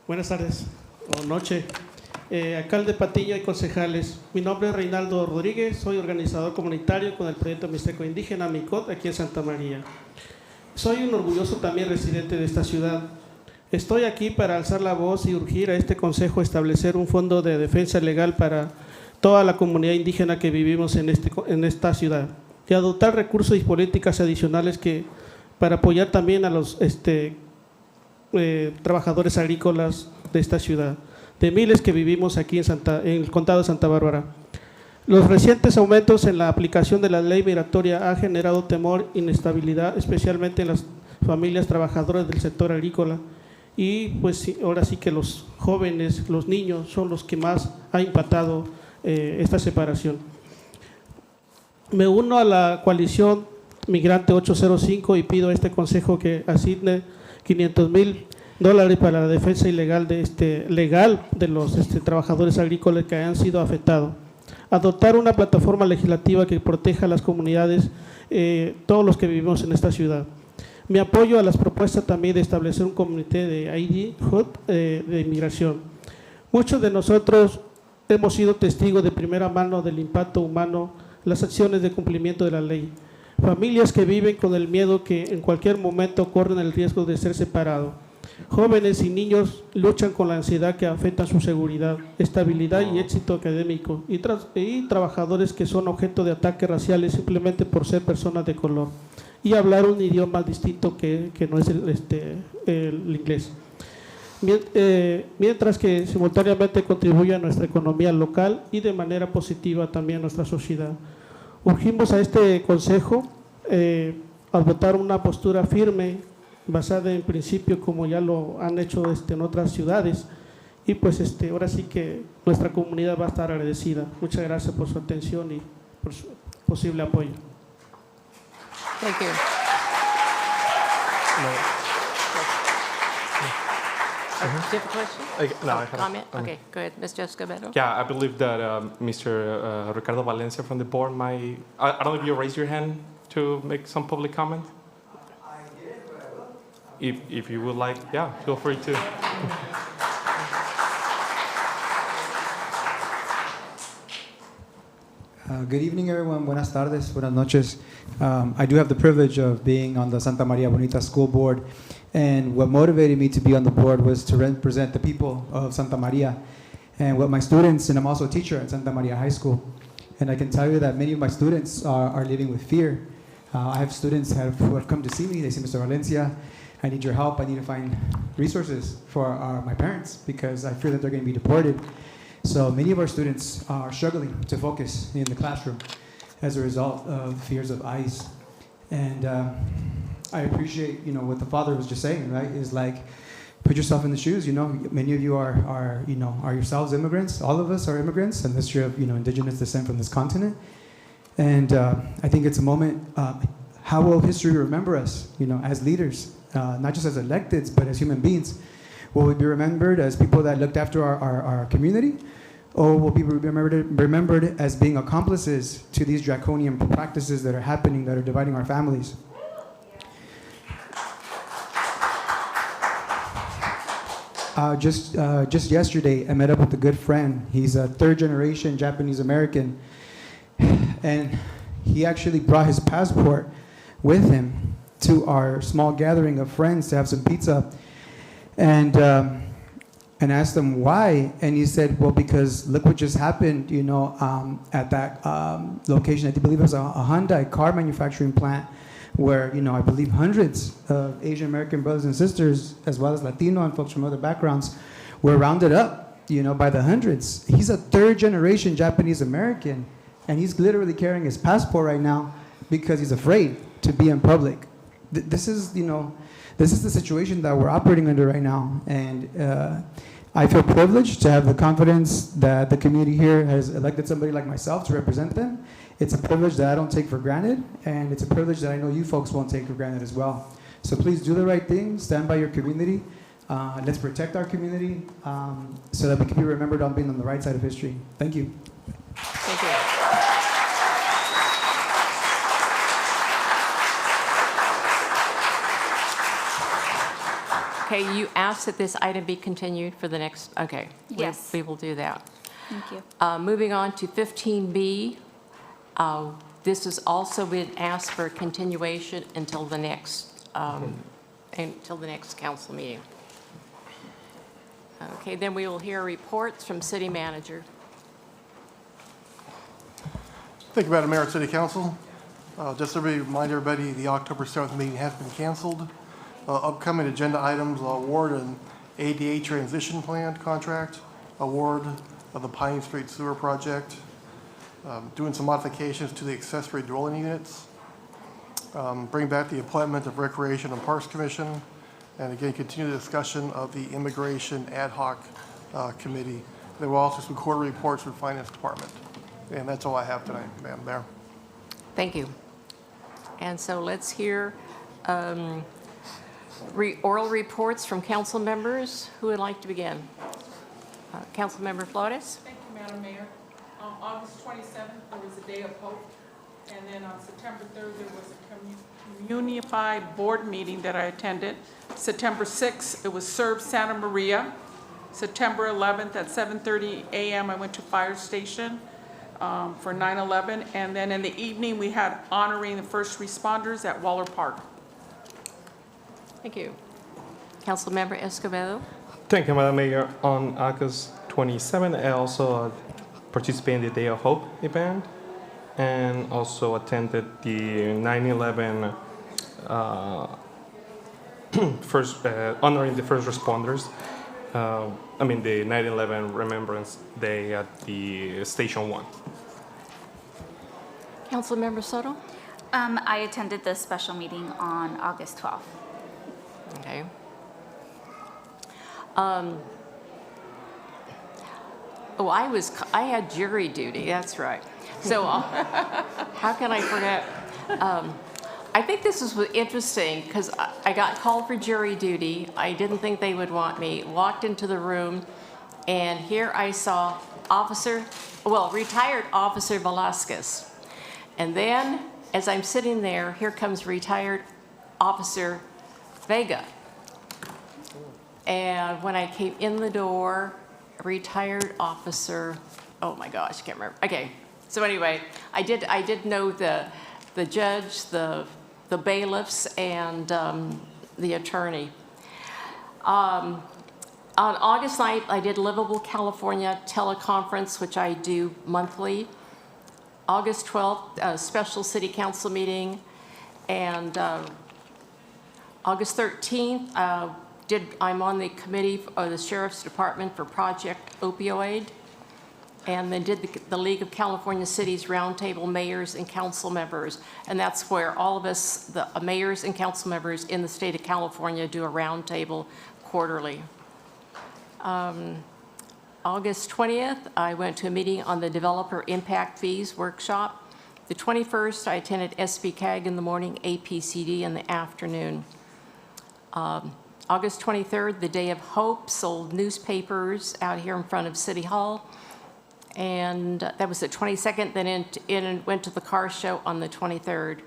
Speaker 22: Buenas tardes o noche. Alcalde Patiño y concejales. Mi nombre es Reinaldo Rodríguez, soy organizador comunitario con el proyecto Mixteco Indígena MICOT aquí en Santa María. Soy un orgulloso también residente de esta ciudad. Estoy aquí para alzar la voz y urgir a este consejo establecer un fondo de defensa legal para toda la comunidad indígena que vivimos en esta ciudad y adoptar recursos y políticas adicionales para apoyar también a los trabajadores agrícolas de esta ciudad, de miles que vivimos aquí en el condado de Santa Bárbara. Los recientes aumentos en la aplicación de la ley migratoria han generado temor e inestabilidad, especialmente en las familias trabajadoras del sector agrícola. Y pues ahora sí que los jóvenes, los niños, son los que más ha impactado esta separación. Me uno a la coalición Migrante 805 y pido a este consejo que asigne $500,000 para la defensa legal de los trabajadores agrícolas que han sido afectados. Adoptar una plataforma legislativa que proteja a las comunidades, todos los que vivimos en esta ciudad. Me apoyo a las propuestas también de establecer un comité de ID de inmigración. Muchos de nosotros hemos sido testigos de primera mano del impacto humano, las acciones de cumplimiento de la ley. Familias que viven con el miedo que en cualquier momento corren el riesgo de ser separados. Jóvenes y niños luchan con la ansiedad que afecta su seguridad, estabilidad y éxito académico, y trabajadores que son objeto de ataques raciales simplemente por ser personas de color y hablar un idioma distinto que no es el inglés. Mientras que simultáneamente contribuye a nuestra economía local y de manera positiva también a nuestra sociedad. Urgimos a este Consejo a adoptar una postura firme, basada en principio, como ya lo han hecho en otras ciudades, y pues ahora sí que nuestra comunidad va a estar agradecida. Muchas gracias por su atención y por su posible apoyo.
Speaker 1: Thank you. Do you have a question?
Speaker 4: No, I have
Speaker 1: comment? Okay, go ahead. Ms. Jessica Beto?
Speaker 4: Yeah, I believe that Mr. Ricardo Valencia from the board might. I don't know if you raise your hand to make some public comment. I did, but I will. If you would like, yeah, feel free to.
Speaker 12: Good evening, everyone. Buenas tardes, buenas noches. I do have the privilege of being on the Santa Maria Bonita School Board, and what motivated me to be on the board was to represent the people of Santa Maria and what my students, and I'm also a teacher at Santa Maria High School, and I can tell you that many of my students are living with fear. I have students who have come to see me. They say, Mr. Valencia, I need your help. I need to find resources for my parents because I fear that they're going to be deported. So many of our students are struggling to focus in the classroom as a result of fears of ICE. And I appreciate, what the father was just saying, right? Is like, put yourself in the shoes. Many of you are yourselves immigrants. All of us are immigrants, unless you're of, indigenous descent from this continent. And I think it's a moment. How will history remember us, as leaders, not just as electeds, but as human beings? Will we be remembered as people that looked after our community? Or will we be remembered as being accomplices to these draconian practices that are happening, that are dividing our families? Just yesterday, I met up with a good friend. He's a third-generation Japanese American, and he actually brought his passport with him to our small gathering of friends to have some pizza, and asked him why, and he said, well, because look what just happened, at that location. I believe it was a Hyundai car manufacturing plant where, I believe hundreds of Asian American brothers and sisters, as well as Latino and folks from other backgrounds, were rounded up, by the hundreds. He's a third-generation Japanese American, and he's literally carrying his passport right now because he's afraid to be in public. This is the situation that we're operating under right now, and I feel privileged to have the confidence that the community here has elected somebody like myself to represent them. It's a privilege that I don't take for granted, and it's a privilege that I know you folks won't take for granted as well. So please do the right thing, stand by your community. Let's protect our community so that we can be remembered on being on the right side of history. Thank you.
Speaker 1: Thank you. Okay, you asked that this item be continued for the next, okay.
Speaker 18: Yes.
Speaker 1: We will do that.
Speaker 18: Thank you.
Speaker 1: Moving on to 15B, this is also been asked for continuation until the next council meeting. Okay, then we will hear reports from City Manager.
Speaker 13: Thank you, Madam Mayor and City Council. Just to remind everybody, the October 7th meeting has been canceled. Upcoming agenda items: award an ADA transition plan contract, award of the Pine Street Sewer Project, doing some modifications to the accessory dwelling units, bring back the appointment of Recreation and Parks Commission, and again, continue the discussion of the Immigration Ad Hoc Committee. There will also be some quarterly reports from the Finance Department. And that's all I have tonight, Madam Mayor.
Speaker 1: Thank you. And so let's hear oral reports from council members. Who would like to begin? Council Member Flores.
Speaker 23: Thank you, Madam Mayor. On August 27th, there was a Day of Hope. And then on September 3rd, there was a Unified Board meeting that I attended. September 6th, it was Serve Santa Maria. September 11th at 7:30 a.m., I went to Fire Station for 9/11. And then in the evening, we had honoring the first responders at Waller Park.
Speaker 1: Thank you. Councilmember Escobedo.
Speaker 4: Thank you, Madam Mayor. On August 27, I also participated in the Day of Hope event and also attended the 9/11 honoring the first responders. The 9/11 Remembrance Day at the Station 1.
Speaker 1: Councilmember Soto?
Speaker 14: I attended the special meeting on August 12th.
Speaker 1: Okay. I had jury duty, that's right. So how can I forget? I think this was interesting because I got called for jury duty. I didn't think they would want me. Walked into the room, and here I saw retired Officer Velasquez. And then, as I'm sitting there, here comes retired Officer Vega. And when I came in the door, retired officer, oh my gosh, I can't remember. Okay, so anyway, I did know the judge, the bailiffs, and the attorney. On August 9th, I did Livable California teleconference, which I do monthly. August 12th, a special city council meeting. And August 13th, I'm on the committee of the Sheriff's Department for Project Opioid, and then did the League of California Cities Roundtable Mayors and Council Members. And that's where all of us, the mayors and council members in the state of California, do a roundtable quarterly. August 20th, I went to a meeting on the Developer Impact Fees Workshop. The 21st, I attended SBCAG in the morning, APCD in the afternoon. August 23rd, the Day of Hope, sold newspapers out here in front of City Hall. And that was the 22nd, then went to the car show on the 23rd.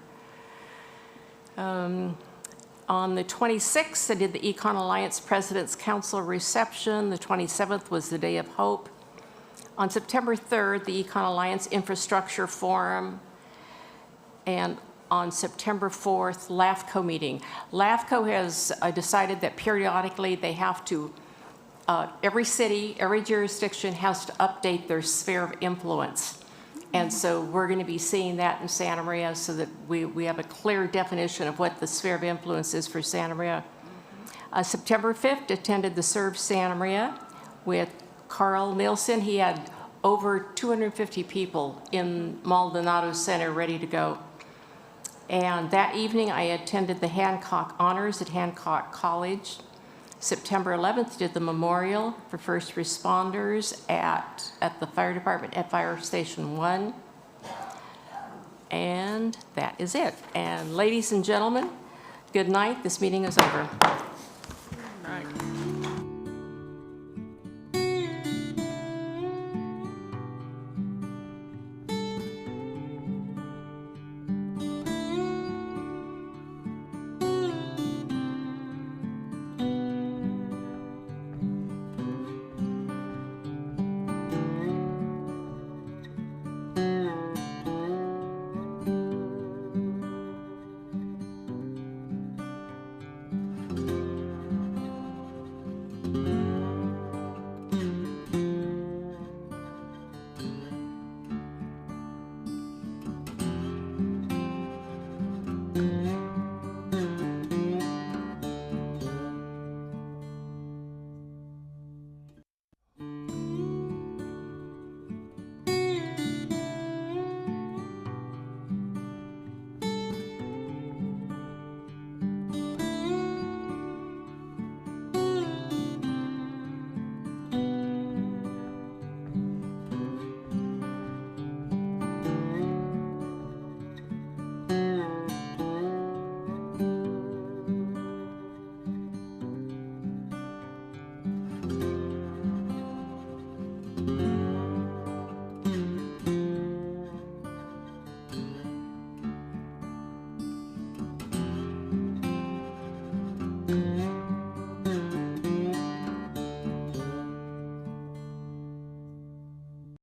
Speaker 1: On the 26th, I did the Econ Alliance President's Council reception. The 27th was the Day of Hope. On September 3rd, the Econ Alliance Infrastructure Forum. And on September 4th, LAFCO meeting. LAFCO has decided that periodically they have to, every city, every jurisdiction has to update their sphere of influence. And so we're going to be seeing that in Santa Maria so that we have a clear definition of what the sphere of influence is for Santa Maria. September 5th, attended the Serve Santa Maria with Carl Nielsen. He had over 250 people in Maldonado Center ready to go. And that evening, I attended the Hancock Honors at Hancock College. September 11th, did the memorial for first responders at the fire department at Fire Station 1. And that is it. And ladies and gentlemen, good night. This meeting is over.